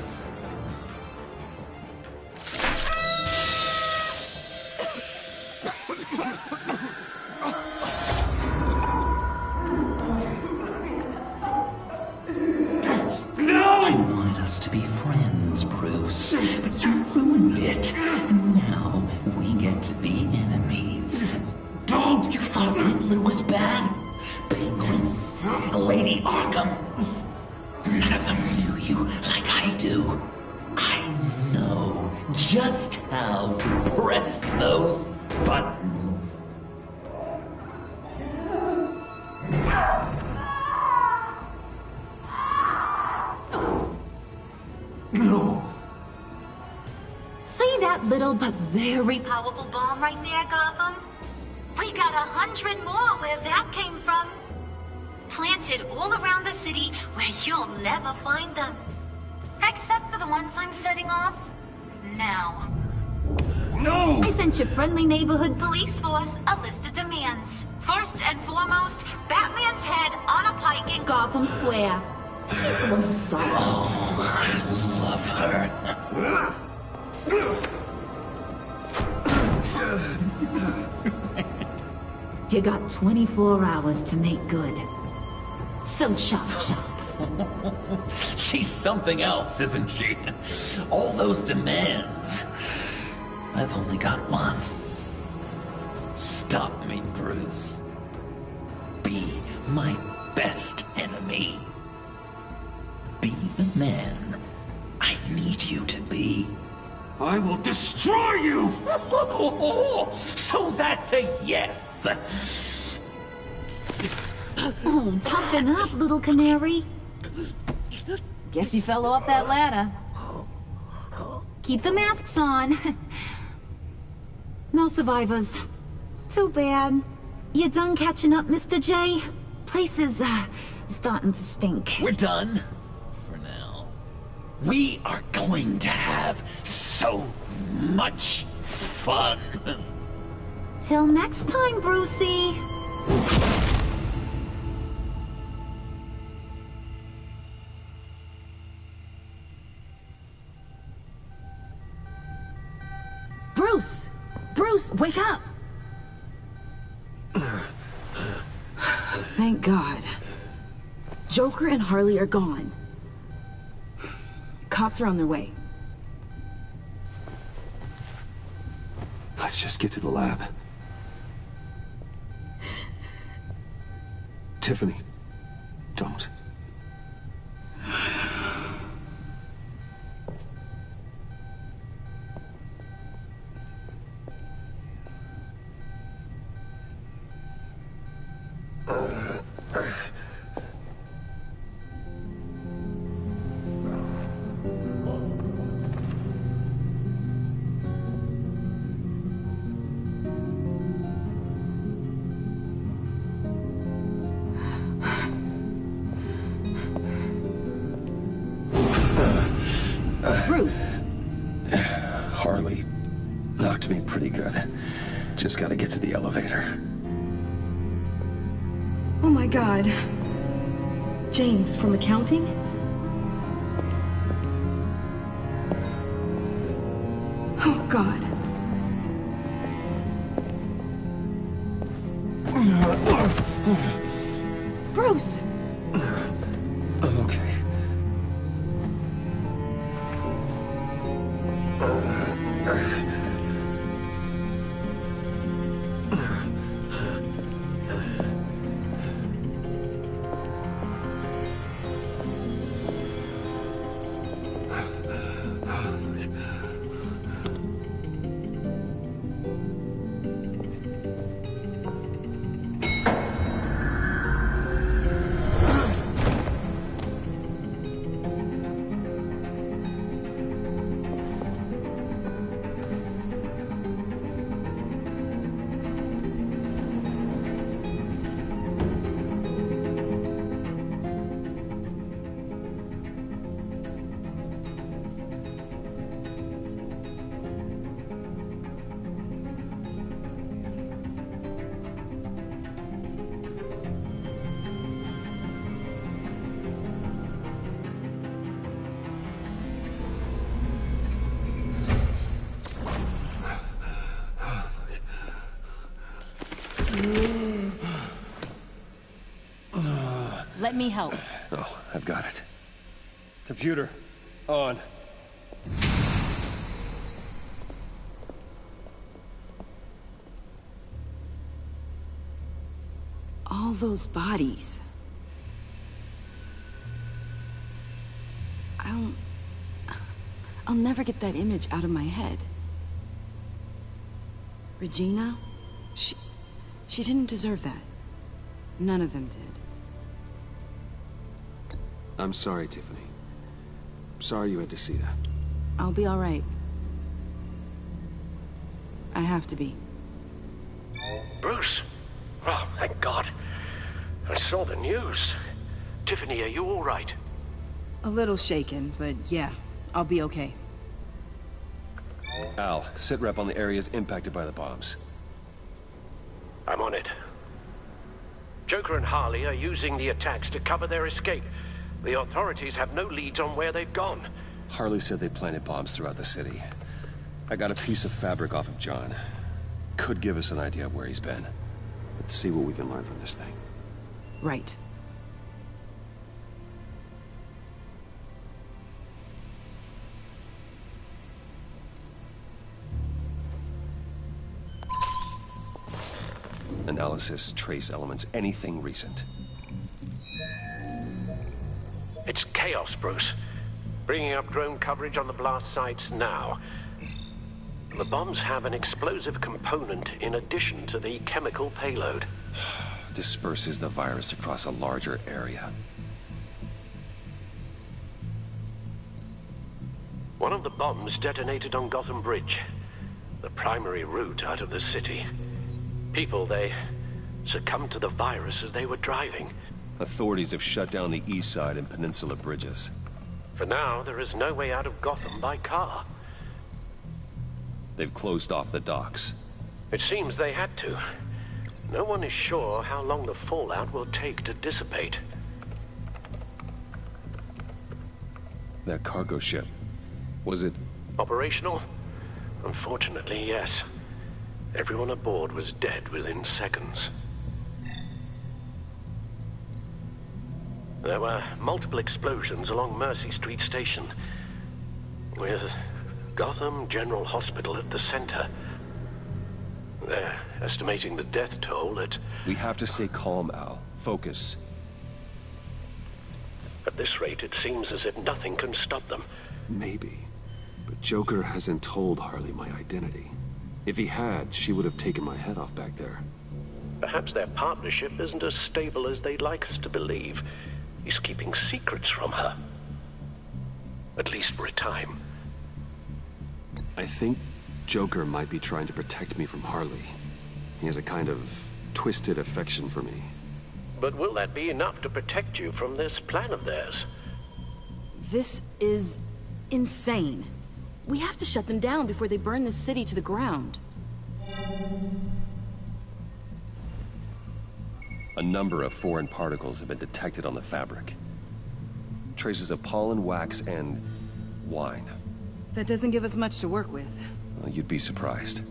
I wanted us to be friends, Bruce, but you ruined it. And now we get to be enemies. Don't! You thought Riddler was bad? Penguin, Lady Arkham. None of them knew you like I do. I know just how to press those buttons. No. See that little but very powerful bomb right there, Gotham? We got 100 more where that came from. Planted all around the city where you'll never find them. Except for the ones I'm setting off now. No! I sent your friendly neighborhood police force a list of demands. First and foremost, Batman's head on a pike in Gotham Square. He's the one who started. Oh, I love her. You got 24 hours to make good. So chop chop. She's something else, isn't she? All those demands. I've only got one. Stop me, Bruce. Be my best enemy. Be the man I need you to be. I will destroy you! So that's a yes! Oh, toughen up, little canary. Guess you fell off that ladder. Keep the masks on. No survivors. Too bad. You done catching up, Mr. J? Place is, starting to stink. We're done. For now. We are going to have so much fun. Till next time, Brucey. Bruce! Bruce, wake up! Thank God. Joker and Harley are gone. Cops are on their way. Let's just get to the lab. Tiffany, don't. Bruce! Harley knocked me pretty good. Just gotta get to the elevator. Oh my God. James, from accounting? Oh God. Bruce! I'm okay. Let me help. Oh, I've got it. Computer, on. All those bodies. I'll never get that image out of my head. Regina? She didn't deserve that. None of them did. I'm sorry, Tiffany. Sorry you had to see that. I'll be all right. I have to be. Bruce? Oh, thank God. I saw the news. Tiffany, are you all right? A little shaken, but yeah, I'll be okay. Al, sit rep on the areas impacted by the bombs. I'm on it. Joker and Harley are using the attacks to cover their escape. The authorities have no leads on where they've gone. Harley said they planted bombs throughout the city. I got a piece of fabric off of John. Could give us an idea of where he's been. Let's see what we can learn from this thing. Right. Analysis, trace elements, anything recent. It's chaos, Bruce. Bringing up drone coverage on the blast sites now. The bombs have an explosive component in addition to the chemical payload. Disperses the virus across a larger area. One of the bombs detonated on Gotham Bridge, the primary route out of the city. People, they succumbed to the virus as they were driving. Authorities have shut down the east side and peninsula bridges. For now, there is no way out of Gotham by car. They've closed off the docks. It seems they had to. No one is sure how long the fallout will take to dissipate. That cargo ship, was it... Operational? Unfortunately, yes. Everyone aboard was dead within seconds. There were multiple explosions along Mercy Street Station, with Gotham General Hospital at the center. They're estimating the death toll at... We have to stay calm, Al. Focus. At this rate, it seems as if nothing can stop them. Maybe. But Joker hasn't told Harley my identity. If he had, she would have taken my head off back there. Perhaps their partnership isn't as stable as they'd like us to believe. He's keeping secrets from her. At least for a time. I think Joker might be trying to protect me from Harley. He has a kind of twisted affection for me. But will that be enough to protect you from this plan of theirs? This is insane. We have to shut them down before they burn the city to the ground. A number of foreign particles have been detected on the fabric. Traces of pollen, wax, and wine. That doesn't give us much to work with. Well, you'd be surprised.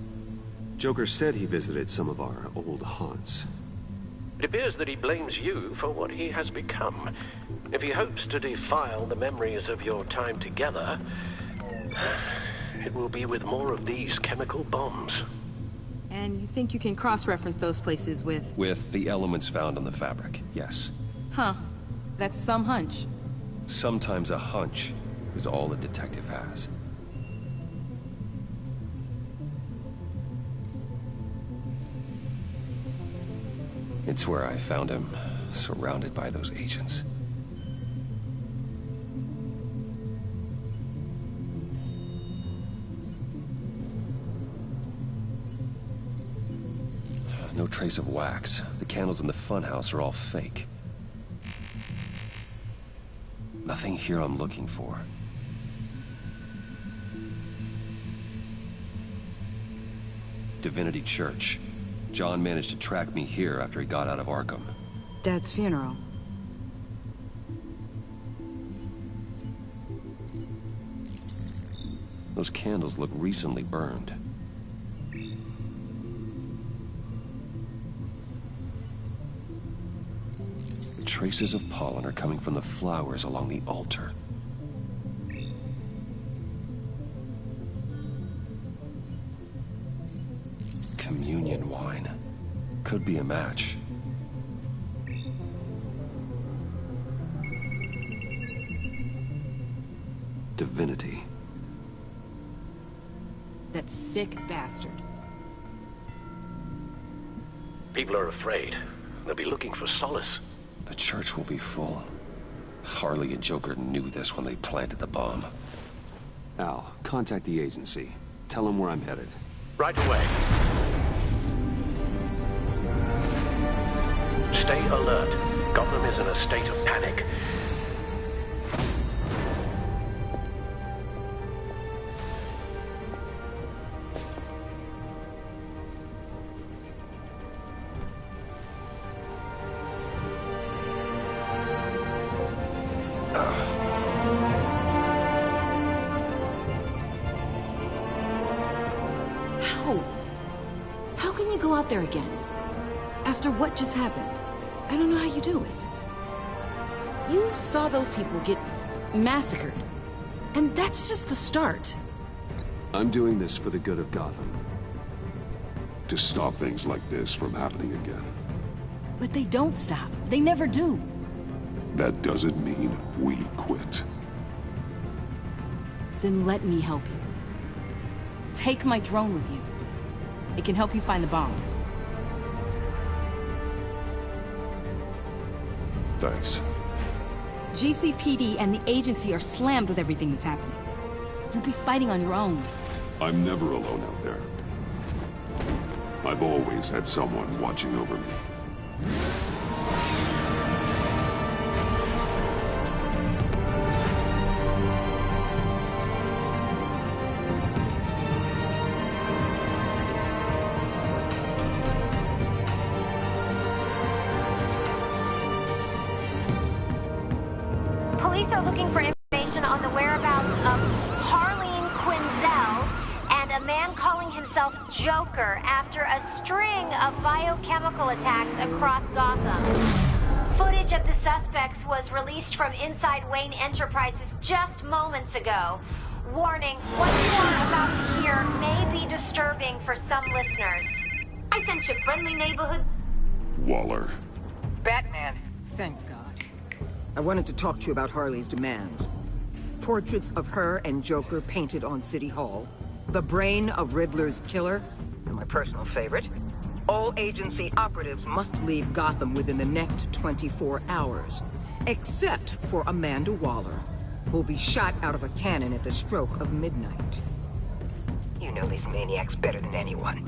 Joker said he visited some of our old haunts. It appears that he blames you for what he has become. If he hopes to defile the memories of your time together, it will be with more of these chemical bombs. And you think you can cross-reference those places with... With the elements found on the fabric, yes. Huh. That's some hunch. Sometimes a hunch is all a detective has. It's where I found him, surrounded by those agents. No trace of wax. The candles in the funhouse are all fake. Nothing here I'm looking for. Divinity Church. John managed to track me here after he got out of Arkham. Dad's funeral. Those candles look recently burned. Traces of pollen are coming from the flowers along the altar. Communion wine. Could be a match. Divinity. That sick bastard. People are afraid. They'll be looking for solace. The church will be full. Harley and Joker knew this when they planted the bomb. Al, contact the agency. Tell them where I'm headed. Right away. Stay alert. Gotham is in a state of panic. How can you go out there again? After what just happened? I don't know how you do it. You saw those people get massacred. And that's just the start. I'm doing this for the good of Gotham. To stop things like this from happening again. But they don't stop. They never do. That doesn't mean we quit. Then let me help you. Take my drone with you. It can help you find the bomb. Thanks. GCPD and the agency are slammed with everything that's happening. You'll be fighting on your own. I'm never alone out there. I've always had someone watching over me. Police are looking for information on the whereabouts of Harleen Quinzel and a man calling himself Joker after a string of biochemical attacks across Gotham. Footage of the suspects was released from inside Wayne Enterprises just moments ago. Warning, what you are about to hear may be disturbing for some listeners. I sent you friendly neighborhood... Waller. Batman. Thank God. I wanted to talk to you about Harley's demands. Portraits of her and Joker painted on City Hall. The brain of Riddler's killer. And my personal favorite. All agency operatives must leave Gotham within the next 24 hours. Except for Amanda Waller, who'll be shot out of a cannon at the stroke of midnight. You know these maniacs better than anyone.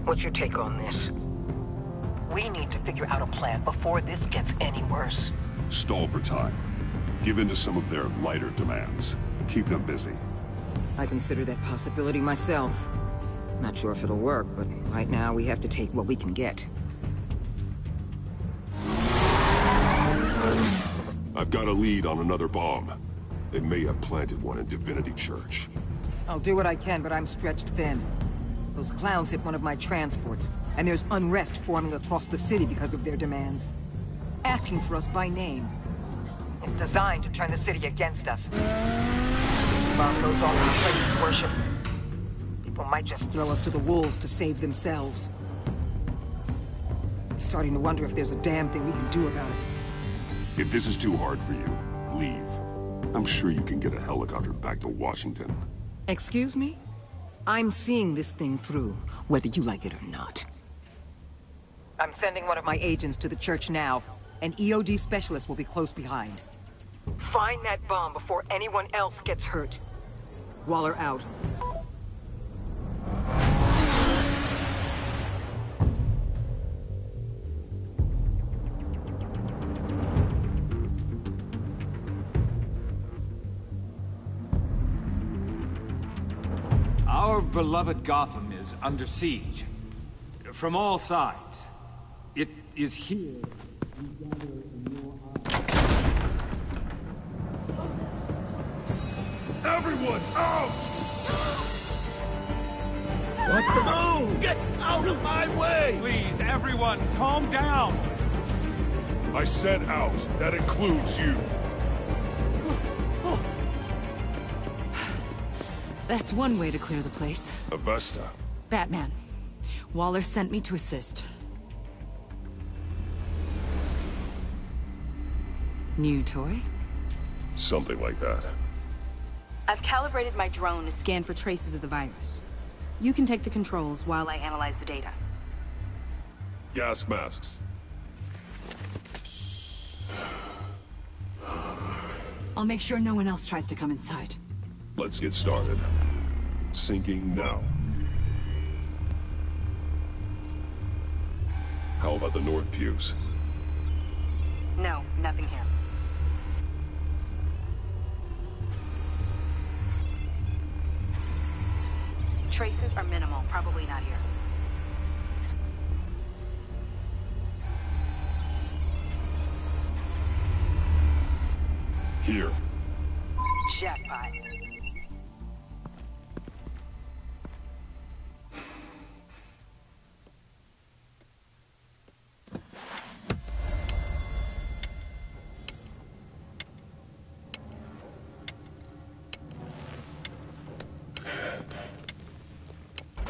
What's your take on this? We need to figure out a plan before this gets any worse. Stall for time. Give in to some of their lighter demands. Keep them busy. I consider that possibility myself. Not sure if it'll work, but right now we have to take what we can get. I've got a lead on another bomb. They may have planted one in Divinity Church. I'll do what I can, but I'm stretched thin. Those clowns hit one of my transports, and there's unrest forming across the city because of their demands. Asking for us by name. It's designed to turn the city against us. Bomb goes off in a place of worship. People might just throw us to the wolves to save themselves. I'm starting to wonder if there's a damn thing we can do about it. If this is too hard for you, leave. I'm sure you can get a helicopter back to Washington. Excuse me? I'm seeing this thing through, whether you like it or not. I'm sending one of my agents to the church now. An EOD specialist will be close behind. Find that bomb before anyone else gets hurt. Waller out. Our beloved Gotham is under siege. From all sides. It is here. Everyone out! What the move? Get out of my way! Please, everyone, calm down! I said out. That includes you. That's one way to clear the place. Avesta. Batman. Waller sent me to assist. New toy? Something like that. I've calibrated my drone to scan for traces of the virus. You can take the controls while I analyze the data. Gas masks. I'll make sure no one else tries to come inside. Let's get started. Syncing now. How about the north pews? No, nothing here. Traces are minimal, probably not here. Here. Jackpot.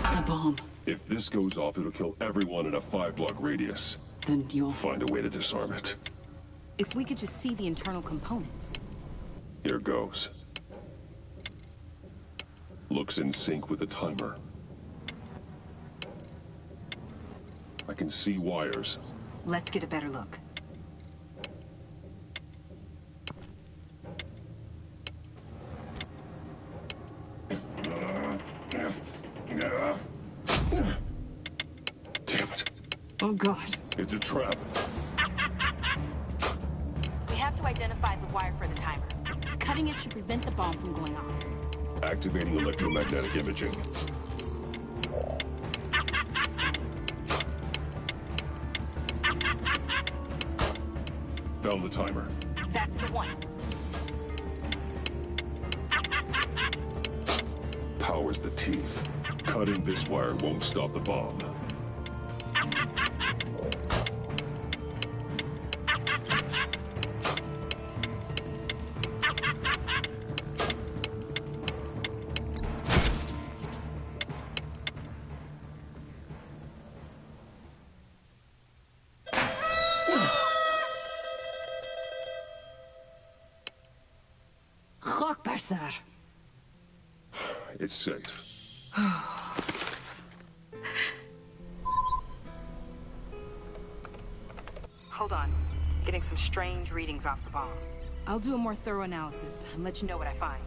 The bomb. If this goes off, it'll kill everyone in a 5-block radius. Then you'll find a way to disarm it. If we could just see the internal components. Here goes. Looks in sync with the timer. I can see wires. Let's get a better look. Damn it. Oh God. It's a trap. We have to identify the wire for the timer. Cutting it should prevent the bomb from going off. Activating electromagnetic imaging. Found the timer. That's the one. Powers the teeth. Cutting this wire won't stop the bomb. Sir. It's safe. Hold on. Getting some strange readings off the bomb. I'll do a more thorough analysis and let you know what I find.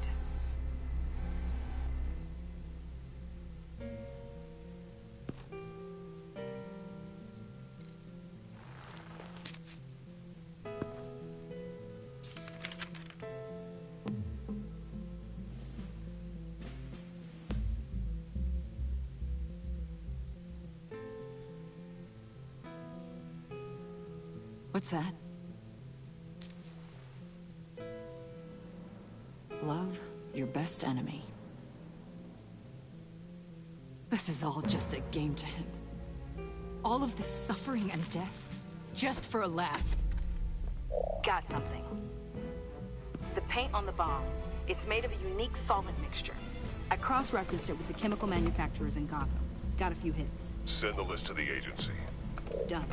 What's that? Love your best enemy. This is all just a game to him. All of this suffering and death, just for a laugh. Got something. The paint on the bomb, it's made of a unique solvent mixture. I cross-referenced it with the chemical manufacturers in Gotham. Got a few hits. Send the list to the agency. Done.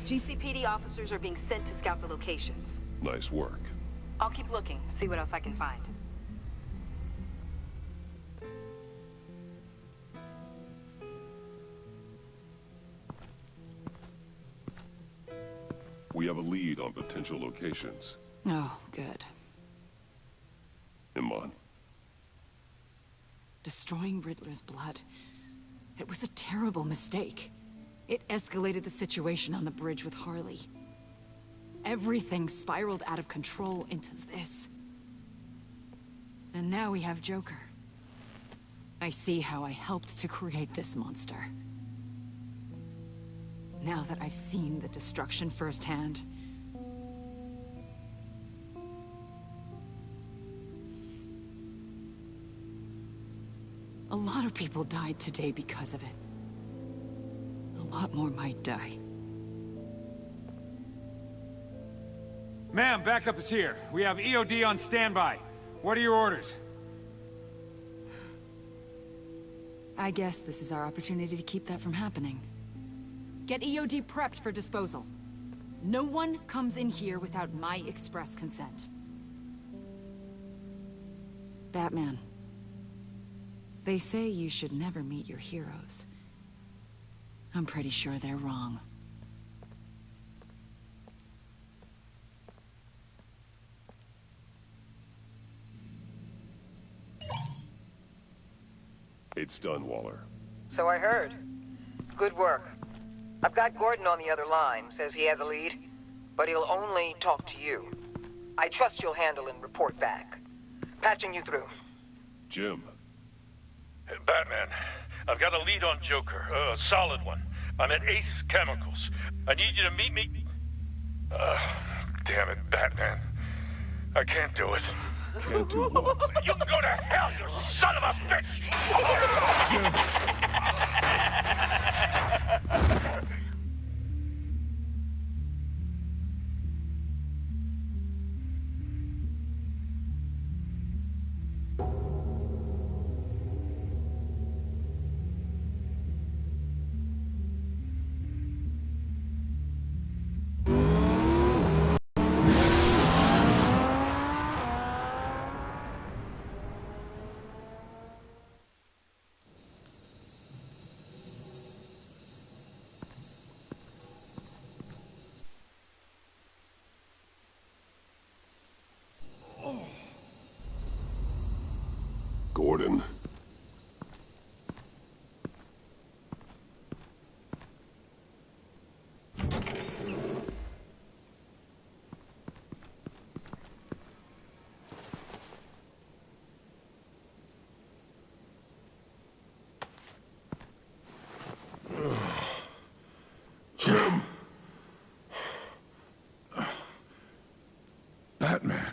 GCPD officers are being sent to scout the locations. Nice work. I'll keep looking, see what else I can find. We have a lead on potential locations. Oh, good. Iman. Destroying Riddler's blood. It was a terrible mistake. It escalated the situation on the bridge with Harley. Everything spiraled out of control into this. And now we have Joker. I see how I helped to create this monster. Now that I've seen the destruction firsthand, a lot of people died today because of it. A lot more might die. Ma'am, backup is here. We have EOD on standby. What are your orders? I guess this is our opportunity to keep that from happening. Get EOD prepped for disposal. No one comes in here without my express consent. Batman. They say you should never meet your heroes. I'm pretty sure they're wrong. It's done, Waller. So I heard. Good work. I've got Gordon on the other line, says he has a lead. but he'll only talk to you. I trust you'll handle and report back. Patching you through. Jim. Hey, Batman, I've got a lead on Joker, a solid one. I'm at Ace Chemicals. I need you to meet me... damn it, Batman. I can't do it. Can't do what? You can go to hell, you son of a bitch! Jim! Gordon. Jim. Batman.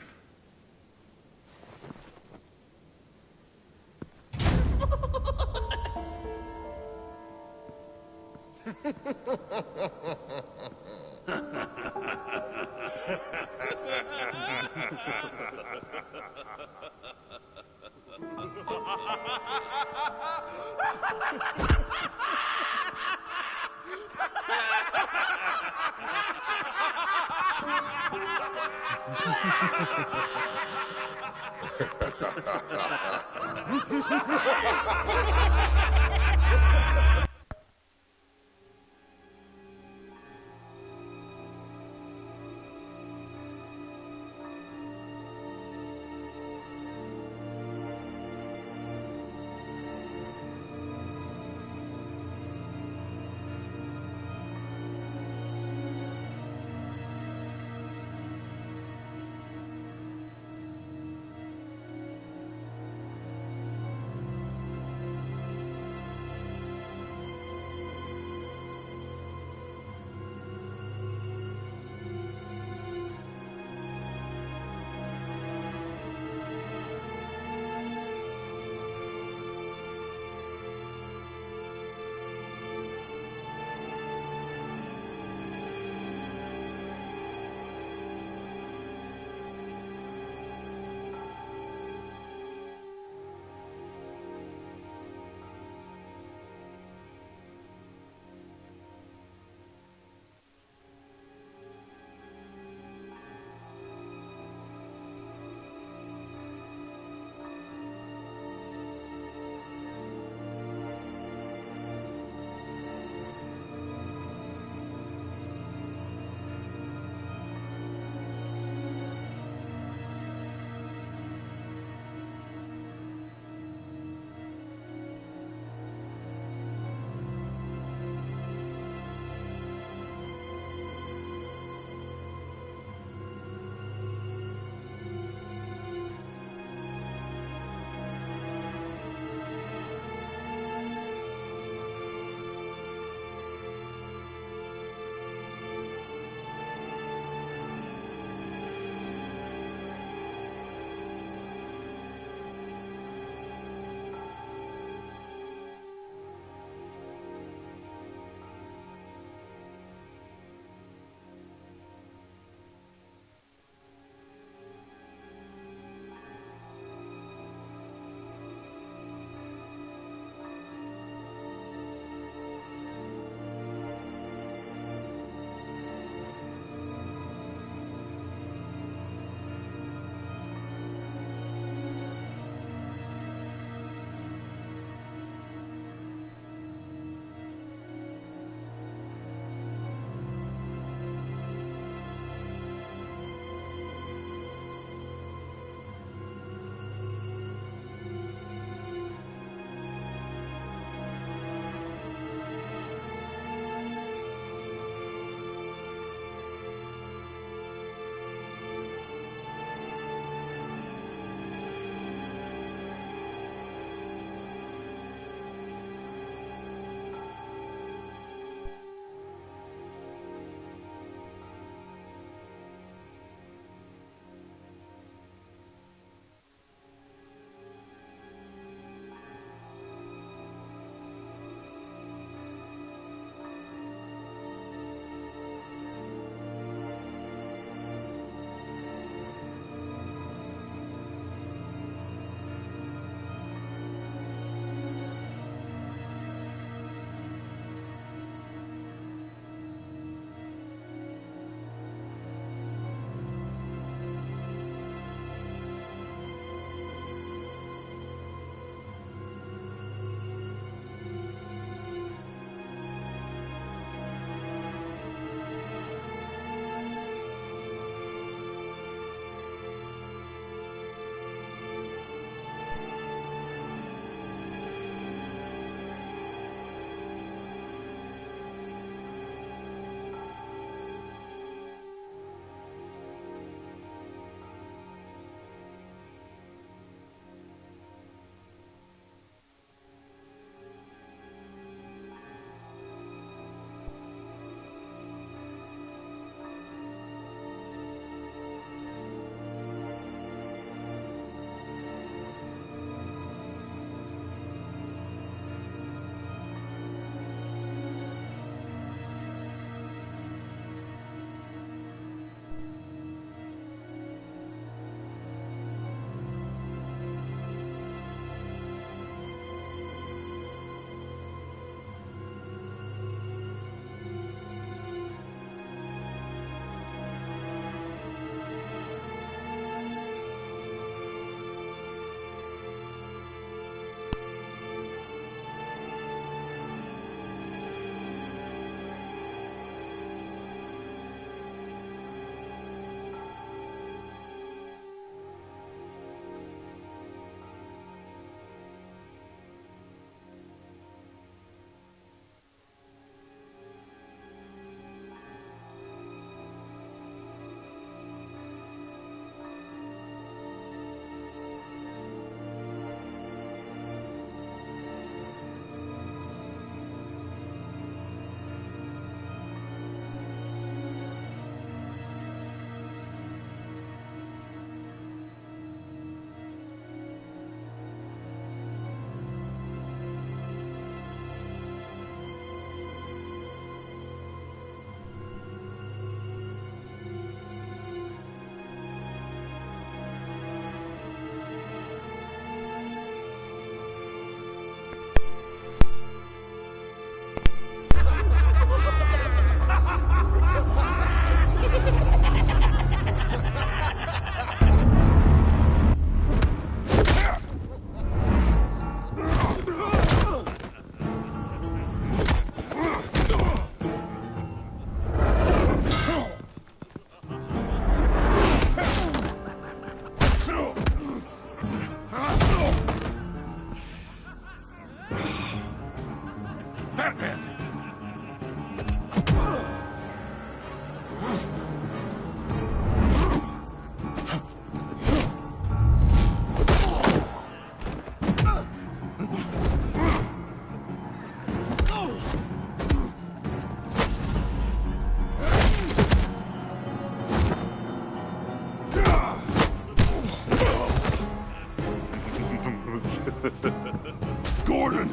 Gordon!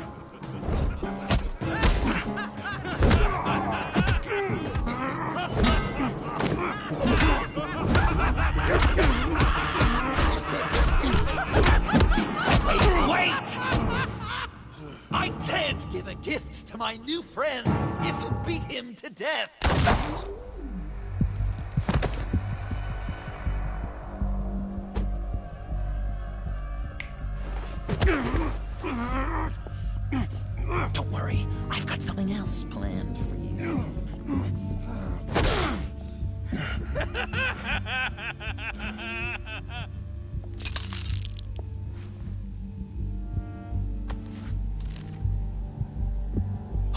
Wait! I can't give a gift to my new friend if you beat him to death! Don't worry, I've got something else planned for you.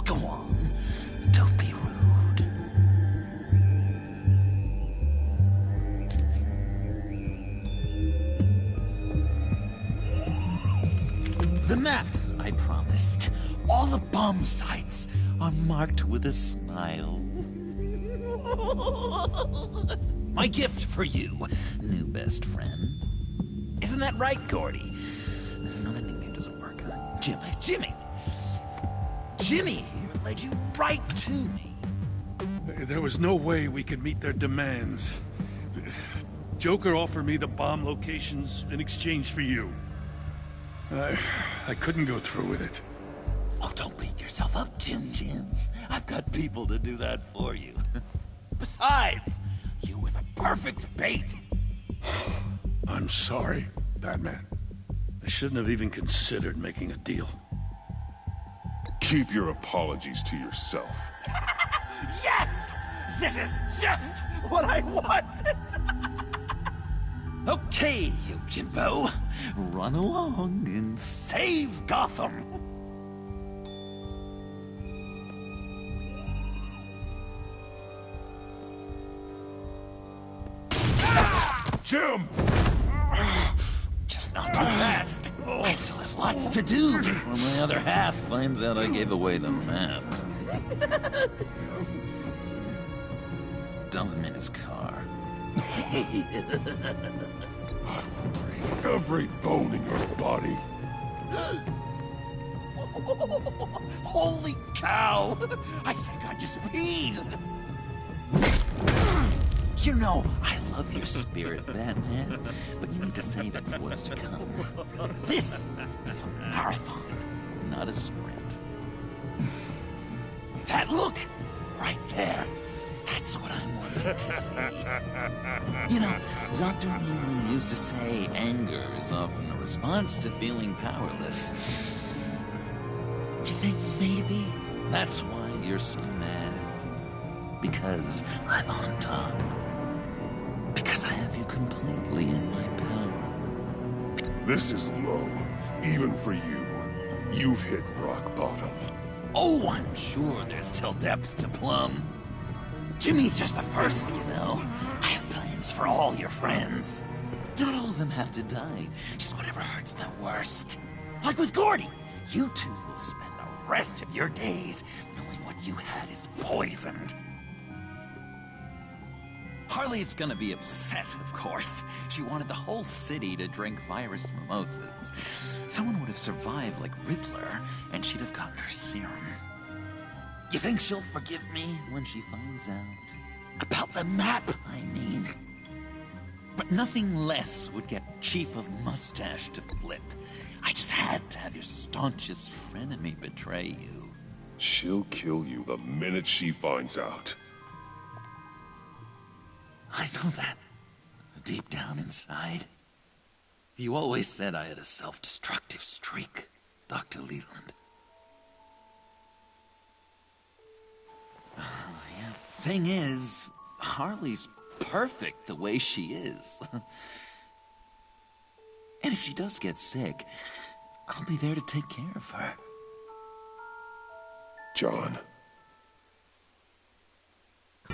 Go on, don't be rude. The map I promised. All the bomb sites are marked with a smile. My gift for you, new best friend. Isn't that right, Gordy? Another nickname doesn't work. Jimmy! Jimmy here led you right to me. There was no way we could meet their demands. Joker offered me the bomb locations in exchange for you. I couldn't go through with it. Oh, don't beat yourself up, Jim. I've got people to do that for you. Besides, you were the perfect bait. I'm sorry, Batman. I shouldn't have even considered making a deal. Keep your apologies to yourself. Yes! This is just what I wanted! Okay, you Jimbo. Run along and save Gotham. Jim! Just not too fast. I still have lots to do before my other half finds out I gave away the map. Dump him in his car. I will break every bone in your body. Holy cow! I think I just peed! You know, I love your spirit, Batman, but you need to save it for what's to come. This is a marathon, not a sprint. That look! Right there. That's what I wanted to see. You know, Dr. Newman used to say anger is often a response to feeling powerless. You think maybe that's why you're so mad? Because I'm on top. Because I have you completely in my power. This is low, even for you. You've hit rock bottom. Oh, I'm sure there's still depths to plumb. Jimmy's just the first, you know. I have plans for all your friends. Not all of them have to die, just whatever hurts them worst. Like with Gordy, you two will spend the rest of your days knowing what you had is poisoned. Harley's gonna be upset, of course. She wanted the whole city to drink virus mimosas. Someone would have survived like Riddler, and she'd have gotten her serum. You think she'll forgive me when she finds out? About the map, I mean. But nothing less would get Chief of Mustache to flip. I just had to have your staunchest frenemy betray you. She'll kill you the minute she finds out. I know that. Deep down inside. You always said I had a self-destructive streak, Dr. Leland. Yeah, thing is, Harley's perfect the way she is. And if she does get sick, I'll be there to take care of her. John.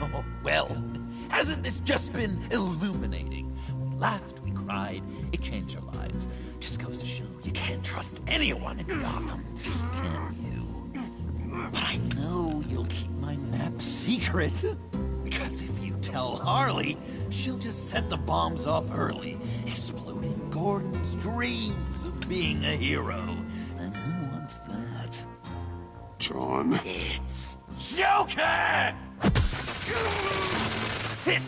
Oh, well, hasn't this just been illuminating? We laughed, we cried, it changed our lives. Just goes to show you can't trust anyone in Gotham, can you? But I know you'll keep my map secret. Because if you tell Harley, she'll just set the bombs off early, exploding Gordon's dreams of being a hero. And who wants that? John. It's Joker! Sit!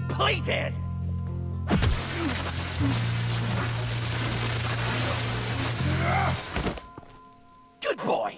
Play dead! Good boy!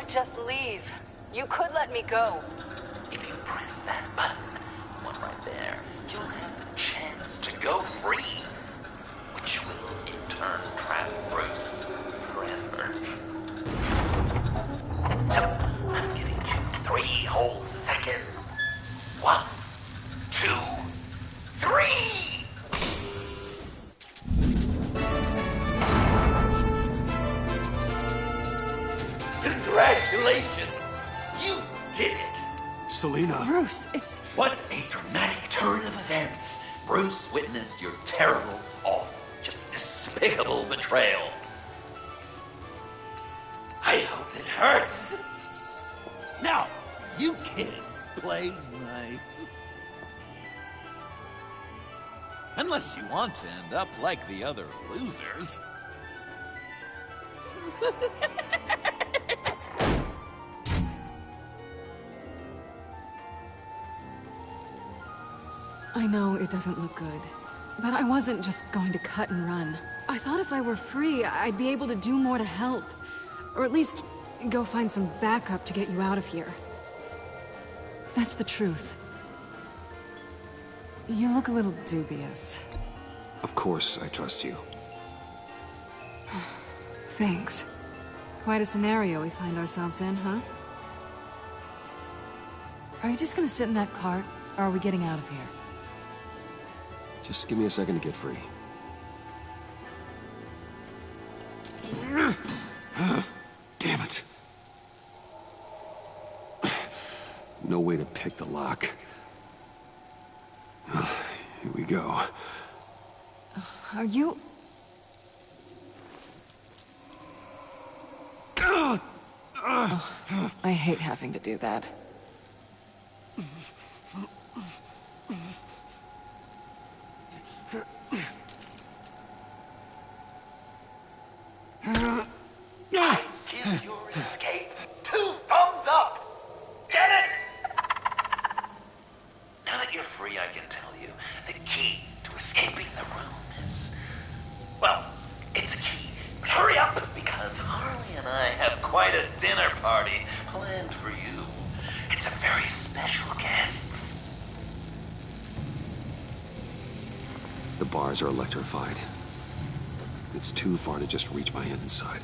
Just leave. You could let me go. If you press that button, one right there, you'll have the chance to go free, which will in turn trap Bruce forever. So, I'm giving you 3 whole seconds. 1, 2, 3! Congratulations! You did it! Selina! Bruce, it's... What a dramatic turn of events! Bruce witnessed your terrible, awful, just despicable betrayal. I hope it hurts! Now, you kids play nice. Unless you want to end up like the other losers. I know it doesn't look good, but I wasn't just going to cut and run. I thought if I were free, I'd be able to do more to help. Or at least, go find some backup to get you out of here. That's the truth. You look a little dubious. Of course, I trust you. Thanks. Quite a scenario we find ourselves in, huh? Are you just gonna sit in that cart, or are we getting out of here? Just give me a second to get free. Damn it. No way to pick the lock. Here we go. Are you... Oh, I hate having to do that. I give your escape 2 thumbs up! Get it? Now that you're free, I can tell you the key to escaping the room is... Well, it's a key. But hurry up, because Harley and I have quite a dinner party planned for you. It's a very special guest. The bars are electrified. It's too far to just reach my hand inside.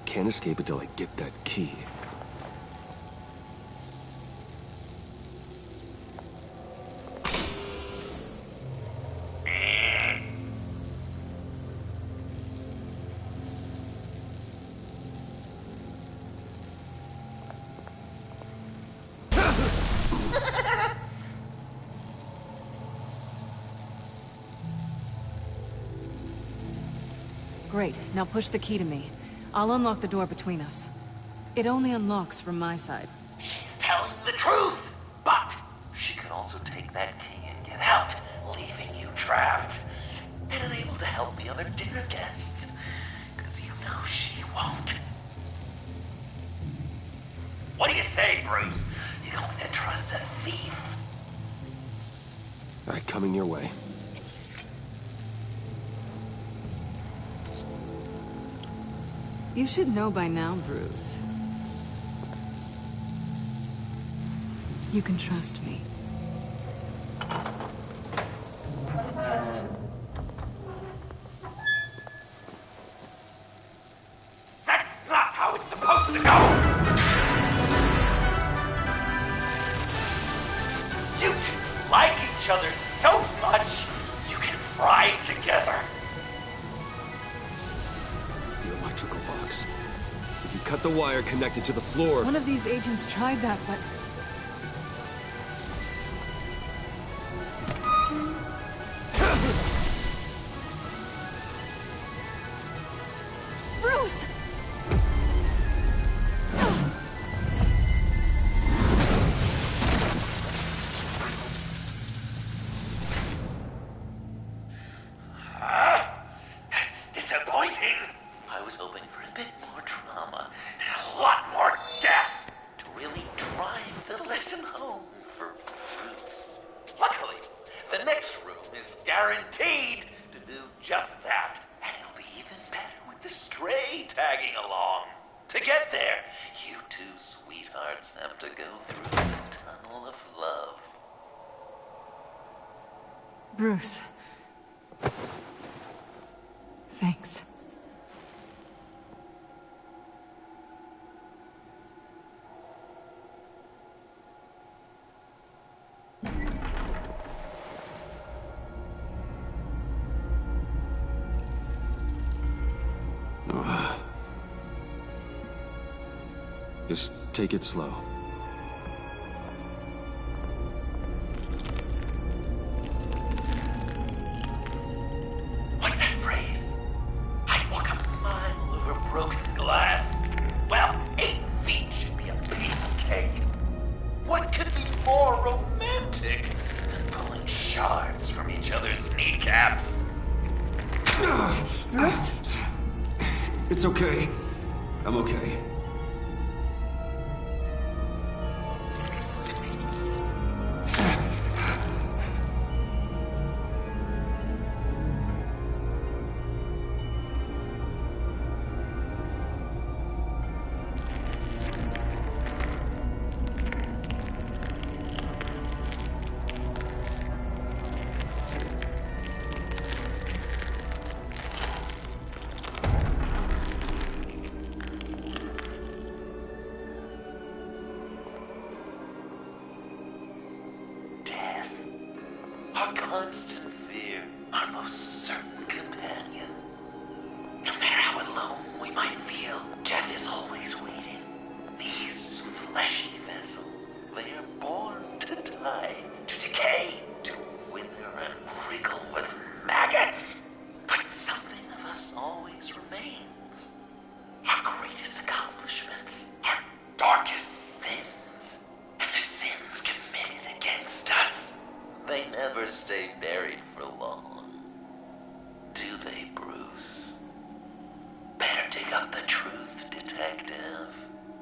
Can't escape until I get that key. Great, now push the key to me. I'll unlock the door between us. It only unlocks from my side. She's telling the truth, but she could also take that key and get out, leaving you trapped and unable to help the other dinner guests. Because you know she won't. What do you say, Bruce? You going to trust a thief? All right, coming your way. You should know by now, Bruce. You can trust me. That's not how it's supposed to go! You two like each other so much, you can fry together. The electrical box. If you cut the wire connected to the floor... One of these agents tried that, but... Bruce! That's disappointing. I was hoping for a bit more drama and a lot more death to really drive the lesson home for Bruce. Luckily, the next room is guaranteed to do just that. And it'll be even better with the stray tagging along. To get there, you two sweethearts have to go through the tunnel of love. Bruce. Thanks. Just take it slow. What's that phrase? I'd walk a mile over broken glass. Well, 8 feet should be a piece of cake. What could be more romantic than pulling shards from each other's kneecaps? Bruce? It's okay. I'm okay. Our constant fear, our most certain companion. No matter how alone we might feel, death is always waiting. These fleshy vessels, they are born to die, to decay, to wither and wriggle with maggots. But something of us always remains. Our greatest accomplishments, our darkest sins, and the sins committed against us. They never stay buried for long. Do they, Bruce? Better dig up the truth, detective,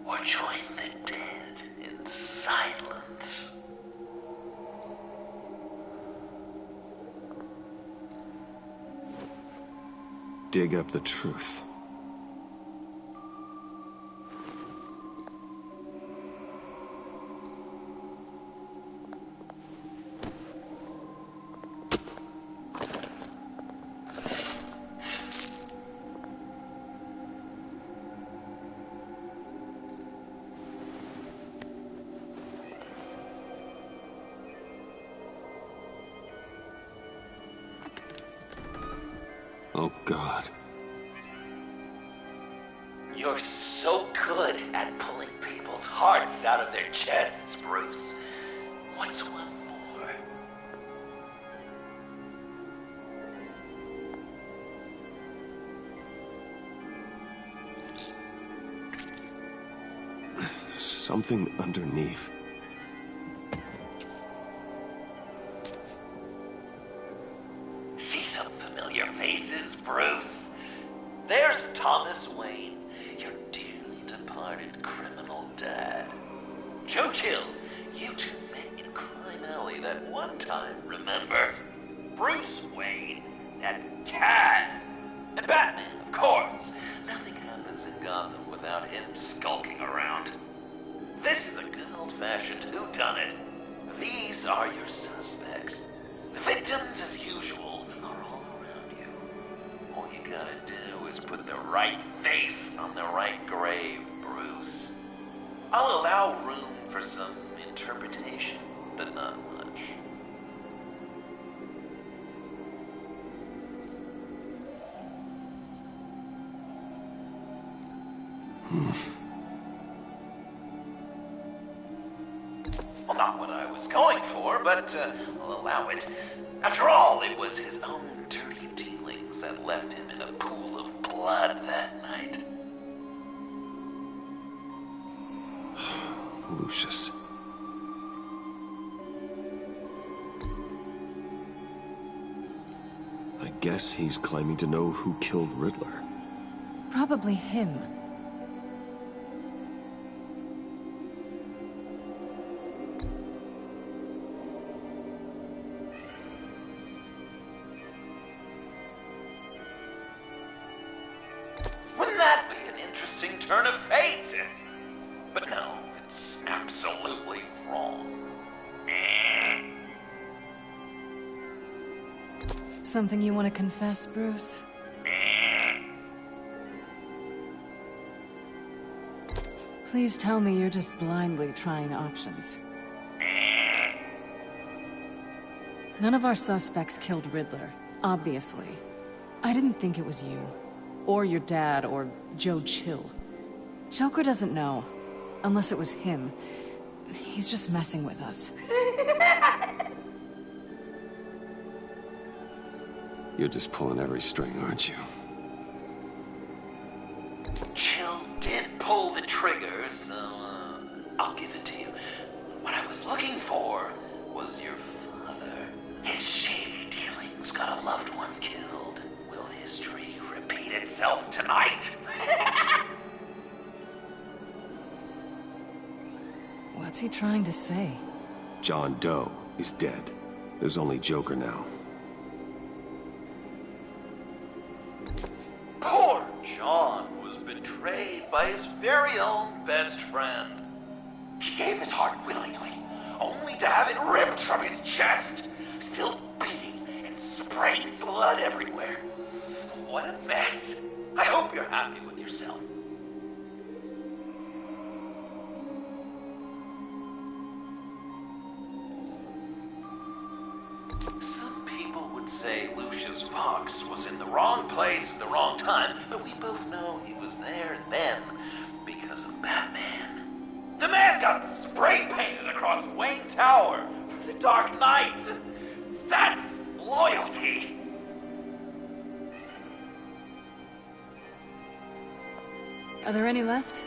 or join the dead in silence. Dig up the truth. Oh, God. You're so good at pulling people's hearts out of their chests, Bruce. What's one more? Something underneath. some familiar faces, Bruce. There's Thomas Wayne, your dearly departed criminal dad. Joe Chill, you two met in Crime Alley that one time, remember? Bruce Wayne, that cad. And Batman, of course. Nothing happens in Gotham without him skulking around. This is a good old-fashioned whodunit. These are your suspects. The victims, as usual, are all around you. All you gotta do is put the right face on the right grave, Bruce. I'll allow room for some interpretation, but not much. Well, not what I was going for, but I'll allow it. After all, it was his own dirty dealings that left him in a pool of blood that night. Lucius. I guess he's claiming to know who killed Riddler. Probably him. Wouldn't that be an interesting turn of fate? But no, it's absolutely wrong. Something you want to confess, Bruce? Please tell me you're just blindly trying options. None of our suspects killed Riddler, obviously. I didn't think it was you. Or your dad, or Joe Chill. Joker doesn't know. Unless it was him. He's just messing with us. You're just pulling every string, aren't you? Chill did pull the trigger, so I'll give it to you. What I was looking for was your father. His shady dealings got a loved one killed. Will history repeat itself tonight? What's he trying to say? John Doe is dead. There's only Joker now. Poor John was betrayed by his very own best friend. He gave his heart willingly, only to have it ripped from his chest, still beating and spraying blood everywhere. What a mess. I hope you're happy with yourself. Some people would say Lucius Fox was in the wrong place at the wrong time, but we both know he was there then because of Batman. The man got spray painted across Wayne Tower for the Dark Knight. That's loyalty. Are there any left?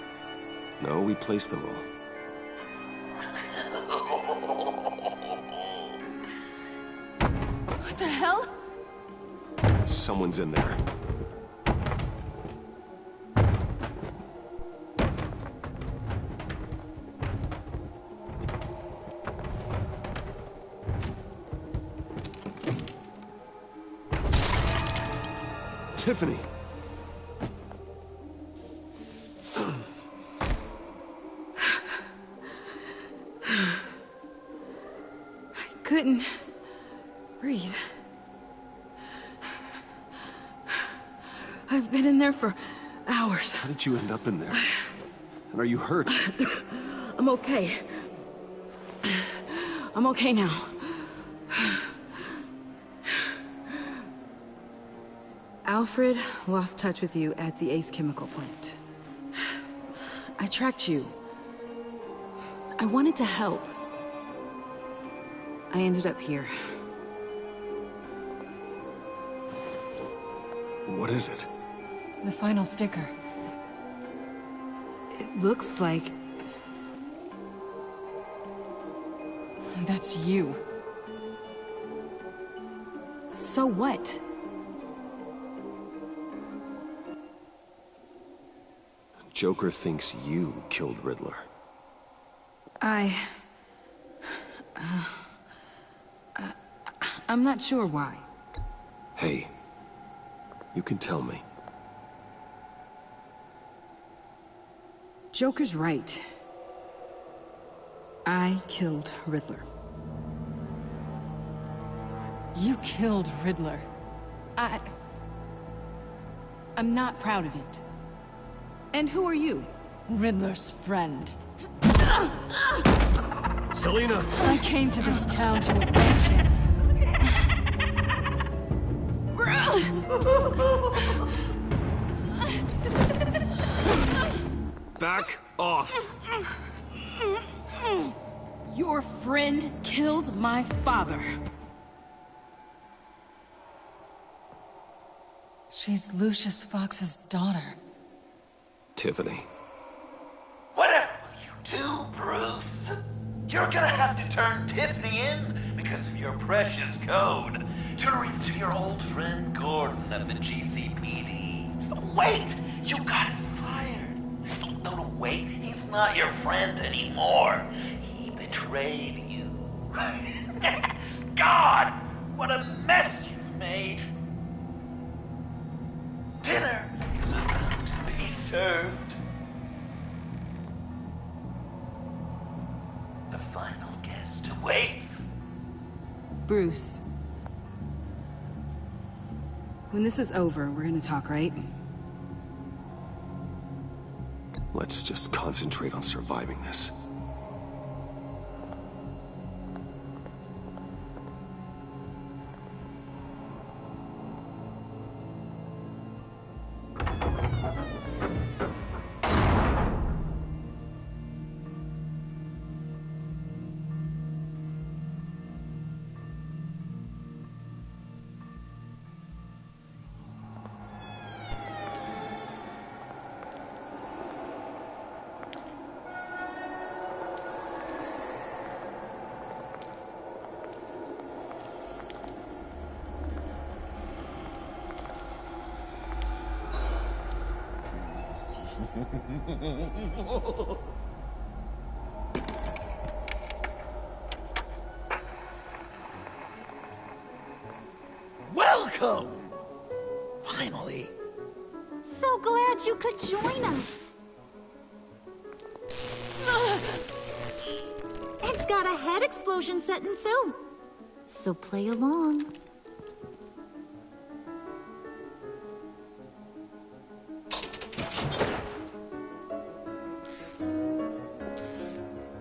No, we placed them all. What the hell? Someone's in there. Tiffany! I couldn't breathe. I've been in there for hours. How did you end up in there? And are you hurt? I'm okay. I'm okay now. Alfred lost touch with you at the Ace Chemical plant. I tracked you. I wanted to help. I ended up here. What is it? The final sticker. It looks like... That's you. So what? Joker thinks you killed Riddler. I'm not sure why. Hey, you can tell me. Joker's right. I killed Riddler. You killed Riddler. I'm not proud of it. And who are you? Riddler's friend. Selina! I came to this town to avenge him. Back off! Your friend killed my father. She's Lucius Fox's daughter. Tiffany. Whatever will you do, Bruce? You're gonna have to turn Tiffany in because of your precious code. Turn her into your old friend Gordon of the GCPD. Wait! You gotta be fired. No, wait. He's not your friend anymore. He betrayed you. God! What a mess you've made! Dinner is about to be served. The final guest awaits. Bruce. When this is over, we're gonna talk, right? Let's just concentrate on surviving this. Welcome! Finally. So glad you could join us. It's got a head explosion set in too. So play along.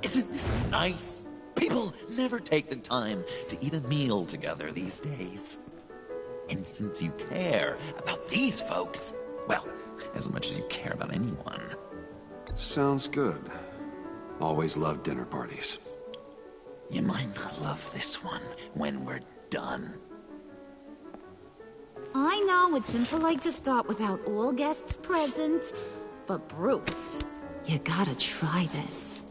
Isn't this nice? People never take the time to eat a meal together these days. And since you care about these folks, well, as much as you care about anyone. Sounds good. Always loved dinner parties. You might not love this one when we're done. I know it's impolite to start without all guests present, but Bruce, you gotta try this.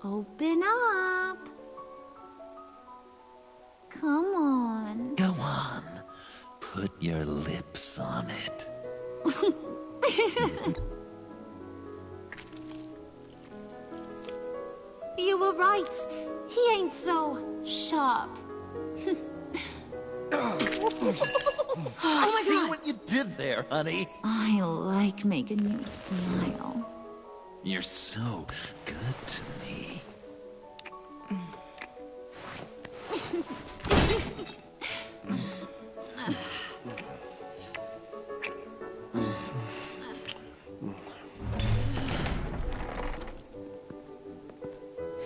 Open up. Come on. Go on. Put your lips on it. You were right. He ain't so sharp. I see what you did there, honey. I like making you smile. You're so good to me.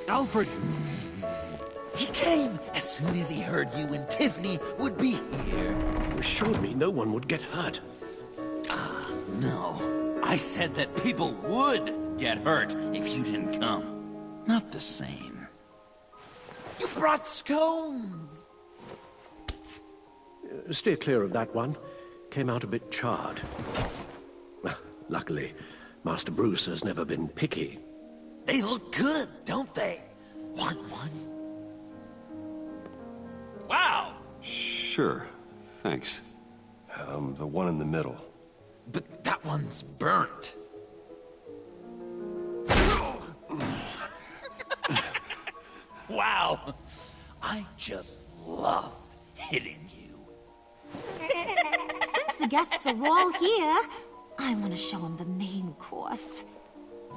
Alfred! He came as soon as he heard you and Tiffany would be here. You assured me no one would get hurt. No. I said that people would get hurt if you didn't come. Not the same. You brought scones! Steer clear of that one. Came out a bit charred. Luckily, Master Bruce has never been picky. They look good, don't they? Want one? Wow! Sure, thanks. The one in the middle. But that That one's burnt. Wow. I just love hitting you. Since the guests are all here, I want to show them the main course.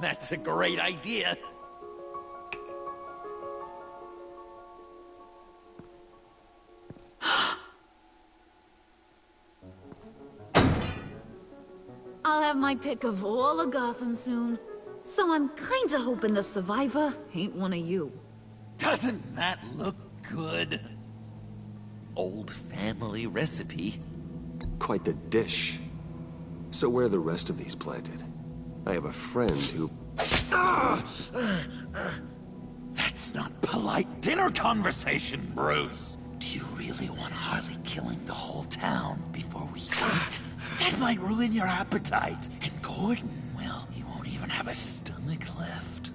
That's a great idea. I'll have my pick of all of Gotham soon. So I'm kinda hoping the survivor ain't one of you. Doesn't that look good? Old family recipe. Quite the dish. So where are the rest of these planted? I have a friend who... That's not polite dinner conversation, Bruce. Do you really want Harley killing the whole town before we eat? That might ruin your appetite. And Gordon, well, he won't even have a stomach left.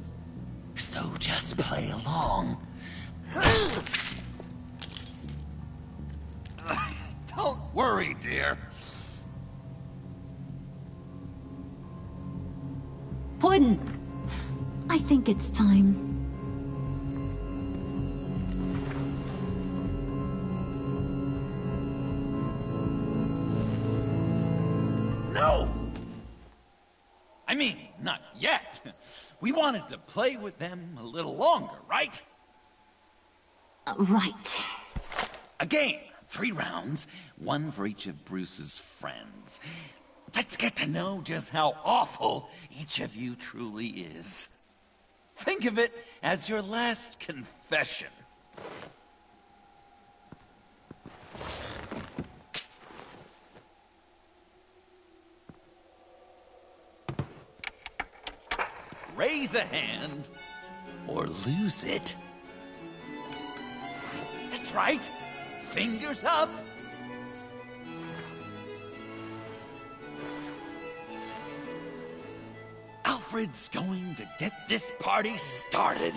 So just play along. Don't worry, dear. Puddin', I think it's time. No! I mean, not yet. We wanted to play with them a little longer, right? Right. A game. 3 rounds, 1 for each of Bruce's friends. Let's get to know just how awful each of you truly is. Think of it as your last confession. Raise a hand, or lose it. That's right. Fingers up. Alfred's going to get this party started.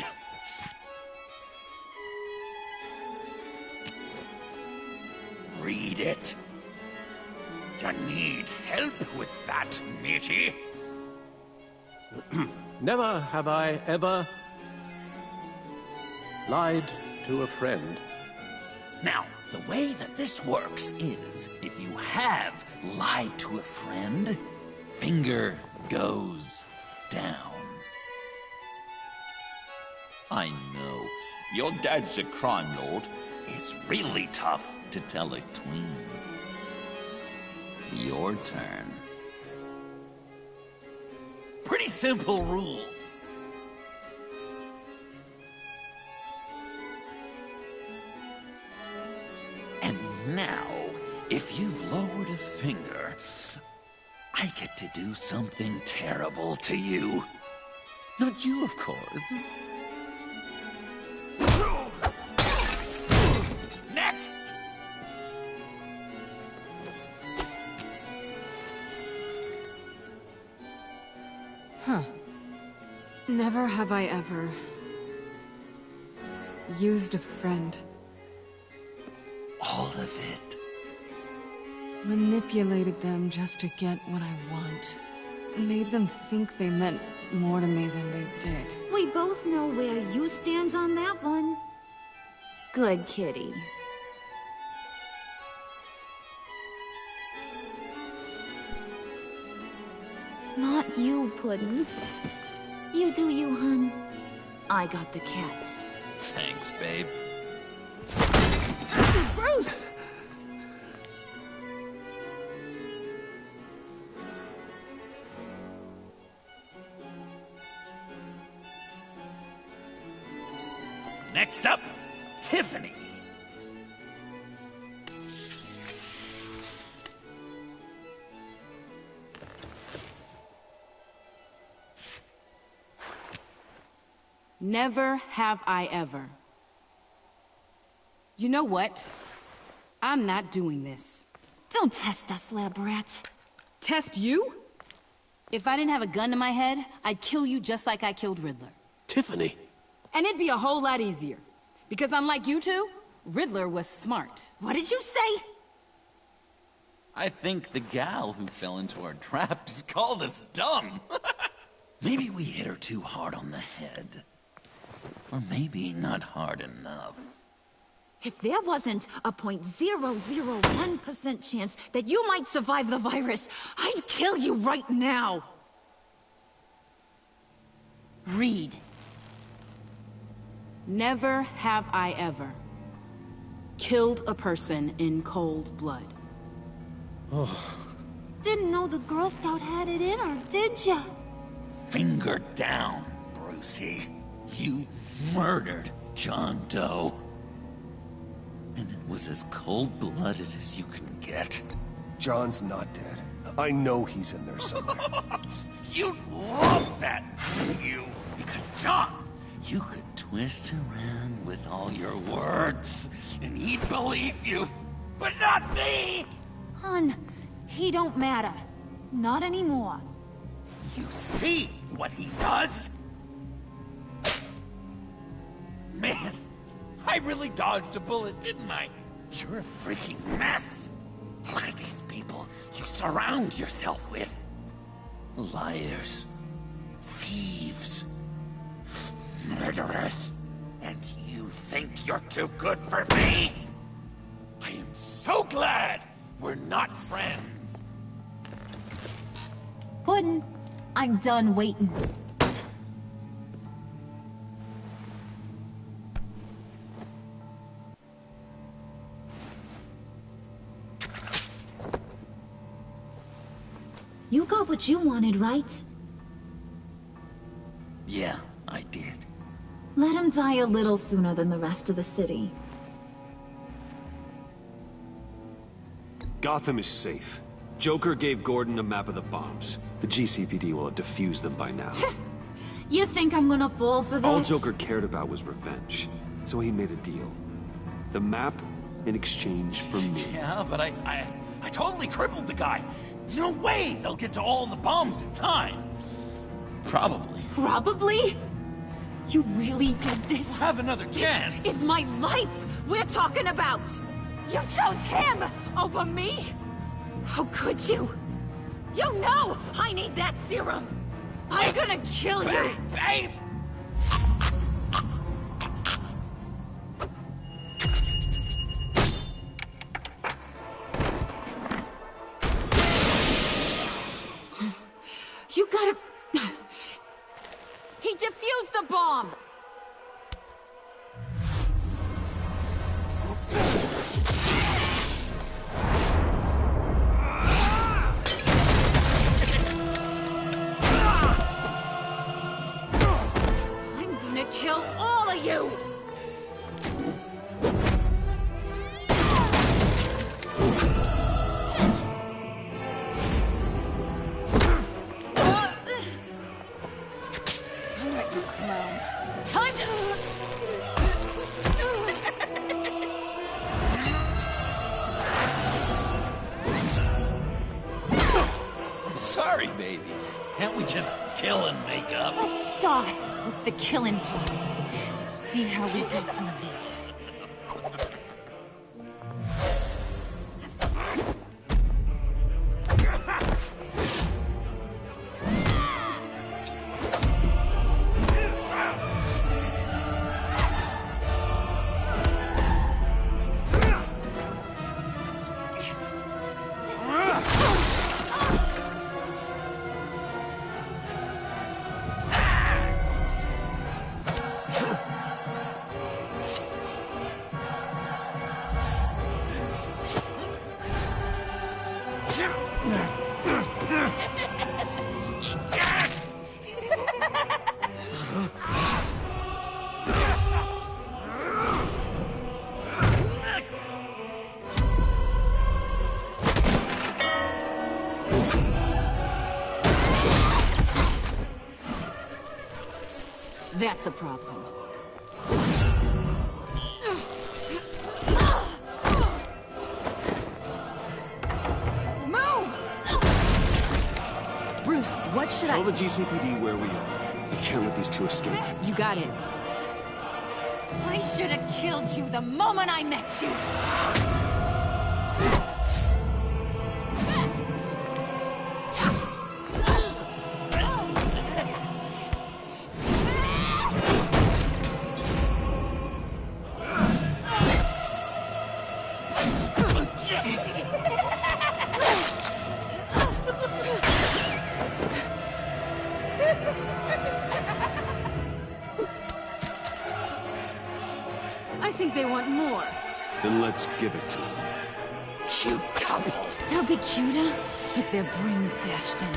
Read it. You need help with that, matey. Never have I ever lied to a friend. Now, the way that this works is, if you have lied to a friend, finger goes down. I know, your dad's a crime lord. It's really tough to tell a tween. Your turn. Pretty simple rules. And now, if you've lowered a finger, I get to do something terrible to you. Not you, of course. Next! Huh. Never have I ever... used a friend. All of it. Manipulated them just to get what I want. Made them think they meant more to me than they did. We both know where you stand on that one. Good kitty. Not you, Puddin'. You do you, hun. I got the cats. Thanks, babe. Bruce! Next up, Tiffany. Never have I ever. You know what? I'm not doing this. Don't test us, lab rat. Test you? If I didn't have a gun to my head, I'd kill you just like I killed Riddler. Tiffany. And it'd be a whole lot easier. Because unlike you two, Riddler was smart. What did you say? I think the gal who fell into our trap just called us dumb. Maybe we hit her too hard on the head. Or maybe not hard enough. If there wasn't a 0.001% chance that you might survive the virus, I'd kill you right now. Read. Never have I ever killed a person in cold blood. Didn't know the Girl Scout had it in her, did ya? Finger down, Brucey. You murdered John Doe. And it was as cold-blooded as you can get. John's not dead. I know he's in there somewhere. You'd love that, you. Because, John, you could twist around with all your words, and he'd believe you. But not me! Hun, he don't matter. Not anymore. You see what he does? Man, I really dodged a bullet, didn't I? You're a freaking mess. Look at these people you surround yourself with. Liars. Thieves. Murderers. And you think you're too good for me? I am so glad we're not friends. Puddin', I'm done waiting. You got what you wanted, right? Yeah, I did. Let him die a little sooner than the rest of the city. Gotham is safe. Joker gave Gordon a map of the bombs. The GCPD will have defused them by now. You think I'm gonna fall for that? All Joker cared about was revenge, so he made a deal. The map in exchange for me. Yeah, but I totally crippled the guy. No way they'll get to all the bombs in time. Probably. Probably? You really did this? We'll have another chance. This is my life we're talking about. You chose him over me? How could you? You know I need that serum. I'm gonna kill you. Babe! You gotta... He defused the bomb! I'm gonna kill all of you! Time to... I'm sorry, baby. Can't we just kill and make up? Let's start with the killing part. See how we go from there. That's a problem. Move! Bruce, what should Tell the GCPD where we are. We can't let these two escape. You got it. I should have killed you the moment I met you! I think they want more. Then let's give it to them. Cute couple. They'll be cuter with their brains bashed in.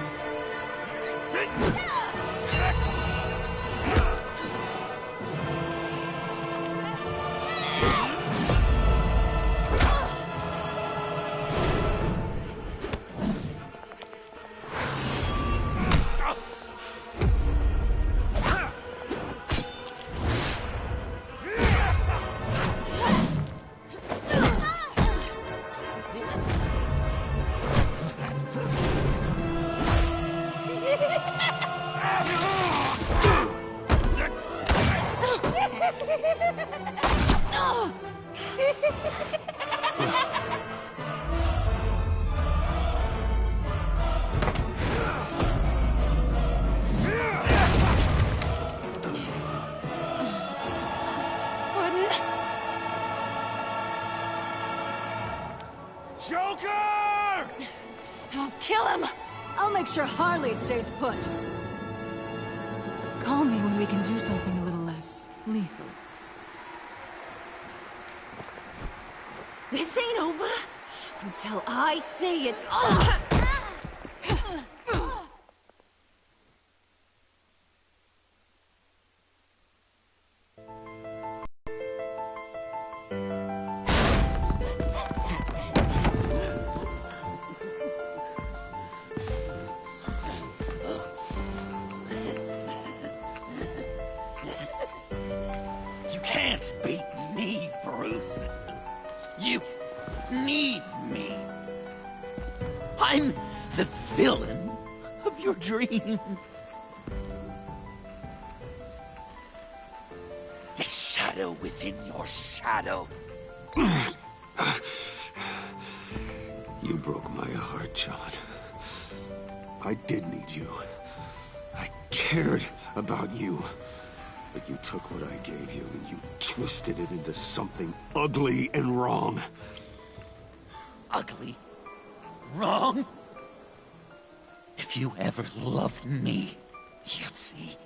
Joker! I'll kill him! I'll make sure Harley stays put. Call me when we can do something a little less lethal. This ain't over until I say it's over! You can't beat me, Bruce. You need me. I'm the villain of your dreams. A shadow within your shadow. You broke my heart, John. I did need you. I cared about you. But you took what I gave you and you twisted it into something ugly and wrong. Ugly? Wrong? If you ever loved me, you'd see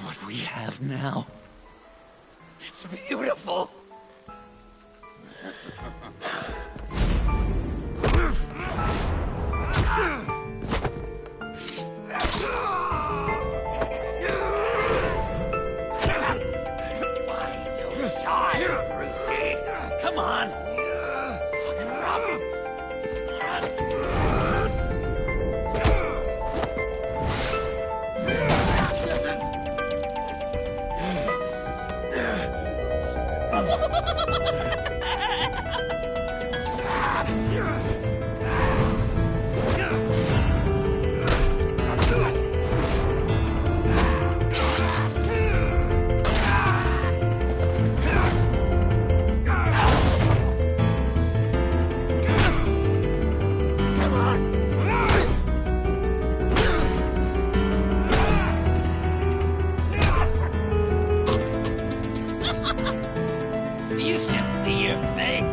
what we have now. It's beautiful. Why so shy, Brucey? Come on. Fucking Robin. You should see your face.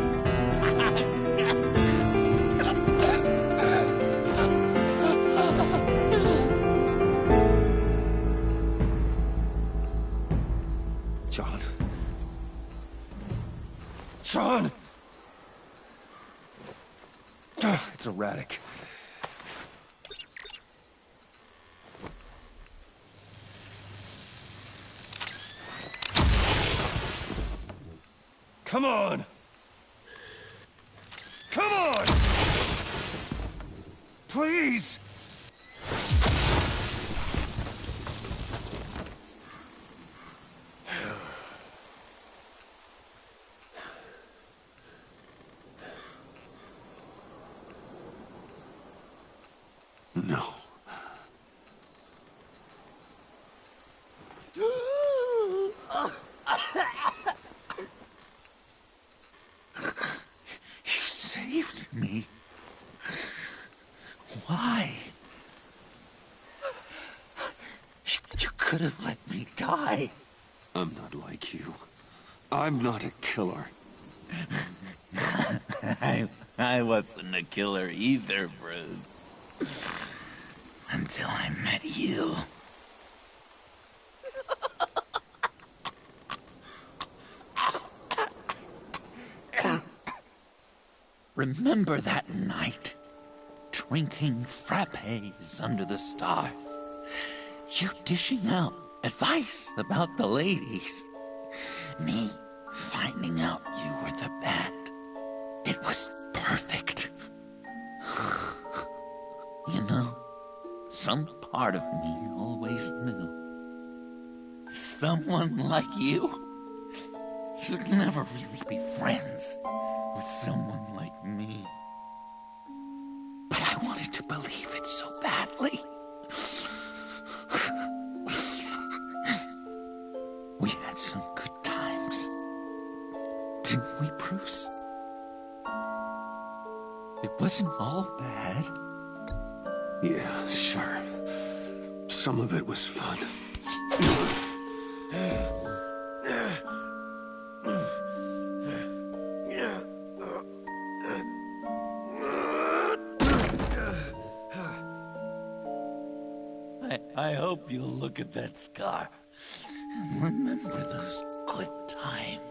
John. John! It's erratic. Come on! Come on! Please! No. You saved me. Why? You could have let me die. I'm not like you. I'm not a killer. I wasn't a killer either, Bruce. Until I met you. Remember that night? Drinking frappes under the stars. You dishing out advice about the ladies. Me finding out you were the bat. It was perfect. You know, some part of me always knew. Someone like you, you'd never really be friends with someone like me. But I wanted to believe it so badly. We had some good times, didn't we, Bruce? It wasn't all bad. Yeah, sure. Some of it was fun. I hope you'll look at that scar and remember those good times.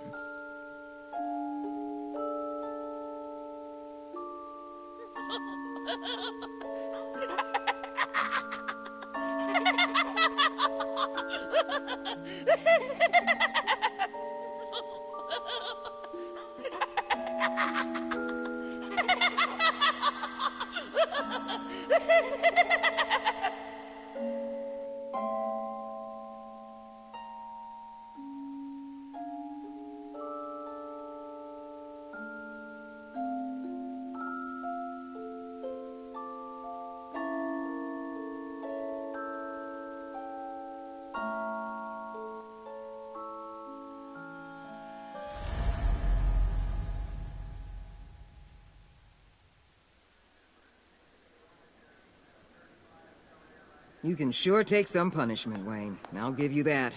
You can sure take some punishment, Wayne. I'll give you that.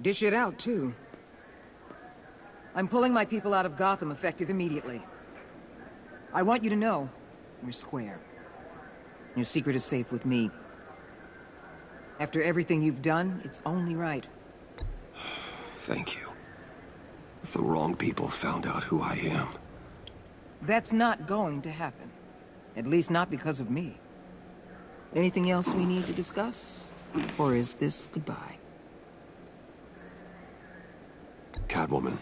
Dish it out, too. I'm pulling my people out of Gotham effective immediately. I want you to know, we're square. Your secret is safe with me. After everything you've done, it's only right. Thank you. If the wrong people found out who I am... That's not going to happen. At least not because of me. Anything else we need to discuss? Or is this goodbye? Catwoman.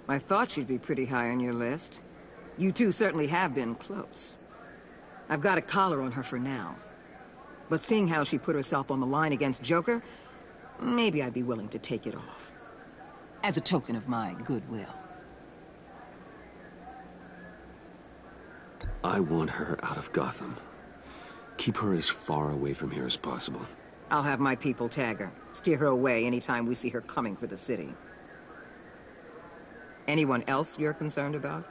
I thought she'd be pretty high on your list. You two certainly have been close. I've got a collar on her for now. But seeing how she put herself on the line against Joker, maybe I'd be willing to take it off. As a token of my goodwill. I want her out of Gotham. Keep her as far away from here as possible. I'll have my people tag her. Steer her away anytime we see her coming for the city. Anyone else you're concerned about?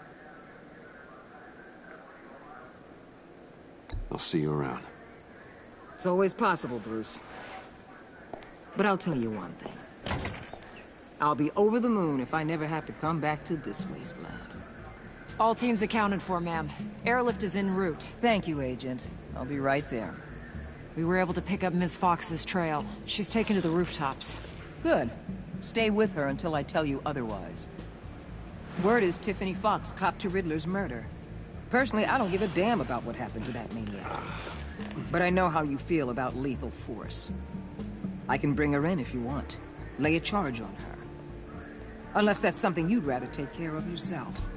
I'll see you around. It's always possible, Bruce. But I'll tell you one thing. I'll be over the moon if I never have to come back to this wasteland. All teams accounted for, ma'am. Airlift is en route. Thank you, Agent. I'll be right there. We were able to pick up Miss Fox's trail. She's taken to the rooftops. Good. Stay with her until I tell you otherwise. Word is Tiffany Fox copped to Riddler's murder. Personally, I don't give a damn about what happened to that maniac. But I know how you feel about lethal force. I can bring her in if you want. Lay a charge on her. Unless that's something you'd rather take care of yourself.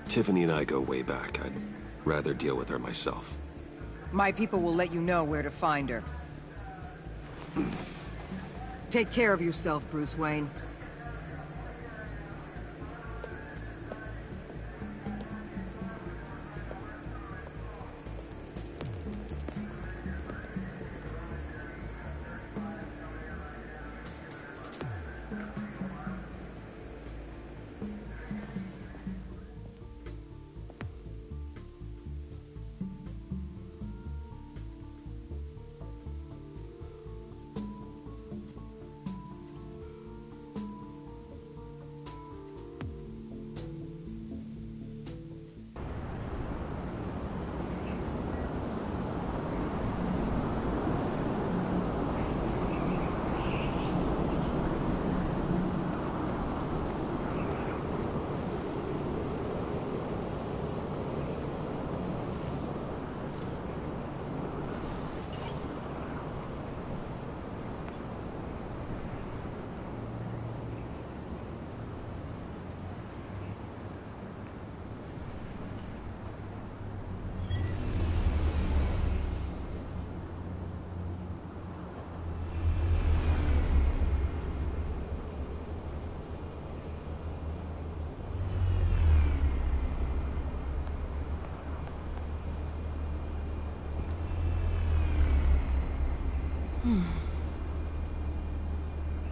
Tiffany and I go way back. I'd rather deal with her myself. My people will let you know where to find her. Take care of yourself, Bruce Wayne.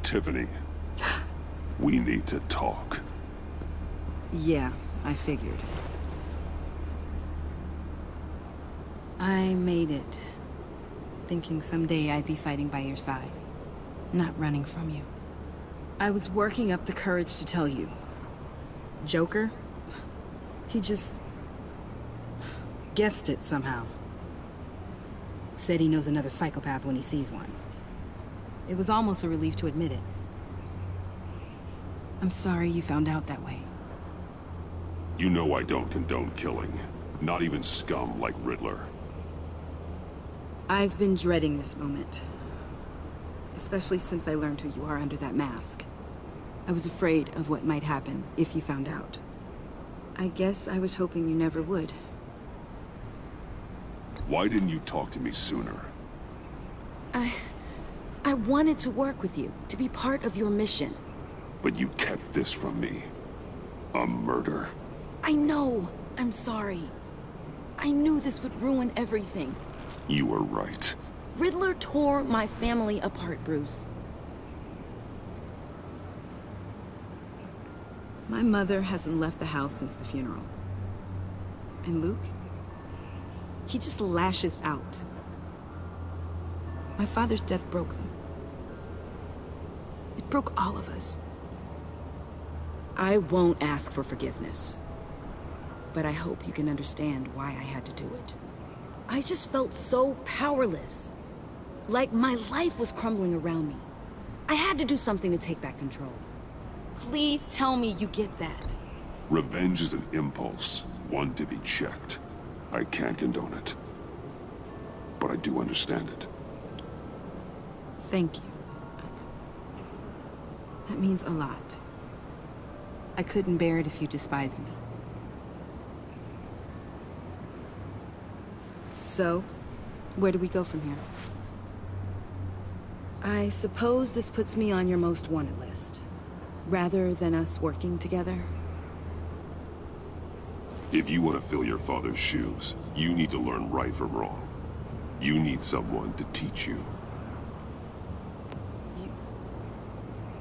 Tiffany, we need to talk. Yeah, I figured. I made it, thinking someday I'd be fighting by your side, not running from you. I was working up the courage to tell you. Joker? He just... guessed it somehow. Said he knows another psychopath when he sees one. It was almost a relief to admit it. I'm sorry you found out that way. You know I don't condone killing. Not even scum like Riddler. I've been dreading this moment. Especially since I learned who you are under that mask. I was afraid of what might happen if you found out. I guess I was hoping you never would. Why didn't you talk to me sooner? I wanted to work with you, to be part of your mission. But you kept this from me. A murder. I know. I'm sorry. I knew this would ruin everything. You were right. Riddler tore my family apart, Bruce. My mother hasn't left the house since the funeral. And Luke? He just lashes out. My father's death broke them. It broke all of us. I won't ask for forgiveness. But I hope you can understand why I had to do it. I just felt so powerless. Like my life was crumbling around me. I had to do something to take back control. Please tell me you get that. Revenge is an impulse, one to be checked. I can't condone it. But I do understand it. Thank you. That means a lot. I couldn't bear it if you despised me. So, where do we go from here? I suppose this puts me on your most wanted list, rather than us working together. If you want to fill your father's shoes, you need to learn right from wrong. You need someone to teach you.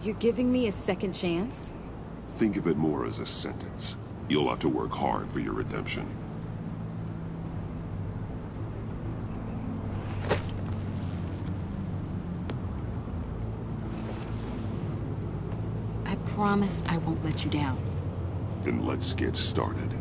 You're giving me a second chance? Think of it more as a sentence. You'll have to work hard for your redemption. I promise I won't let you down. Then let's get started.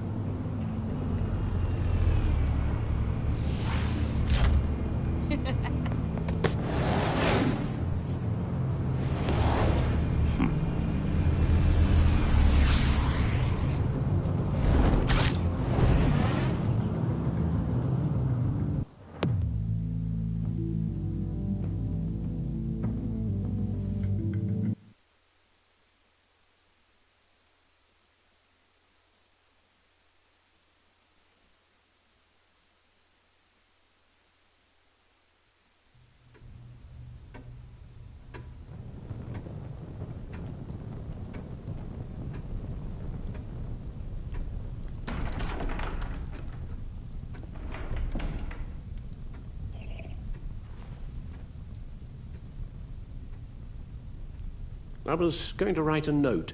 I was going to write a note,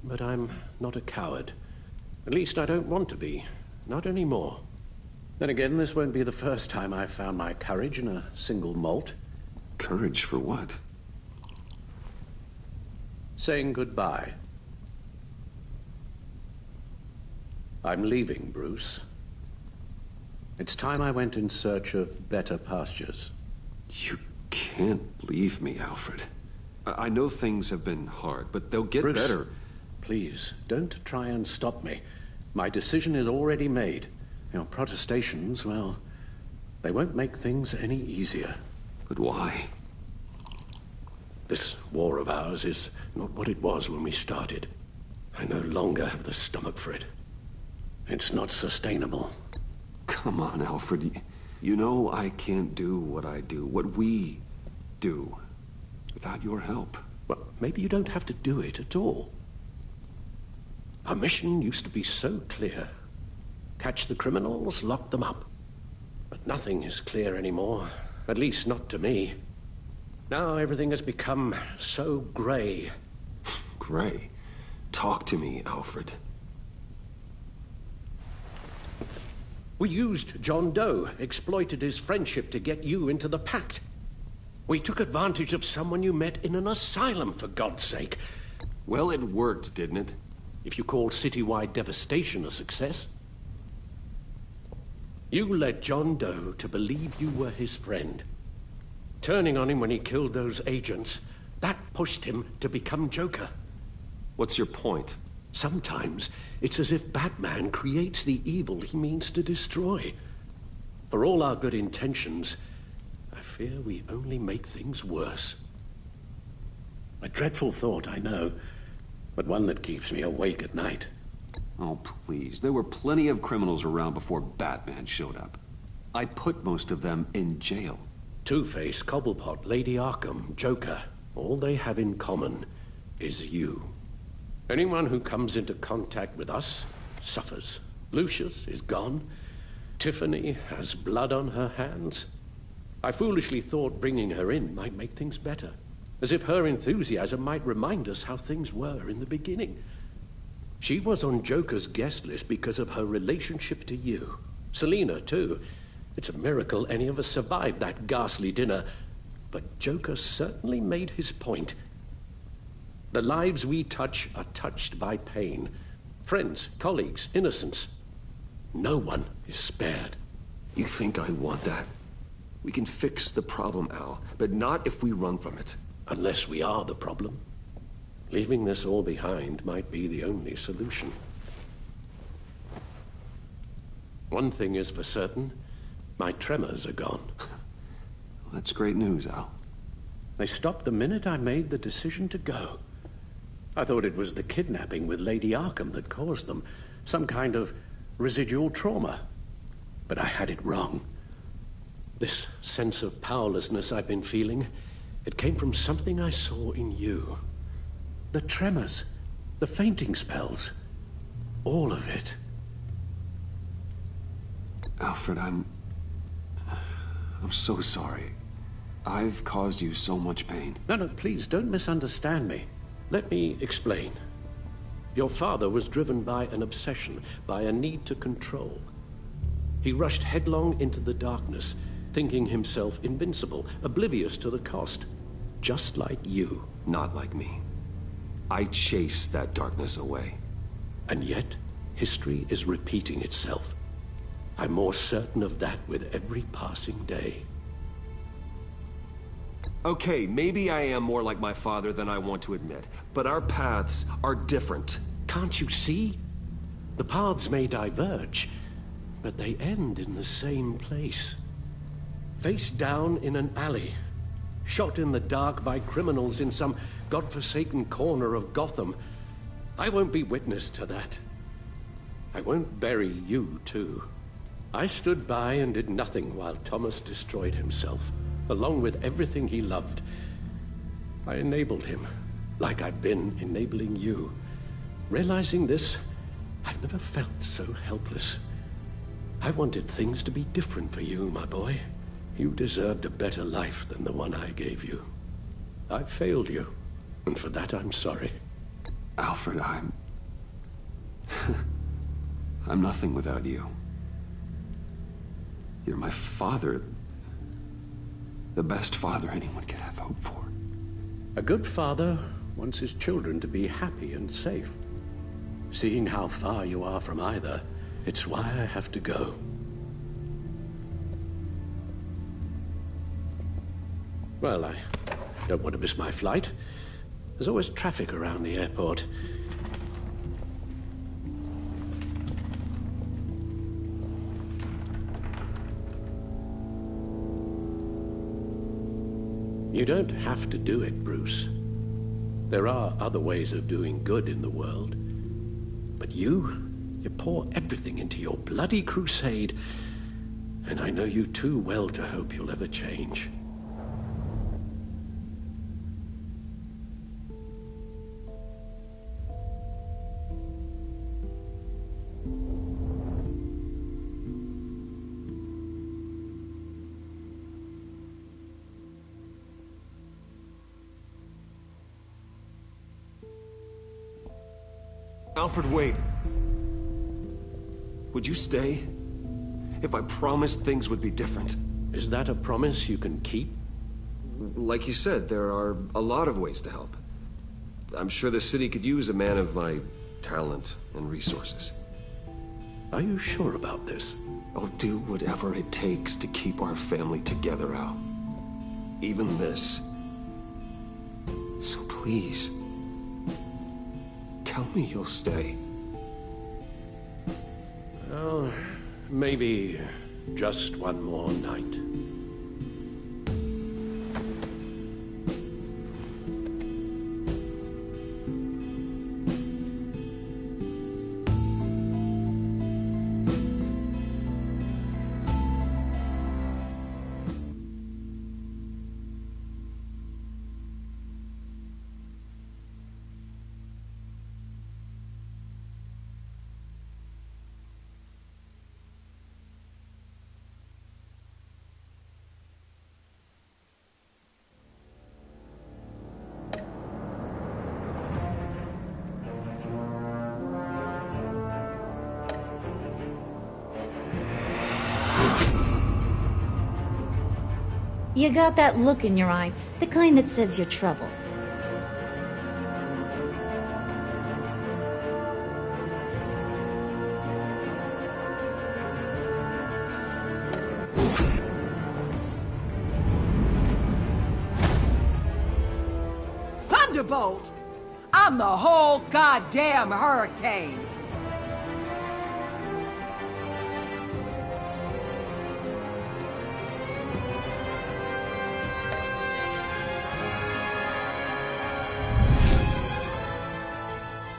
but I'm not a coward. At least I don't want to be. Not anymore. Then again, this won't be the first time I've found my courage in a single malt. Courage for what? Saying goodbye. I'm leaving, Bruce. It's time I went in search of better pastures. You can't leave me, Alfred. I know things have been hard, but they'll get Bruce, better. Please, don't try and stop me. My decision is already made. Your protestations, well, they won't make things any easier. But why? This war of ours is not what it was when we started. I no longer have the stomach for it. It's not sustainable. Come on, Alfred. You know I can't do what I do, what we do, without your help. Well, maybe you don't have to do it at all. Our mission used to be so clear. Catch the criminals, lock them up. But nothing is clear anymore. At least not to me. Now everything has become so grey. Grey? Talk to me, Alfred. We used John Doe, exploited his friendship to get you into the pact. We took advantage of someone you met in an asylum, for God's sake. Well, it worked, didn't it? If you call citywide devastation a success. You led John Doe to believe you were his friend. Turning on him when he killed those agents, that pushed him to become Joker. What's your point? Sometimes it's as if Batman creates the evil he means to destroy. For all our good intentions, I fear we only make things worse. A dreadful thought, I know, but one that keeps me awake at night. Oh, please. There were plenty of criminals around before Batman showed up. I put most of them in jail. Two-Face, Cobblepot, Lady Arkham, Joker, all they have in common is you. Anyone who comes into contact with us suffers. Lucius is gone. Tiffany has blood on her hands. I foolishly thought bringing her in might make things better, as if her enthusiasm might remind us how things were in the beginning. She was on Joker's guest list because of her relationship to you. Selina, too. It's a miracle any of us survived that ghastly dinner. But Joker certainly made his point. The lives we touch are touched by pain. Friends, colleagues, innocents. No one is spared. You think I want that? We can fix the problem, Al, but not if we run from it. Unless we are the problem. Leaving this all behind might be the only solution. One thing is for certain, my tremors are gone. That's great news, Al. They stopped the minute I made the decision to go. I thought it was the kidnapping with Lady Arkham that caused them, some kind of residual trauma. But I had it wrong. This sense of powerlessness I've been feeling, it came from something I saw in you. The tremors, the fainting spells, all of it. Alfred, I'm so sorry. I've caused you so much pain. No, please, don't misunderstand me. Let me explain. Your father was driven by an obsession, by a need to control. He rushed headlong into the darkness, thinking himself invincible, oblivious to the cost. Just like you. Not like me. I chase that darkness away. And yet, history is repeating itself. I'm more certain of that with every passing day. Okay, maybe I am more like my father than I want to admit, but our paths are different. Can't you see? The paths may diverge, but they end in the same place. Face down in an alley, shot in the dark by criminals in some godforsaken corner of Gotham. I won't be witness to that. I won't bury you, too. I stood by and did nothing while Thomas destroyed himself, along with everything he loved. I enabled him, like I've been enabling you. Realizing this, I've never felt so helpless. I wanted things to be different for you, my boy. You deserved a better life than the one I gave you. I failed you, and for that I'm sorry. Alfred, I'm nothing without you. You're my father. The best father anyone could have hoped for. A good father wants his children to be happy and safe. Seeing how far you are from either, it's why I have to go. Well, I don't want to miss my flight. There's always traffic around the airport. You don't have to do it, Bruce. There are other ways of doing good in the world. But you pour everything into your bloody crusade, and I know you too well to hope you'll ever change. Alfred Wade. Would you stay? If I promised things would be different. Is that a promise you can keep? Like you said, there are a lot of ways to help. I'm sure the city could use a man of my talent and resources. Are you sure about this? I'll do whatever it takes to keep our family together, Al. Even this. So please, tell me you'll stay. Well, maybe just one more night. You got that look in your eye, the kind that says you're trouble. Thunderbolt! I'm the whole goddamn hurricane!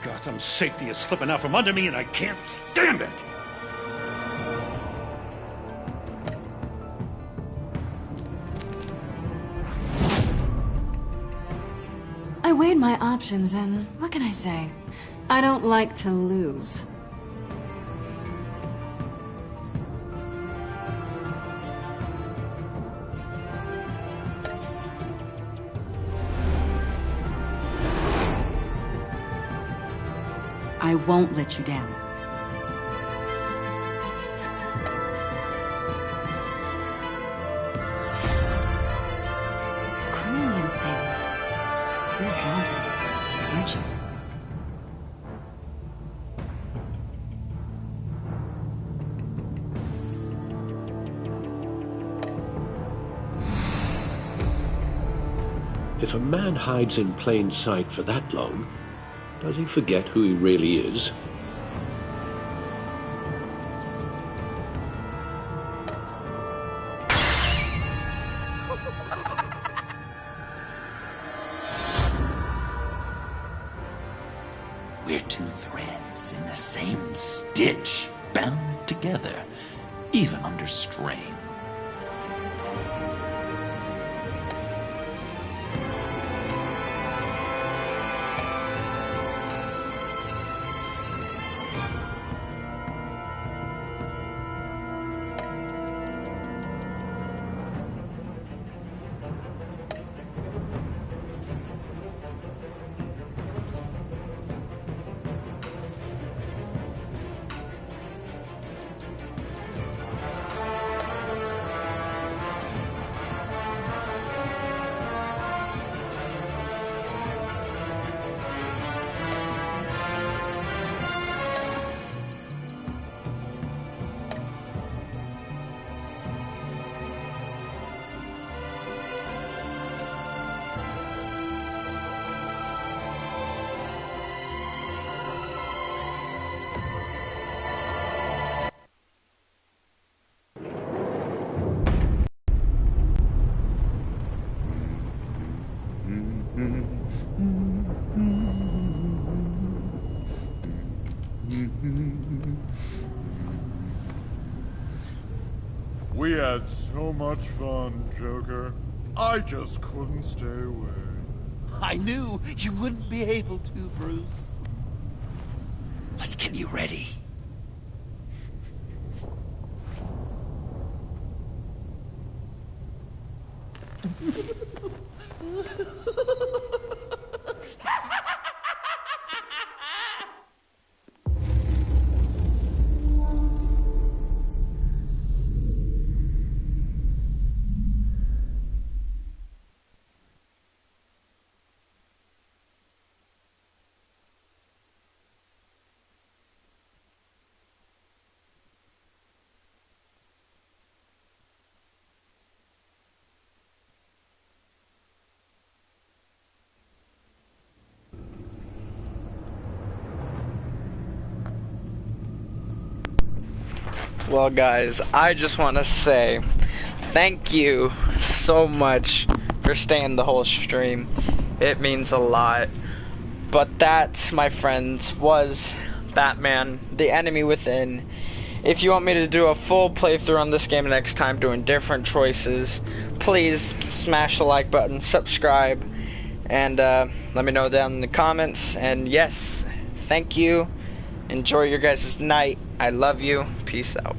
Gotham's safety is slipping out from under me and I can't stand it! I weighed my options and what can I say? I don't like to lose. I won't let you down. Criminally insane. You're drawn to it, aren't you? If a man hides in plain sight for that long, does he forget who he really is? We're two threads in the same stitch, bound together, even under strain. We had so much fun, Joker. I just couldn't stay away. I knew you wouldn't be able to, Bruce. Let's get you ready. Well, guys, I just want to say thank you so much for staying the whole stream. It means a lot. But that, my friends, was Batman: The Enemy Within. If you want me to do a full playthrough on this game next time, doing different choices, please smash the like button, subscribe, and let me know down in the comments. And yes, thank you. Enjoy your guys' night. I love you. Peace out.